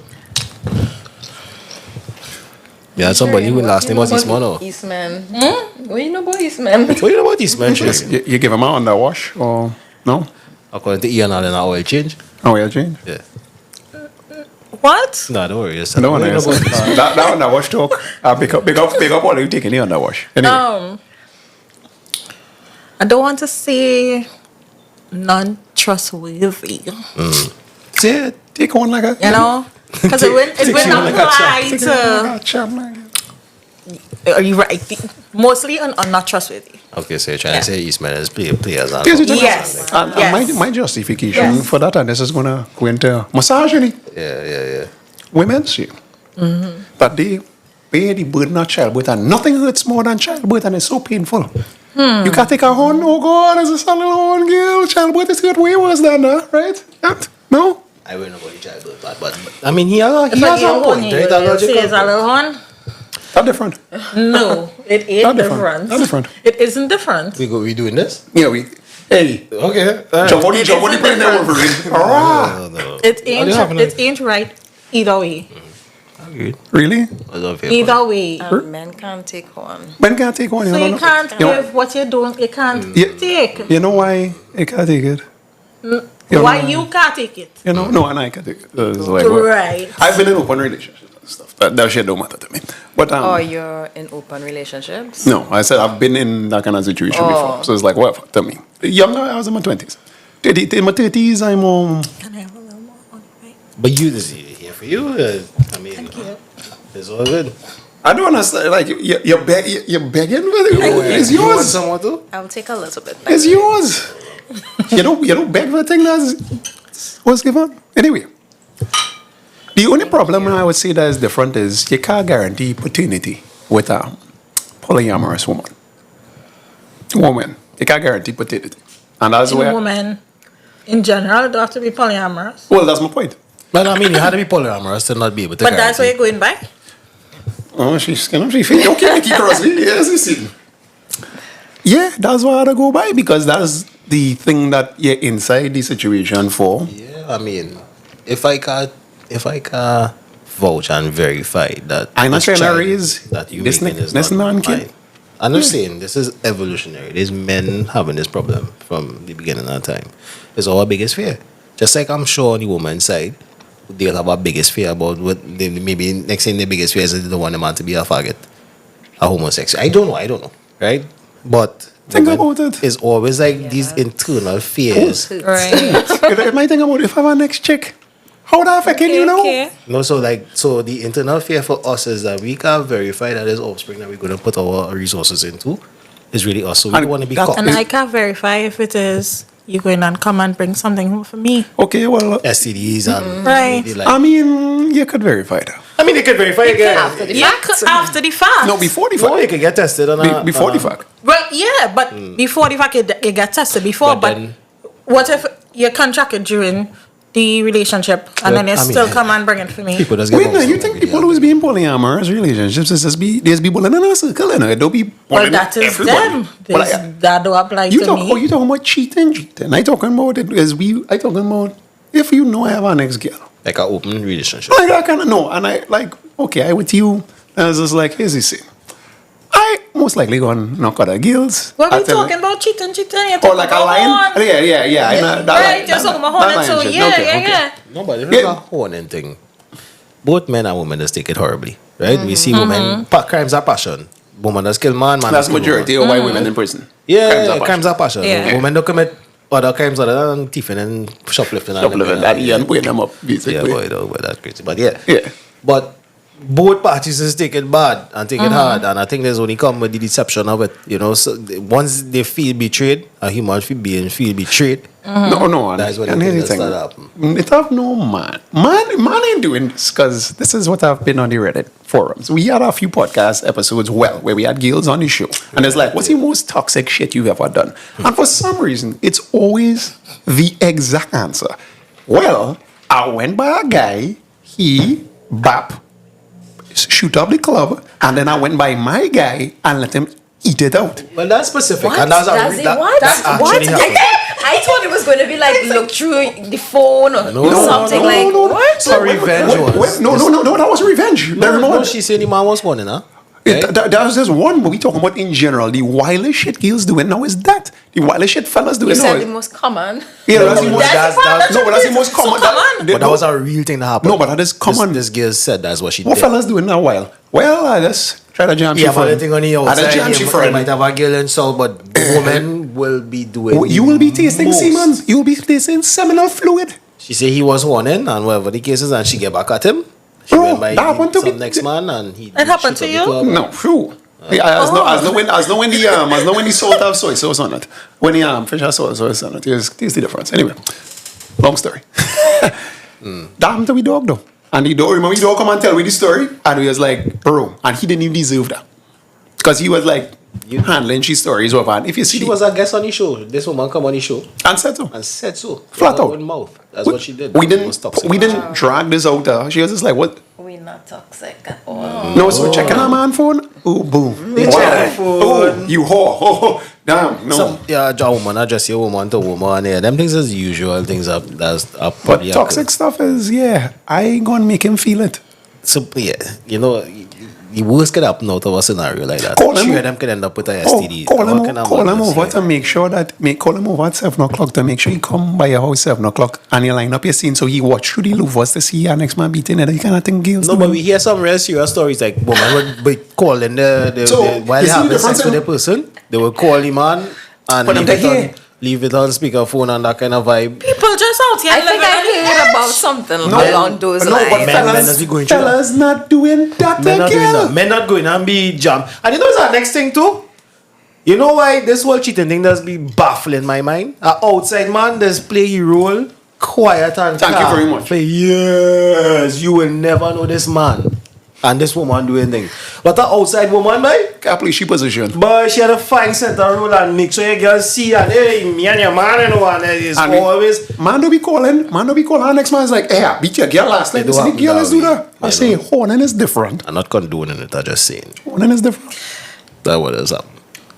Yeah, somebody who last name was Eastman. Or? Eastman. What you know about Eastman? What do you know about Eastman? Sure. You give him an underwash or no? According to Ian Allen, oil change. Oh, yeah, Jane. Yeah. What? No, don't worry. Just No one what do you else. know about Eastman? That underwash talk. Big up all you taking the underwash. Anyway. I don't want to say non-trustworthy. Say, take one like a. You know? Because it wouldn't apply to. Are you right? Mostly on not trustworthy. Okay, so you're trying to say Eastman is players. And Yes. And my justification Yes. for that, and this is going to go into misogyny. Yeah. Women see that they pay the burden of childbirth, and nothing hurts more than childbirth, and it's so painful. You can't take a horn. Oh God, it's a little horn girl. Child, what is good way was that, right? No. I don't know about the childhood part, but I mean, he has a point, right? You say it's a little horn? Not different. No, it ain't different. Not different. It isn't different. We doing this? Yeah, we. Hey. Okay. Jump on the plane there, Wolverine. No. It ain't right either way. Agreed. Really? Either way. Men can't take one. Men can't take one. So you can't give what you're doing, you can't take. You know why I can't take it? Why you can't take it? You know, no, and I can't take it. Right. I've been in open relationships and stuff. That shit don't matter to me. But You're in open relationships? no, I said I've been in that kind of situation before. So it's like whatever to me. Younger, I was in my 20s. In my 30s, I'm Can I have a little more on it? But you, this is here for you. I mean, it's all good. I don't understand. Like you're begging for it. It's You want yours. someone too? I'll take a little bit. It's yours. you don't beg for a thing that's what's given. Anyway, the only problem I would say that is different is you can't guarantee paternity with a polyamorous woman. You can't guarantee paternity, and that's In where. women, in general, don't have to be polyamorous. Well, that's my point. But I mean, you had to be polyamorous to not be able to. But that's where you're going by? Oh, she's kind of okay, Nikki Crosby. Yes, you see. Yeah, that's what I had to go by because that's the thing that you're inside the situation for. Yeah, I mean, if I can vouch and verify that I'm not this trying to child raise that you this making is this not non-kid. mine. I'm not saying this is evolutionary. There's men having this problem from the beginning of time. It's our biggest fear. Just like I'm sure on the woman's side, they'll have a biggest fear about what they, maybe next thing the biggest fear is they don't want a man to be a faggot, a homosexual. I don't know, right? But Think about it. It's always like these internal fears. Right. If I think about if I have a next chick, how would that affect you know? No, so the internal fear for us is that we can't verify that this offspring that we're going to put our resources into is really us. So we don't want to be caught. And I can't verify if it is you going and come and bring something home for me. Okay, well, STDs and Right. maybe like, I mean, you could verify that. I mean, you could verify again. After the Yeah, fact. after the fact. No, before the No, you fact. can get tested on Before the fact. Well, yeah, but before the fact, it get tested before. But But, then- what if you contracted during the relationship and then you I mean, still come and bring it for me? People just get Wait, no, bounced you on think every people day. who's being polyamorous relationships is just there's people in a circle, you know? Don't be Well, that is everybody. them. But That don't apply you to talk, me. oh, you talking about cheating? I talking about it as I talking about if you know I have an ex girl. Like an open relationship. Like I kind of know, and I like okay, I with you. And I was just like, here's the thing. I most likely gonna knock out the gills. What are we I tell talking about? Cheating? You're Or talking like a about lion? horn. Yeah. I know, that Right, you're talking about horn and so, shit. yeah, Okay. yeah. No, but it's Yeah. not a horning thing. Both men and women just take it horribly, right? We see women, crimes are passion. Women just kill man That's just kill majority woman. of white women in prison. Yeah, crimes are passion. Yeah. Women don't commit other crimes other than thieving and shoplifting. Shoplifting, that Ian putting them up, basically. Yeah, boy, that's crazy. But yeah. Yeah. But both parties just take it bad and take it hard. And I think there's only come with the deception of it. You know, so once they feel betrayed, a human being feel betrayed. No, and, That's when and the here's thing the that thing. start happen. It have no man. Man ain't doing this because this is what I've been on the Reddit forums. We had a few podcast episodes, where we had girls on the show. And it's like, what's the most toxic shit you've ever done? And for some reason, it's always the exact answer. Well, I went by a guy, he shoot up the club, and then I went by my guy and let him eat it out. Well, that's specific. What? And that's Does it that, what? that actually happened. I thought it was going to be like look through the phone or something like what? So revenge was. No, that was revenge. No, she said the man was warning her. That was just one, but we talking about in general. The wildest shit girls doing now is that. The wildest shit fellas doing You now. said the most common. Yeah, that's the No, most. that's- No, but that's the most common. But that was a real thing that happened. No, but that is common. This girl said that's what she What did. fellas doing now? Well, I just try to jam Yeah, she but the friend. thing on the I outside, just jam she you friend. might have a girl insult, but women will be doing. You will be tasting most. semen. You will be tasting seminal fluid. She said he was warning, and whatever the case is, and she get back at him. She Bro, went by that happened to some me. next man, and he. It happened shoot to up the you? club. No, true. Yeah, as no when the salt have soy sauce on it. When the fish has soy sauce on it, here's the difference. Anyway, long story. That happened to me dog though. And the dog, come and tell me the story, and he was like, bro, and he didn't even deserve that. Because he was like, handling she stories with her. If you see She was a guest on the show. This woman come on the show and said so. and said so. Flat out. With mouth. That's what she did. We She didn't. was toxic. We didn't drag this out. She was just like, "What? We're not toxic at all. No, so checking her man phone. Oh, boom. They check her phone. Oh, you whore. Oh, damn. No. Some, yeah, a woman, I just say woman to woman. Yeah, them things is usual things that's up. But toxic stuff is, I ain't gonna make him feel it. So yeah, you know, the worst could happen out of a scenario like that. Call him. Three of them could end up with a Oh, STD. call him madness over here? to make sure call him over at 7 o'clock to make sure he come by your house 7 o'clock and you line up your scene so he watch through the louvers to see your next man beating it. You kind of think girls No, do but it. we hear some real serious stories like women would be calling So, while you they see having the sex with difference the person, they would call the man and Put him to hear. leave it on speakerphone and that kind of vibe. People just out here I think living on the I heard edge. about something along those but lines. men must be going through that. fellas not doing that Men not doing again. that. Men not going and be jammed. And you know what's our next thing too? You know why this whole cheating thing does be baffling my mind? An outside man does play a role quiet and Thank you calm very much. for years. You will never know this man and this woman doing things. But an outside woman, boy, Can't play she position. but she had a fine center role and make sure you girls see and hey, me and your man, you know, and it's And always. Man don't be calling. Our next man is like, hey, I beat your girl last night. They do Listen, the happen girl that let's do way. that. I They say, do. horning is different. I'm not condoning it, I'm just saying. Horning is different. That's what is up.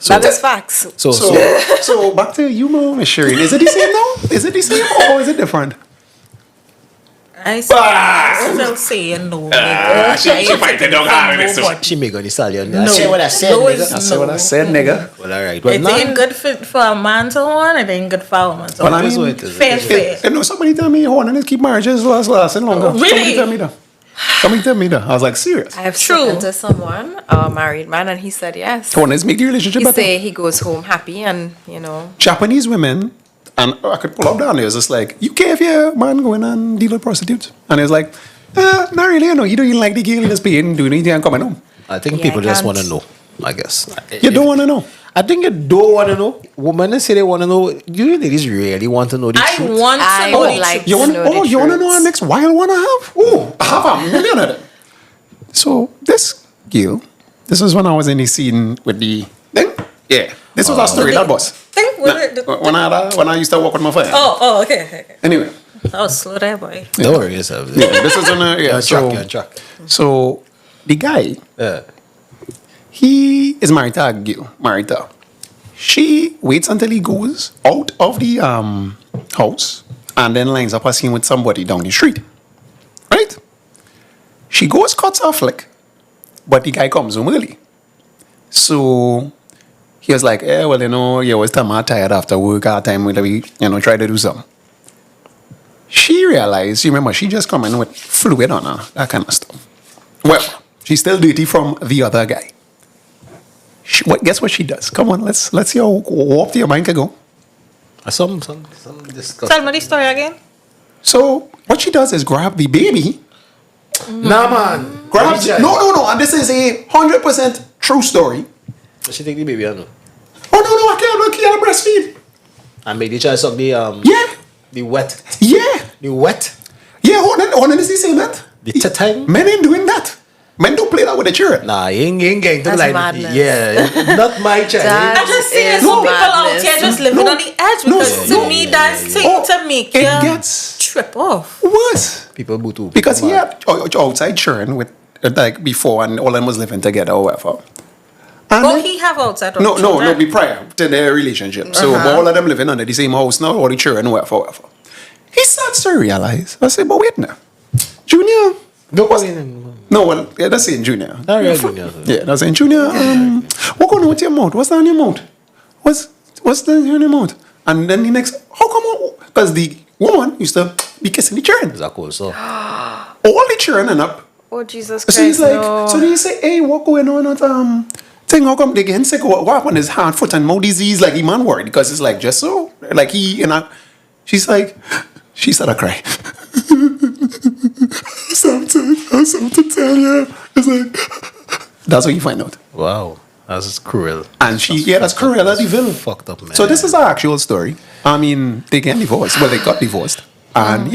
So, That is facts. So back to you, Miss Shireen. Is it the same now? Is it the same or is it different? I still saying no. nigga. she fighting dog hard in this, so- she make on the stallion. No. I say what I said, No, nigga. it's I said what I said, nigga. Well, all right. Well, It ain't good for a man to horn. It ain't good for a woman to Well, horn. I mean, it is. Fair. You know, somebody tell me horning is keep marriages lasting longer. Really? Somebody tell me that. I was like, serious. I have True. spoken to someone, a married man, and he said yes. Horning is make the relationship He better. say he goes home happy and, you know. Japanese women, and I could pull up down there, it was just like, you care if your man going and deal with prostitutes? And it's like, not really, you know, you don't even like the girl, you just paying, doing anything and coming home. I think Yeah, people I just can't. want to know, I guess. You don't want to know. I think you don't want to know. Women say they want to know. Do you ladies really want to know the I truth? want to I know would the like truth. You want? know the Oh, you want to know truth. our next wild one I have? Oh, I have 1,000,000 of them. So this girl, this was when I was in the scene with the thing. Yeah, this was our story. That was Think what it- when I used to work with my friend. okay. Anyway, That was slow there, boy. Don't worry yourself. yeah, this was when You're on track. So the guy, Yeah. he is married to a girl. Married to her. She waits until he goes out of the house and then lines up a scene with somebody down the street. Right? She goes, cuts her flick, but the guy comes home early. So he was like, well, you know, you always time I'm tired after work, our time we, try to do something. She realized, you remember, she just come in with fluid on her, that kind of stuff. Well, she's still dirty from the other guy. Guess what she does? Come on, let's see how warped your mind can go. Some disgusting. Tell me the story again. So what she does is grab the baby. Nah, man. Grabs no, and this is a 100% true story. She take the baby, I know. Oh no, I can't breastfeed. And make the child suck the Yeah, the wet. yeah, The wet. yeah. Hold on, is he saying that? The time. Men ain't doing that. Men don't play that with the children. Nah, you ain't getting to That's like madness. yeah, not my child. That I'm just saying, is some people out madness. here just living on the edge because to me that's thing to make it you gets trip off. worse. People butu. Because he had outside children with like before and all of them was living together or whatever. And But then- he have outside no, be prior to their relationship. So all of them living under the same house now, all the children, whatever. He starts to realize. I said, but wait now, Junior. No, well, yeah, that's saying Junior. Not real Junior. Yeah, that's saying Junior. What going on with your mouth? What's down your mouth? What's down your mouth? And then the next, how come? Because the woman used to be kissing the children. Is that cool? So All the children end up. Oh, Jesus Christ. So he's like, no. so then he say, hey, what going on with thing? How come they getting sick? What happened? His hand, foot, and mouth disease? Like he man worried because it's like just so. Like he she's like, she started cry. Something to tell you. It's like that's what you find out. wow, that's cruel. And that's Cruella de Vil. Fucked up, man. So this is our actual story. I mean, they get divorced. Well, they got divorced, and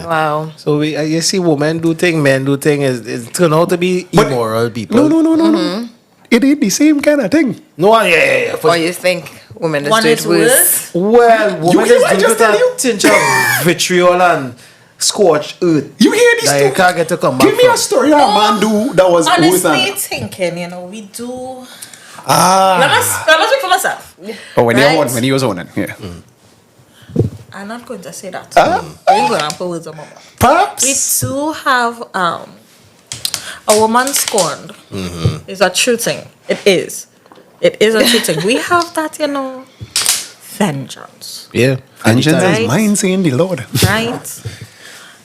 Wow. So you see, women do thing, men do thing. It turn out to be But- immoral people. No. it ain't the same kind of thing. No, yeah. Or you think women just One do it is worse? Well, women hear what I just just do tell you? that tinge of vitriol and scorched earth. You hear these That you can't get to come back Give me from. a story that a man do that was worse than Honestly that. thinking, we do. Ah. Let me speak for myself. Oh, when Right? he was owning, yeah. I'm not going to say that. Ah. I'm going to put words on my mouth. Perhaps. We do have a woman scorned. It's a true thing. It is. It is a true thing. We have that, vengeance. Yeah. Vengeance Right. is mine, saying the Lord. Right?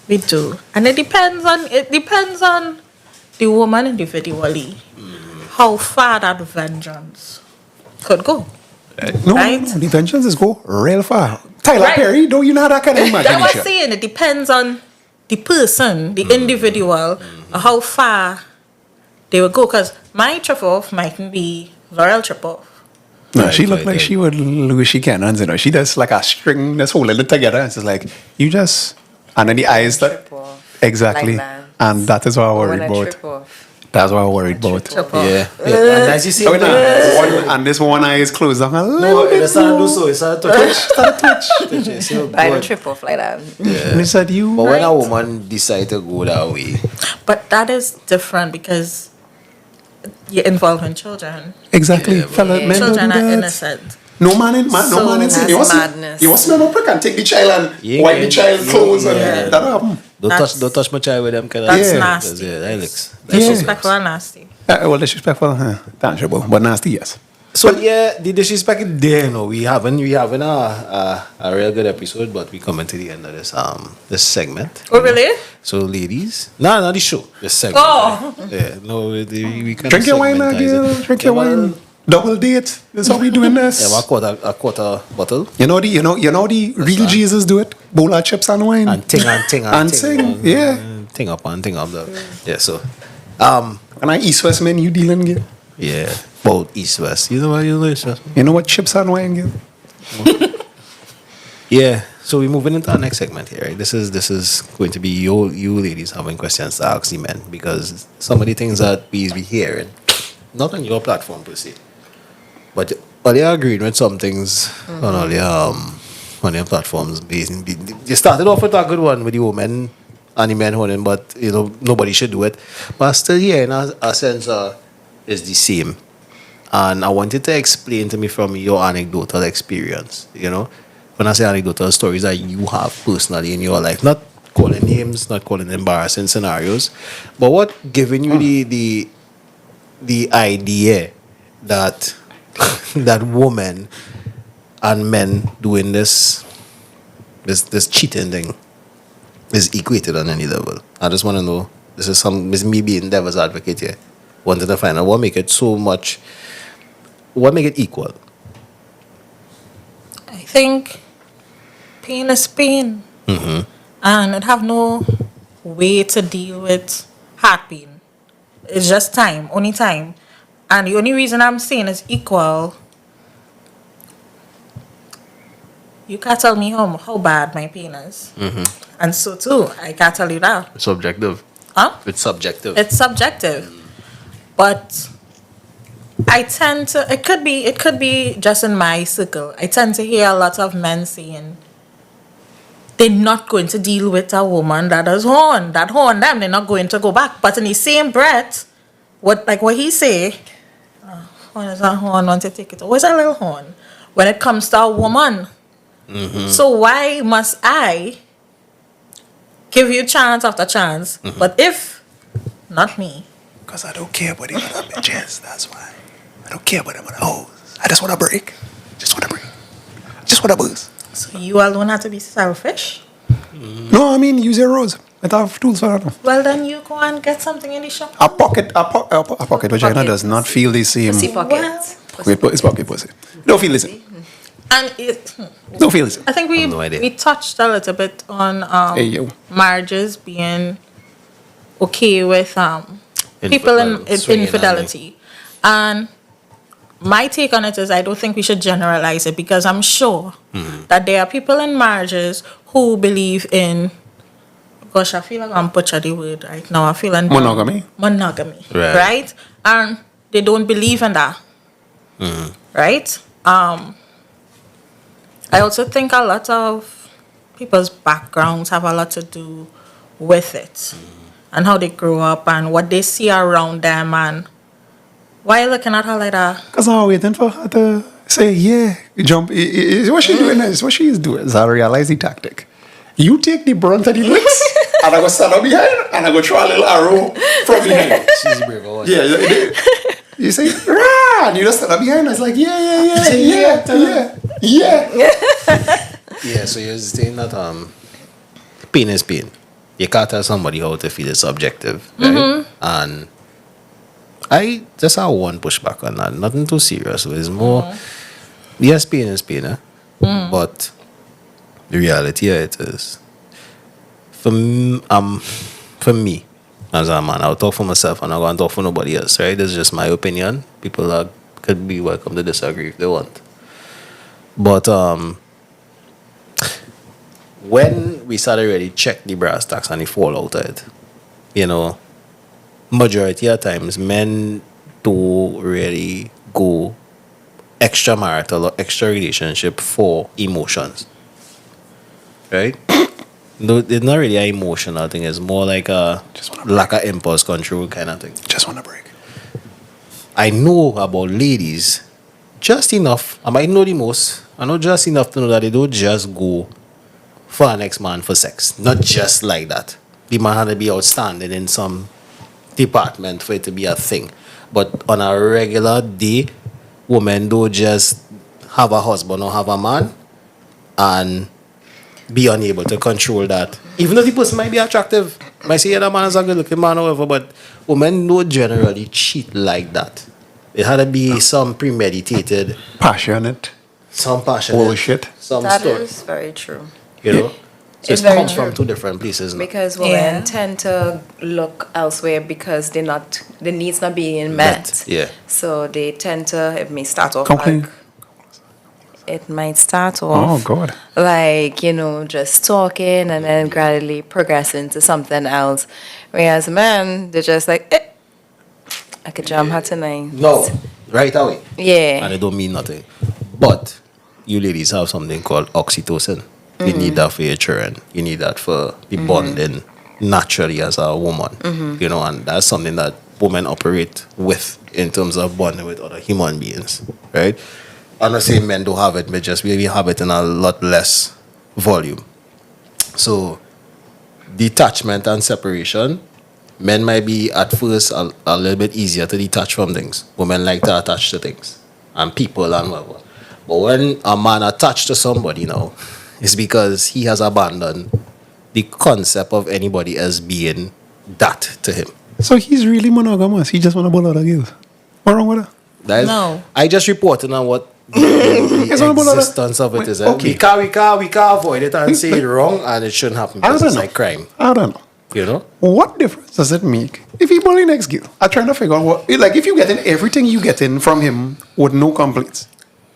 We do. And it depends on the woman individually. How far that vengeance could go. No, Right. no, the vengeance go real far. Tyler Right. Perry, don't you know that kind of That's what I'm imagination? saying. It depends on the person, the individual, how far they will go. Because my trip off mightn't be the real trip off. No, she looked Right. like she would lose she cannons, She does like a string that's holding it together. It's just like, you just, and then the eyes that, Trip off. exactly. Like that. And that is what I'm Or worried when I about. trip off. That's what I'm worried about. Trip off. Yeah. And as you see, Oh, no. and this one eye is closed down a no, little bit. it's not do so. It's not touch. But I don't trip off like that. And he said, you. But when a woman decide to go that way, But that is different because you're involving children. Exactly. Yeah, Fella, yeah. men don't Children do are that. innocent. No man in sin. You that's was madness. You was no prick and take the child and Yeah, wipe the yeah. child clothes and Yeah. that happen. don't touch my child with them kind of. That's Yeah. nasty. Yeah, that looks. Disrespectful and nasty. Well, disrespectful, tangible, but nasty, yes. So yeah, the disrespect is there. We having a real good episode, but we coming to the end of this segment. Oh, really? So ladies, no, not the show. This segment. Oh. Yeah, no, we can Drink your wine, segmentize girl. it. Drink your Yeah, well, wine. Double date. That's how we doing this. Yeah, well, a quarter bottle You know the real Jesus do it. Bowl of chips and wine. and ting. And sing, yeah. Ting up. Yeah, so And I East West man, you dealing girl. yeah, both east west. You know what East west? You know what chips and wine girl? Yeah. So we're moving into our next segment here, right? This is going to be you ladies having questions to ask the men, because some of the things that we be hearing, not on your platform per se, but they are agreeing with some things on your platforms. You started off with a good one with the women and the men holding, but nobody should do it. But still here, in a sense, is the same. And I wanted to explain to me from your anecdotal experience, when I say anecdotal stories that you have personally in your life, not calling names, not calling embarrassing scenarios, but what giving you the idea that that women and men doing this cheating thing is equated on any level. I just want to know. This is me being devil's advocate here. Wanted to find out what make it equal. I think pain is pain. And it have no way to deal with heart pain. It's just time, only time. And the only reason I'm saying it's equal, you can't tell me how bad my pain is. And so too, I can't tell you that. It's subjective. Huh? It's subjective. It's subjective. But I tend to, it could be just in my circle. I tend to hear a lot of men saying they're not going to deal with a woman that horn them, they're not going to go back. But in the same breath, what he say, horn is a horn, want to take it. Always a little horn when it comes to a woman. So why must I give you chance after chance? But if not me, Because I don't care about them other bitches, that's why. I don't care about them other hoes. I just want to break. Just want to boost. so you alone have to be selfish. No, I mean, use your rose. I have tools for that. Well, then you go and get something in the shop. A pocket vagina Pocket. does not feel the same. Pussy pocket. Well, Wait, it's pocket pussy. Don't feel the same. and Don't feel the same. I think I have no idea. we touched a little bit on Hey, yo. marriages being okay with people in swinging infidelity. And my take on it is I don't think we should generalize it, because I'm sure that there are people in marriages who believe in, gosh, I feel like I'm butchering the word right now. I feel like Monogamy. Right. right? And they don't believe in that. Right? I also think a lot of people's backgrounds have a lot to do with it. And how they grew up and what they see around them. And why are you looking at her like that? Because I'm waiting for her to say, yeah, jump. What she doing is what she is doing. So I realize the tactic. You take the brunt of the licks, and I go stand up behind, and I go throw a little arrow from behind. She's brave. Oh, Yeah. You say, rah, and you just stand up behind. It's like, yeah. Yeah, so you're saying that pain is pain. You can't tell somebody how to feel. It's subjective, right? And I just have one pushback on that. Nothing too serious. It's more, yes, pain is pain, but the reality of it is, for me, as a man, I'll talk for myself and I'm going to talk for nobody else, right? This is just my opinion. People could be welcome to disagree if they want. But when we started really check the brass tacks and the fallout of it, you know, majority of times men do really go extramarital or extra relationship for emotions. Right? No, it's not really an emotional thing. It's more like a lack of impulse control kind of thing. Just want to break. I know about ladies just enough. I might know the most. I know just enough to know that they don't just go for an ex-man for sex. Not just like that. The man had to be outstanding in some department for it to be a thing. But on a regular day, women don't just have a husband or have a man and be unable to control that. Even though the person might be attractive, might say, yeah, that man is a good looking man or whatever, but women don't generally cheat like that. It had to be some premeditated, Passionate. some passionate, Bullshit. some That story. is very true. You know? So It's it very comes true. from two different places. Now. Because women tend to look elsewhere because the needs not being met. Yeah. So they tend to, it may start off Complain. like, it might start Oh, off God. like, just talking and then gradually progress into something else. Whereas men, they're just like, I could jam her tonight. No, right away. Yeah. And it don't mean nothing. But you ladies have something called oxytocin. You need that for your children. You need that for the bonding naturally as a woman. You know, and that's something that women operate with in terms of bonding with other human beings. Right? I'm not saying men don't have it, but just we have it in a lot less volume. So detachment and separation, men might be at first a little bit easier to detach from things. Women like to attach to things and people and whatever. But when a man attached to somebody now, it's because he has abandoned the concept of anybody else being that to him. So he's really monogamous. He just want to bull out of girls. What wrong with that? That is, No. I just reported on what the It's not about existence of it is. Okay. We can't avoid it and say it wrong and it shouldn't happen I because don't it's know. like crime. I don't know. You know? What difference does it make if he bully next girl? I'm trying to figure out what, like, if you getting everything you getting from him with no complaints.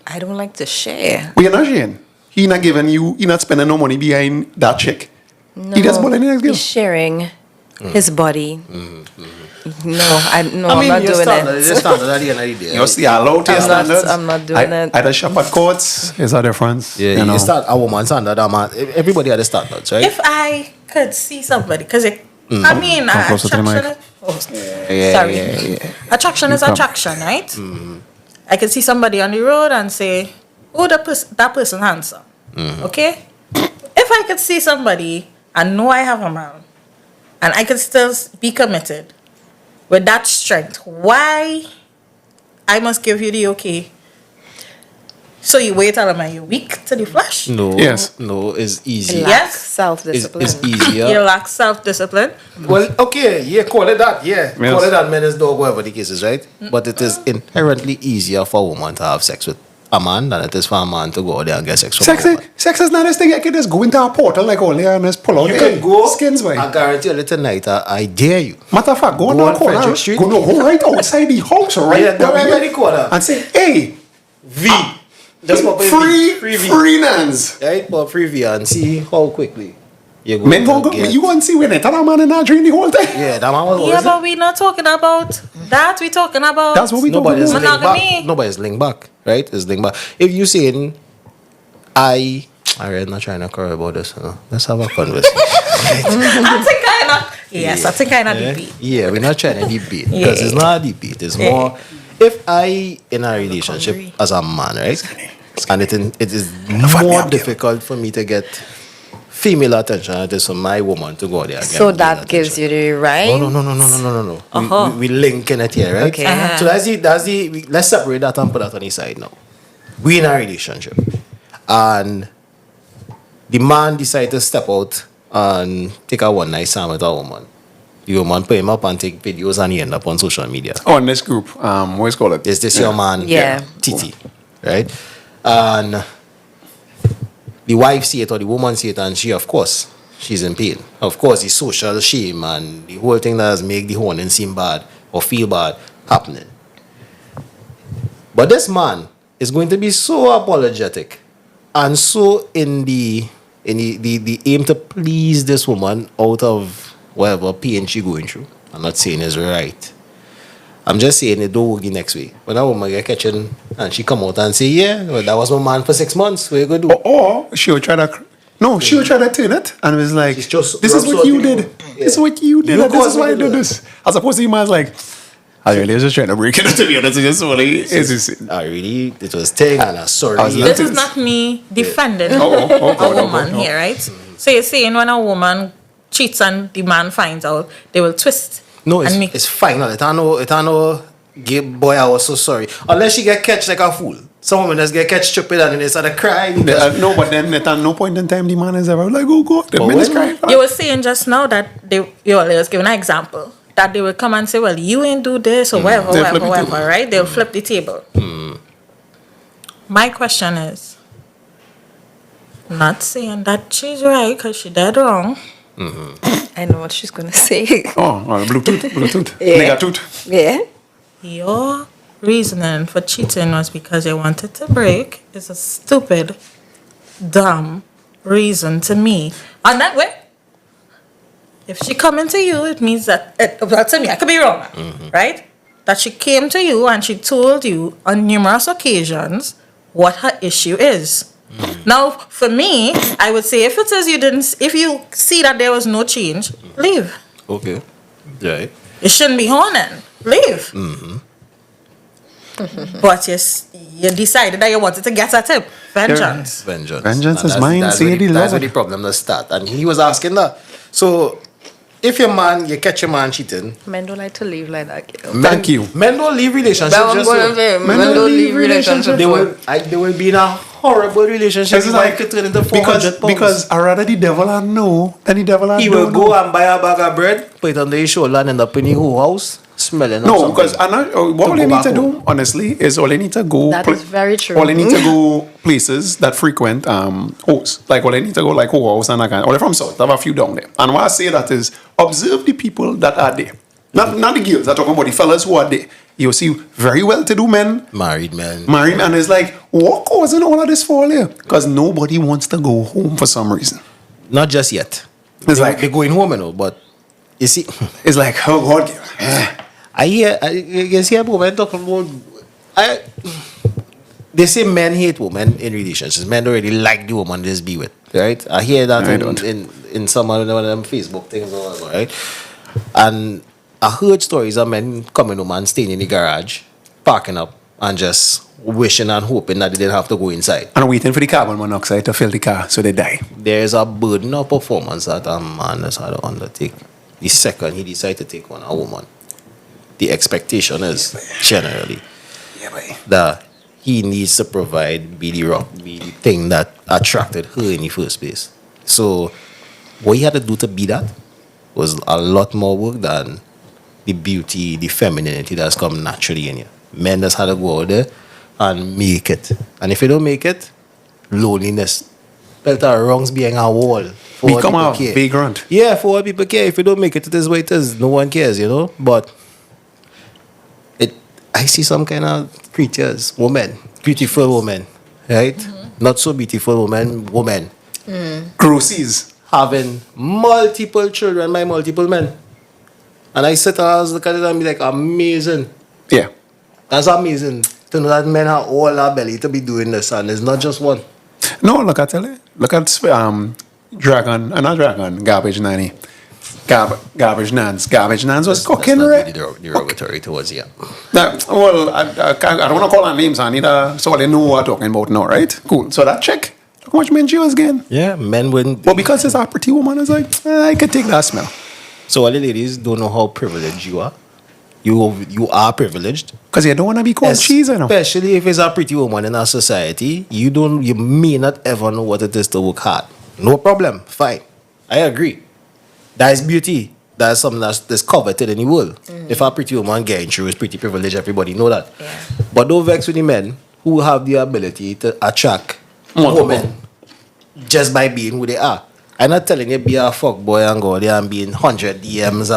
I don't like to share. Well, you're not sharing. He not giving you, he not spending no money behind that chick. No, He just bullying the next girl. he's sharing his body. No, I'm not you're doing standard, it. You're standard at the end of the day. You're allowed to your I'm not- standards. I'm not doing it. Either shop at courts is a difference. Yeah, you know. you start a woman standard, a man. Everybody had the standards, right? If I could see somebody, because I mean, Come closer to the mic. Sorry. Attraction is attraction, right? I can see somebody on the road and say, oh, that person handsome. Okay? If I could see somebody and know I have a man, and I could still be committed with that strength, why I must give you the okay? So you wait till you're weak to the flesh? No, Yes. no, it's easy. Yeah. Lack Yes. self-discipline. It's You easier. lack self-discipline. Well, okay, yeah, call it that, yeah. Yes. Call it that, men is dog, whatever the case is, right? But it is inherently easier for a woman to have sex with a man than it is for a man to go out there and get sex with a woman. Sex is not this thing. I can just go into a portal like all there and just pull out You the can go, skins, boy. I guarantee you tonight, I dare you. Matter of fact, go Go down on the corner, Frederick Street. go right outside the house, right? Yeah, go down right here, by the corner. and say, hey, V. Just pop in free V. free nans. Right? Pop free V and see how quickly You Men go, you go and see when they tell a man in that dream the whole time. Yeah, that man was. Yeah, but we're not talking about that. We're talking about. That's what we talking Nobody's about. linked Monogamy. back. Nobody's linked back, right? It's linked back. If you saying, I'm not trying to cry about this. Let's have a conversation. I think I know debate. Yeah, we're not trying to debate because it's not a debate. It's more if I in a relationship as a man, right? And it is more difficult for me to get female attention than it is for my woman to go there. So that gives you the right? No. We linking it here, right? Okay. So let's separate that and put that on the side now. We in a relationship, and the man decide to step out and take a one night stand with a woman. The woman put him up and take videos and he end up on social media. Oh, in this group, what's it called? Is this your man? Yeah. Titi, right? And the wife see it or the woman see it, and she, of course, she's in pain. Of course, the social shame and the whole thing that has made the honing seem bad or feel bad happening. But this man is going to be so apologetic and so in the aim to please this woman out of whatever pain she going through. I'm not saying it's right. I'm just saying it don't work the next way. When a woman get catching and she come out and say, yeah, well, that was my man for 6 months. What you gonna do? Or she would try to... No, she would try to turn it and it was like, She's just this is what you did. Yeah. This is what you did. You And this is caused why me I to did do this. As opposed to the man's like, I really was just trying to break it to be honest. It's just really... It was thing and I'm sorry. I was This is not me defending a woman here, right? So you're saying when a woman cheats and the man finds out, they will twist. No, and it's final. It ain't no gay boy, I was so sorry. Unless she get catch like a fool. Some women just get catch stupid and then they start crying. No, but then at no point in time the man is ever like, oh God, the man is crying. You were saying just now that they was giving an example that they will come and say, well, you ain't do this or whatever, right? They'll flip the table. My question is, not saying that she's right because she dead wrong. I know what she's going to say. Oh, Bluetooth. Yeah. Nigga tooth. Yeah. Your reasoning for cheating was because you wanted to break is a stupid, dumb reason to me. And that way, if she coming to you, it means that, well, to me, I could be wrong, right? That she came to you and she told you on numerous occasions what her issue is. Now, for me, I would say if it says if you see that there was no change, leave. Okay. Right. You shouldn't be honing. Leave. But you decided that you wanted to get at him. Vengeance. Vengeance is And mine. That's where the problem does start. And he was asking that. So, if your man, you catch your man cheating. Men don't like to leave like that, you know. Thank you. Men don't leave relationships. But I'm going to say, men don't leave relationships. They will be in a horrible relationship. It's like, could turn into 400 pounds. because I rather the devil I know than the devil I He don't will go know. and buy a bag of bread, put it under his shoulder and end up in the whole house smelling of No, something. because what all you need to do, honestly, is all you need to go... That is very true. All you need to go places that frequent hosts. Like, all you need to go, like, whole house and that kind of... Or from South, I have a few down there. And what I say that is, observe the people that are there. Not the girls, I'm talking about the fellas who are there. You see very well-to-do men. Married men. And it's like, what causing all of this for here? Because nobody wants to go home for some reason. Not just yet. It's like... They're going home, you know, but you see... It's like, oh, God. I hear women talking about... They say men hate women in relationships. Men don't really like the woman they just be with, right? I hear that in some of them Facebook things or whatever, right? And I heard stories of men coming home and staying in the garage, parking up, and just wishing and hoping that they didn't have to go inside. And waiting for the carbon monoxide to fill the car so they die. There's a burden of performance that a man has had to undertake. The second he decides to take on a woman, the expectation is generally that he needs to provide, be the thing that attracted her in the first place. So what he had to do to be that was a lot more work than the beauty, the femininity that's come naturally in you. Men just had to go out there and make it. And if you don't make it, loneliness. Felt our wrongs being a wall. Become a vagrant. Yeah, for what people care. If you don't make it, it is what it is. No one cares, you know. But I see some kind of creatures, women, beautiful women, right? Not so beautiful women. Grossies. having multiple children by multiple men. And I sit and I was looking at it and be like, amazing. Yeah. That's amazing. To know that men have all that belly to be doing this, and it's not just one. No, look, I tell you. Look at not Dragon, Garbage Nanny. Garbage Nans. Garbage Nans was cooking, right? Derogatory towards you. Well, I don't want to call her names, I need so they know what I'm talking about now, right? Cool. So that chick, look how much men she was getting. Yeah, men wouldn't. Well, because it's a pretty woman, it's like, I could take that smell. So all the ladies don't know how privileged you are. You are privileged. Because you don't want to be called cheese, you know. Especially if it's a pretty woman in our society, you may not ever know what it is to work hard. No problem. Fine. I agree. That is beauty. That is something that's coveted in the world. If a pretty woman getting through is pretty privileged, everybody know that. Yeah. But don't vex with the men who have the ability to attract women just by being who they are. I'm not telling you be a fuck boy and go there and be in 100 DMs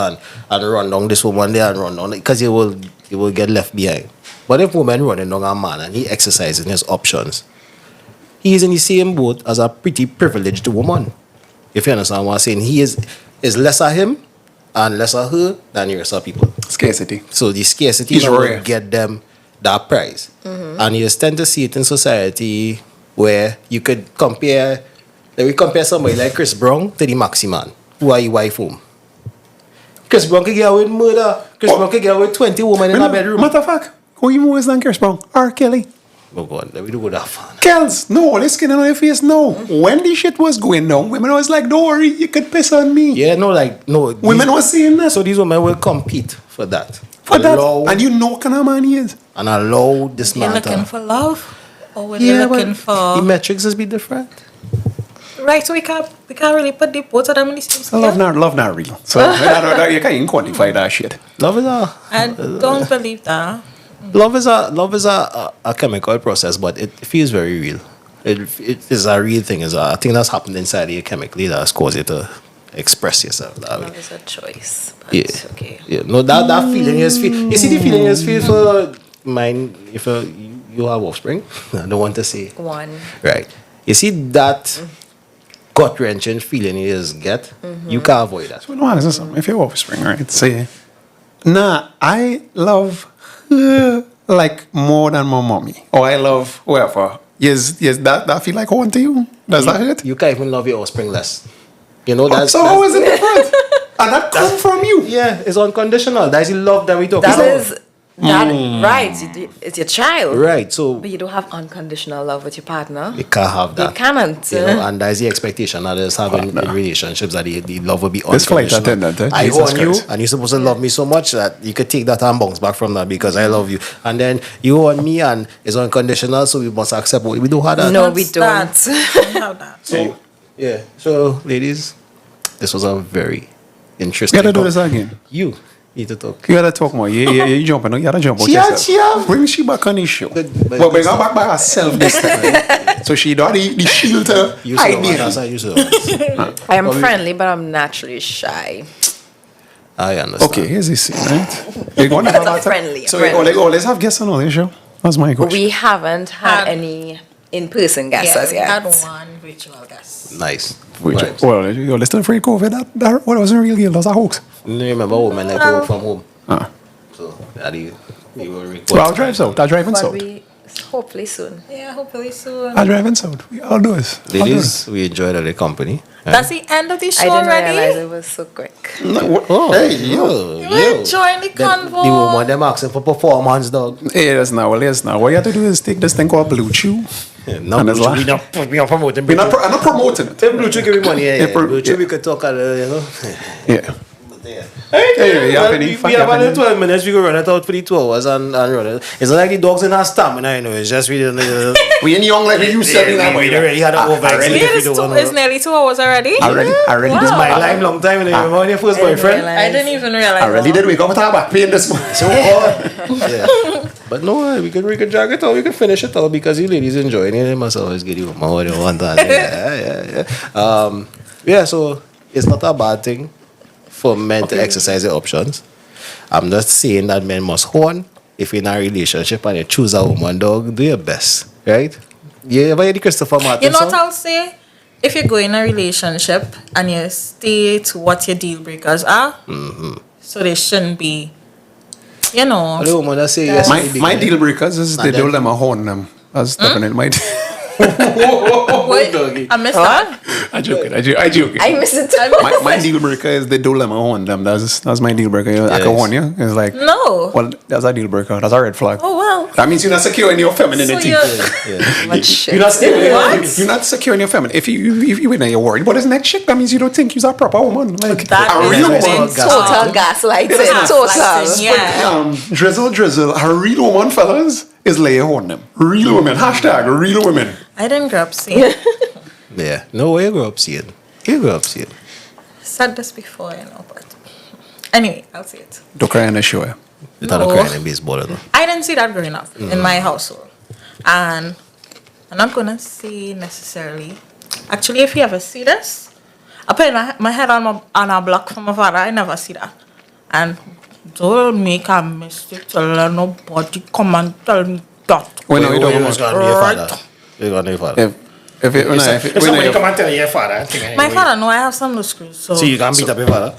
and run down this woman there and run down, because you will get left behind. But if woman running down a man and he exercising his options, he is in the same boat as a pretty privileged woman. If you understand what I'm saying, he is lesser him and lesser her than the rest of people. Scarcity. So the scarcity will get them that prize. And you tend to see it in society where you could compare. We compare somebody like Chris Brown to the Maxi man, who are your wife home. Chris Brown could get away with murder. Chris Brown could get away with 20 women in a bedroom. Matter of fact, who even worse than Chris Brown? R. Kelly. Oh God, let me do that fun. Kels, no, let's get on your face now. When the shit was going down, women was like, don't worry, you could piss on me. Yeah, no. Women was saying that. So these women will compete for that. And you know what kind of man he is. And allow this man You're to. looking for love? Or were you looking for... The metrics is be different. Right, so we can't really put the both of them in the same scale. Love not real. So you can't even quantify that shit. Love is I don't believe that. Love is a chemical process, but it feels very real. It is a real thing. It's a thing that's happened inside you chemically that's caused you to express yourself that way. Love is a choice. But okay. Yeah. No, that feeling is feel. You see the feeling is feel for mine. If you have offspring, I don't want to say one. Right. You see that gut wrenching feeling you just get. You can't avoid that. So no, listen, something. If you're offspring, right? Say, I love her like more than my mommy, or I love whoever. Yes, that feel like home to you. Does that hurt? You can't even love your offspring less. You know that's. So how is it different? And that come from you. Yeah, it's unconditional. That's the love that we talk about. That is right. It's your child. Right. So. But you don't have unconditional love with your partner. You can't have that. You cannot. You know, and that's the expectation that is having in relationships that the love will be This flight attendant, I own you, and you're supposed to love me so much that you could take that and bounce back from that because I love you. And then you own me, and it's unconditional, so we must accept what we do. Have that. No, we don't. Have that. So yeah. So ladies, this was a very interesting. You gotta do this again. You need to talk. You gotta talk more. You jumping. You gotta jump out yourself. Bring she back on the show. But bring her back by herself this time. So she don't the shield to hide me. I am friendly, but I'm naturally shy. I understand. Okay, here's this scene, right? You're going to have Not friendly. So let's have guests on all this show. That's my question. We haven't had any in-person guests as yet. had one virtual guest. Nice. Right. Well, let's not afraid COVID. That wasn't real. That was a hoax. You remember women like to work from home. So that you will record. Well, I'll drive south. I'll drive in But south. hopefully soon. Yeah, hopefully soon. I'll drive in south. I'll do this. Ladies, we enjoyed the company. That's the end of the show I didn't already. realize it was so quick. Oh, hey, yo. We're enjoying the convo. The woman, them asking for performance, dog. Hey, that's not. What you have to do is take this thing called Blue Chew. No, And Blue it's Chew, we not promoting. I'm not promoting it. If Blue Chew give me money, yeah. Blue Chew, yeah. we could talk, you know. Yeah. Hey, we have another 12 minutes. We go run it out for the 2 hours and run it. It's not like the dogs in our stamina, you know. It's just we We ain't young like we used to be. We already had a over. It's nearly 2 hours already. Already. This is my life long time. You remember your first boyfriend? I didn't even realize. I really did. We got our back pain this morning. So yeah. But no, we can drag it out. We can finish it out because you ladies enjoying it. They must always get you more than one time. Yeah. So it's not a bad thing for men to exercise their options. I'm just saying that men must horn. If you're in a relationship and you choose a woman, dog, do your best, right? You ever hear the Christopher Martin You know song? what I'll say? if you go in a relationship and you state what your deal breakers are, so they shouldn't be, you know. I don't want to say yes. My deal breakers is they don't let me horn them. That's definitely my. Wait, I missed that. I joke. I miss it. My deal breaker is they don't let me horn them. That's my deal breaker. I can horn you. It's like No. well, that's a deal breaker. That's a red flag. Oh, well. That means you're not secure in your femininity. Much shit. You're not secure in your feminine. If you when you're worried, but it's next chick, that means you don't think you're a proper woman. Like That a is real an woman. insult. Total gaslighting. Total. Yeah. Drizzle. A real woman, fellas, is lay on them. Real women. Hashtag real women. I didn't grow up seeing. Yeah. No way you grew up seeing. You grew up seeing. Said this before, you know, but anyway, I'll say it. Don't cry on the show. You thought of No. crying in baseball, though. I didn't see that growing up in my household. And I'm not going to say necessarily. Actually, if you ever see this, I put my head on a block from my father. I never see that. And don't make a mistake to let nobody come and tell me that. When are we talking Who's about? going to be your father? Who's going to be your father? If Somebody come and tell your father. My father, no, I have some loose screws. So you can beat up your father?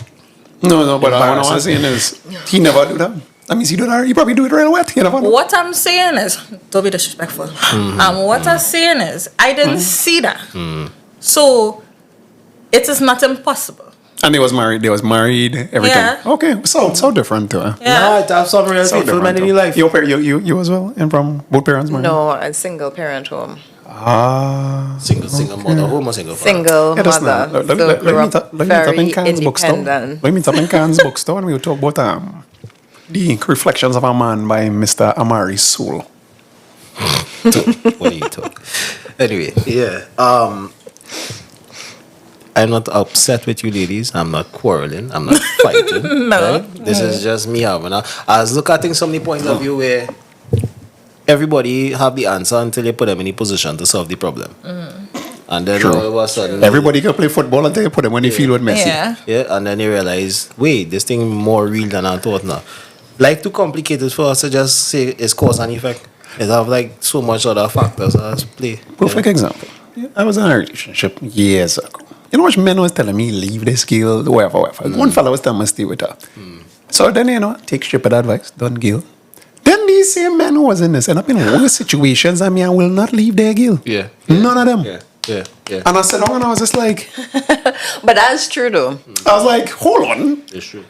No, but what I'm saying is, he never do that. That means he do that. He probably do it real wet. You never know. what I'm saying is, don't be disrespectful. What I'm saying is, I didn't see that. So, it is not impossible. And they was married, everything. Yeah. Okay, so different too. Yeah. No, it have some real So people man in too. your life. You as well? And from both parents married? No, a single parent home. Single mother, home or single father? Single Yeah, that's mother. not. So grew up Let me very up in Cannes bookstore. independent. Let me up in Cannes bookstore and we'll talk about the Reflections of a Man by Mr. Amari Soul. What are you talking? Anyway, yeah. I'm not upset with you ladies. I'm not quarreling. I'm not fighting. No. Right? This is just me having a... I was looking at things from the point of view where everybody have the answer until you put them in a position to solve the problem. And then all of a sudden... Everybody can play football until you put them when they feel with Messi. Yeah. Yeah, and then you realize, wait, this thing more real than I thought now. Like, too complicated for us to just say it's cause and effect. It have like so much other factors as play. Perfect example. I was in a relationship years ago. You know what men was telling me, leave this girl, whatever. One fella was telling me stay with her. So then, take stupid advice, don't girl. Then these same men who was in this end up in worse situations. I mean, I will not leave their girl. Yeah. None of them. Yeah. And I sat down and I was just like, But that's true though. I was like, hold on. It's true.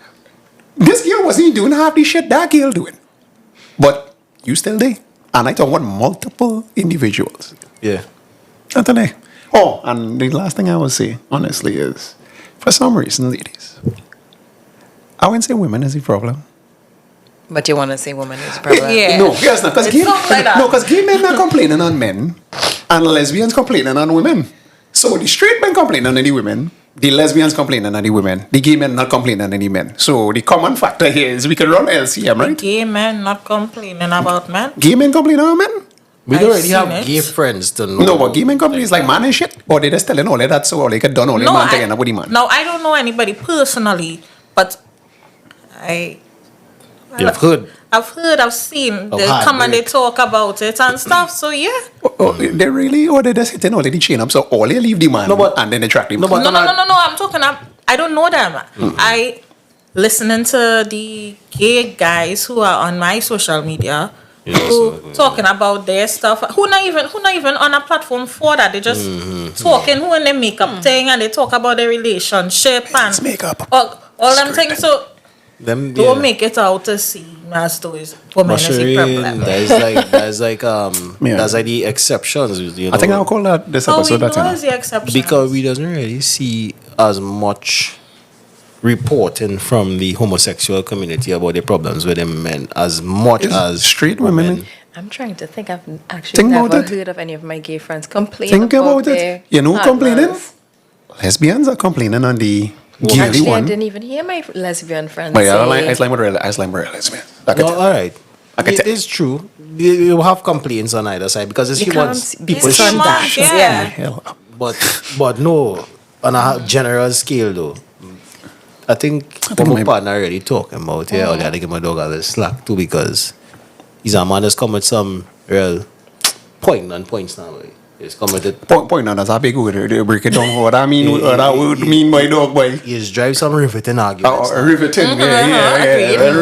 This girl wasn't doing half the shit that girl doing. But you still there. And I talk about multiple individuals. Yeah. I don't know. Oh, and the last thing I will say, honestly, is for some reason, ladies, I wouldn't say women is the problem. But you want to say woman is a problem. Yeah. No, yes, not because It's not like that. gay men are complaining on men, and lesbians complaining on women. So the straight men complaining on the women, the lesbians complaining on the women, the gay men not complaining on any men. So the common factor here is we can run LCM, right? Gay men not complaining about men. Gay men complaining on men? We I've don't already seen have it. gay friends to know. No, but gay men complain is like man and shit, or they just telling all of that so all they get done all the man taking up with the man. No, I don't know anybody personally, but You've heard. I've seen. They hard come and they work. talk about it and stuff. So yeah. Oh, they really, or they just hitting all the chain up, so all they leave the man No, but- and then they track the no, man. but- No. I'm talking. I don't know them. I listening to the gay guys who are on my social media. Who talking about their stuff? Who not even on a platform for that? They just talking. Who in their makeup thing and they talk about their relationship and It's makeup. all them things. So Them, don't make it out to see as though it's women is a problem. That's like the exceptions. You know? I think I'll call that this How we episode know that is the exception. because we doesn't really see as much reporting from the homosexual community about the problems with the men as much as straight women. I'm trying to think. I've actually Think about never it. heard of any of my gay friends complain Think about their it. You know who complaining? partners. Lesbians are complaining on the gay Actually, I one. didn't even hear my lesbian friends But yeah, say. I like lesbian. I can No, tell. all right. I can It tell. is true. You have complaints on either side because it's You human can't be people. so shoot. much, Shut yeah. the hell up. But no, on a general scale though, I think what my partner already talking about here, I give my dog a little slack too because he's a man that's come with some real points now. He's committed. Point on, that's a big word. They break it down. What I mean, what I would mean by dog boy. He's drive some riveting arguments. Riveting, yeah.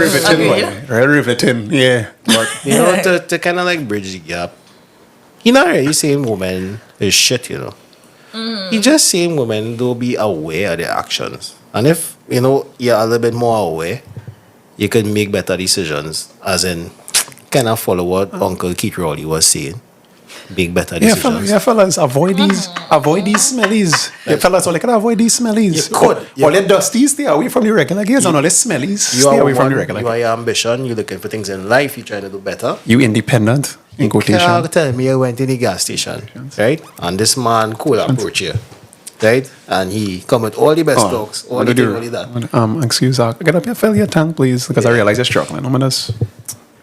Riveting, yeah. But, you know, to kind of like bridge the gap, he not really saying women is shit, you know. He just saying women don't be aware of their actions. And if, you know, you're a little bit more aware, you can make better decisions, as in kind of follow what Uncle Keith Rowley was saying. Make better decisions. Yeah, fellas, avoid these smellies. Yeah, fellas, all you can avoid these smellies. You could. All the dusties, stay away from the regular gears, and all the smellies, stay away from the regular. You are your ambition, you're looking for things in life, you're trying to do better. You independent, in quotation. You can't tell me you went in the gas station, right? And this man cool approach you, right? And he come with all the best talks, all the thing, all that. Excuse me, get up here, fill your tank, please, because I realize you're struggling.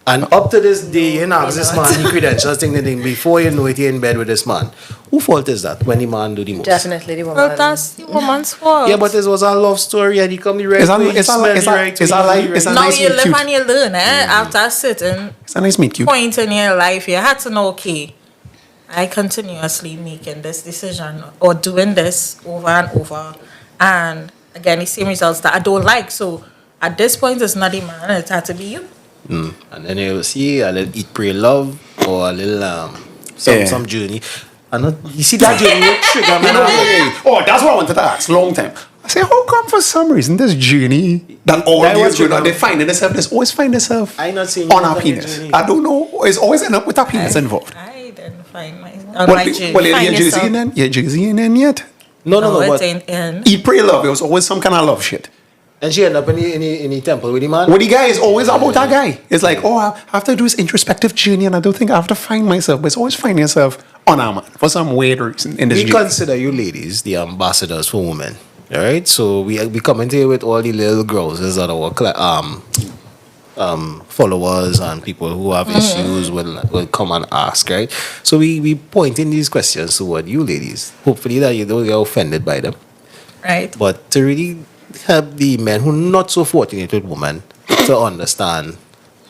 And up to this day, you ask this man the credentials thing, before you know it, you're in bed with this man. Who fault is that when the man do the most? Definitely the woman. Well, that's the woman's fault. Yeah, but this was a love story and he come the right way, he smell the right way. Now you live and you learn, after a certain point in your life, you had to know, okay, I continuously making this decision or doing this over and over. And again, the same results that I don't like. So at this point, it's not the man, it had to be you. And then you see a little eat, pray, love, or a little some journey. And you see that journey will trigger me. Oh, that's what I wanted to ask. Long time. I say, how come for some reason this journey that all these journey they find themselves, they always find themselves on our penis. I don't know. It's always end up with our penis involved. I didn't find my journey. Well, you're Jersey in then? You're Jersey in then yet? No. It ain't in. Eat, pray, love. It was always some kind of love shit. And she ended up in the temple with the man? With the guy, it's always about that guy. It's like, I have to do this introspective journey and I don't think I have to find myself. But it's always find yourself on our man for some weird reason in this journey. We consider you ladies the ambassadors for women. Alright? So we come in here with all the little girls as our followers and people who have issues will come and ask, right? So we point in these questions toward you ladies. Hopefully that you don't get offended by them. Right. But to really help the men who are not so fortunate with women to understand,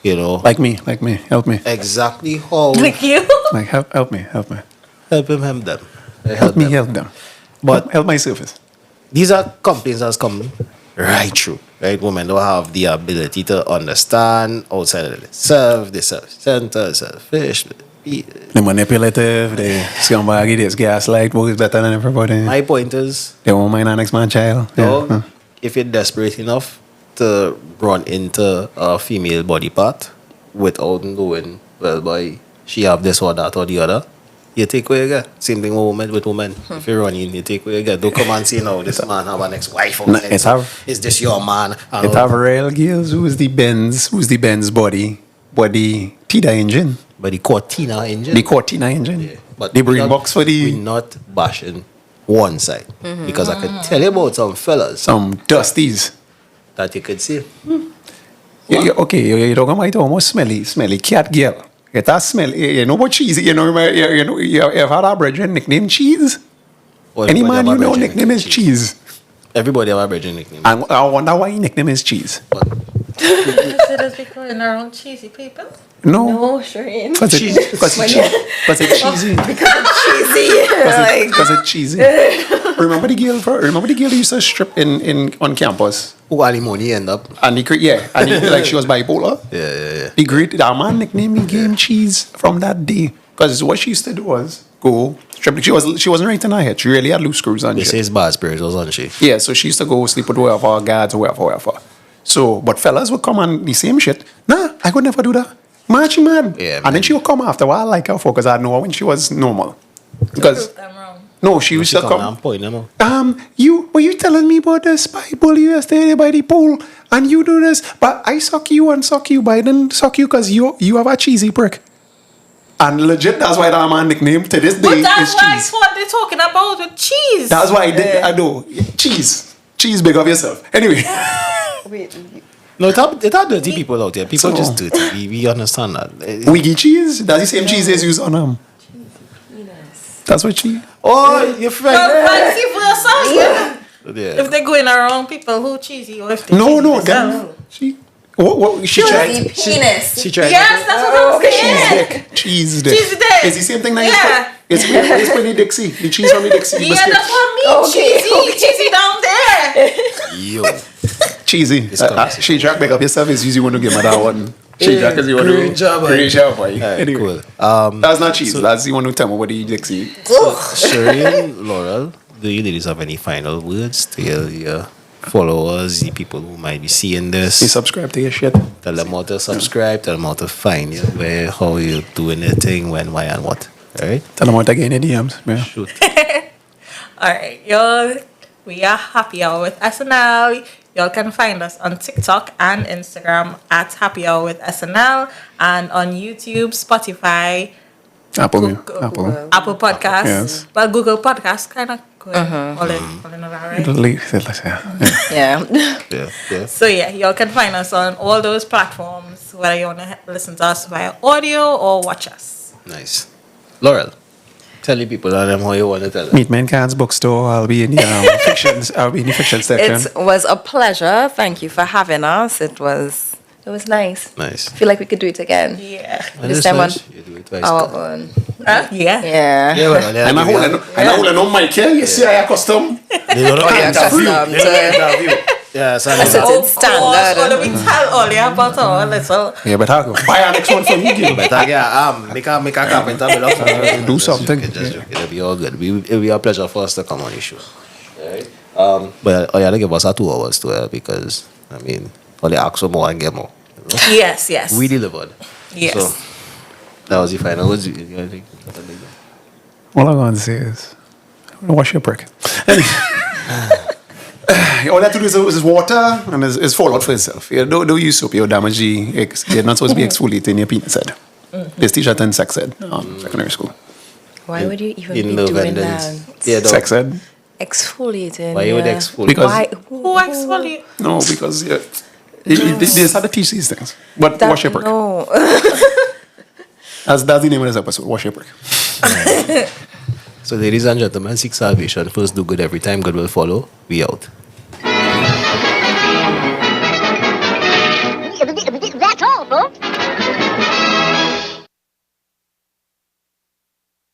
you know. Like me, help me. Exactly how. Like you? Like, help me. Help him, help them. Help them. But help my surface. These are complaints that's come right through, right? Women don't have the ability to understand outside of themselves, they self-centered, selfish. The manipulative, the scumbaggy, this gaslight, who's better than everybody. My point is, they won't mind our next man child. Yeah. If you're desperate enough to run into a female body part without knowing, well, boy, she have this or that or the other, you take what you get. Same thing with women. If you're running, you take what you get. Don't come and say, no, this man have an ex-wife. Is this your man? It have real girls who's the Benz body Tida engine. But the Cortina engine. The Cortina engine. Yeah. But they bring box for the... We're not bashing one side. Because I could tell you about some fellas. Some dusties. That you could see. You're talking about almost smelly cat girl. Get that smell. You know what cheese? You have had our brethren nickname Cheese? Any man you know nickname is cheese. Everybody have a brethren nickname. I wonder why your nickname is Cheese. Is it because in our own cheesy people? No, sure ain't. Because it's cheesy. Because cheesy. Because it's cheesy. Remember the girl who used to strip on campus? Who alimony end up? And like she was bipolar. Yeah. The great that man nicknamed me Game Cheese from that day. Because what she used to do was go strip. She wasn't right in her head. She really had loose screws on. This is bad spirits, wasn't she? Yeah, so she used to go sleep with whoever, guards or whoever. So, but fellas would come on the same shit. Nah, I could never do that. Machi man. Yeah, and then she would come after a while like her for because I know her when she was normal. Because no, she used to come. You telling me about the spy bull you yesterday by the pool and you do this, but I suck you and suck you, but I didn't suck you because you have a cheesy prick. And legit, that's why that man nickname to this day but is that's Cheese. That's what they're talking about with cheese. That's why I know. Cheese, big of yourself. Anyway. No, it are dirty people out there. People just dirty. We understand that. Wiggy cheese? That's the same cheese they use on them. That's what cheese. Oh, your friend. Fancy for yourself. Yeah. If they're going around people who cheesy or if they no, them. She penis. She tried. Yes, that's what I'm saying. Cheese dick. Cheesy dick. It's the same thing that yeah. It's funny Dixie. The cheese from the Dixie. Yeah, biscuit. that's what I mean. Okay, Cheesy down there. Yo. Cheesy. She Jack, make up yourself. It's easy when you give me that one. She Jack is you want to Great job, boy. Great job, boy. Alright, Anyway, cool. that's not cheese. That's the one who tell me what the Dixie. Shireen, Laurel, do you ladies have any final words to your followers, the people who might be seeing this? You subscribe to your shit. Tell them how to subscribe, tell them how to find you, where, how you doing your thing, when, why, and what. All right? Tell them how to get in the DMs. Yeah. Shoot. All right, y'all. We are Happy Hour with SNL. Y'all can find us on TikTok and Instagram at Happy Hour with SNL, and on YouTube, Spotify, Apple Podcasts. Yes. Well, Google Podcasts kind of all in that, right? yeah. Yeah. So yeah, y'all can find us on all those platforms, whether you want to listen to us via audio or watch us. Nice. Laurel, tell the people on them how you want to tell them. Meet Mankind's bookstore. I'll be in the fictions. I'll be in the fiction section. It was a pleasure. Thank you for having us. It was nice. Nice. I feel like we could do it again. Yeah. This time on You do it twice. our own. Yeah. Yeah. Yeah, well, And I hold on mic here. You see I accustomed. They don't know Yeah, interview. custom They don't to- interview. Yeah, so I said it's standard. Oh, let me tell all you about our little. Yeah, but I'll go. Buy our next one from you, Gil. but make a carpenter bill up. Do something. It'll be all good. It'll be a pleasure for us to come on the show. Alright. But you have to give us our 2 hours to because I mean, only ask for more and get more. You know? Yes. We delivered. Yes. So that was the final words. All I'm going to say is, wash your prick. All you have to do is water and is fall out for yourself. You don't use soap. You'll damage you're not supposed to be exfoliating your penis head. This teacher in sex ed, secondary school. Why would you even In be Love doing and that? Dance. Yeah, Sex ed? Exfoliating. Why you would yeah. exfoliate? Because Why? Who exfoliate? no, because they start to teach these things. But wash your prick. No. That's the name of this episode. Wash your prick. So ladies and gentlemen, seek salvation. First do good every time. Good will follow. We out.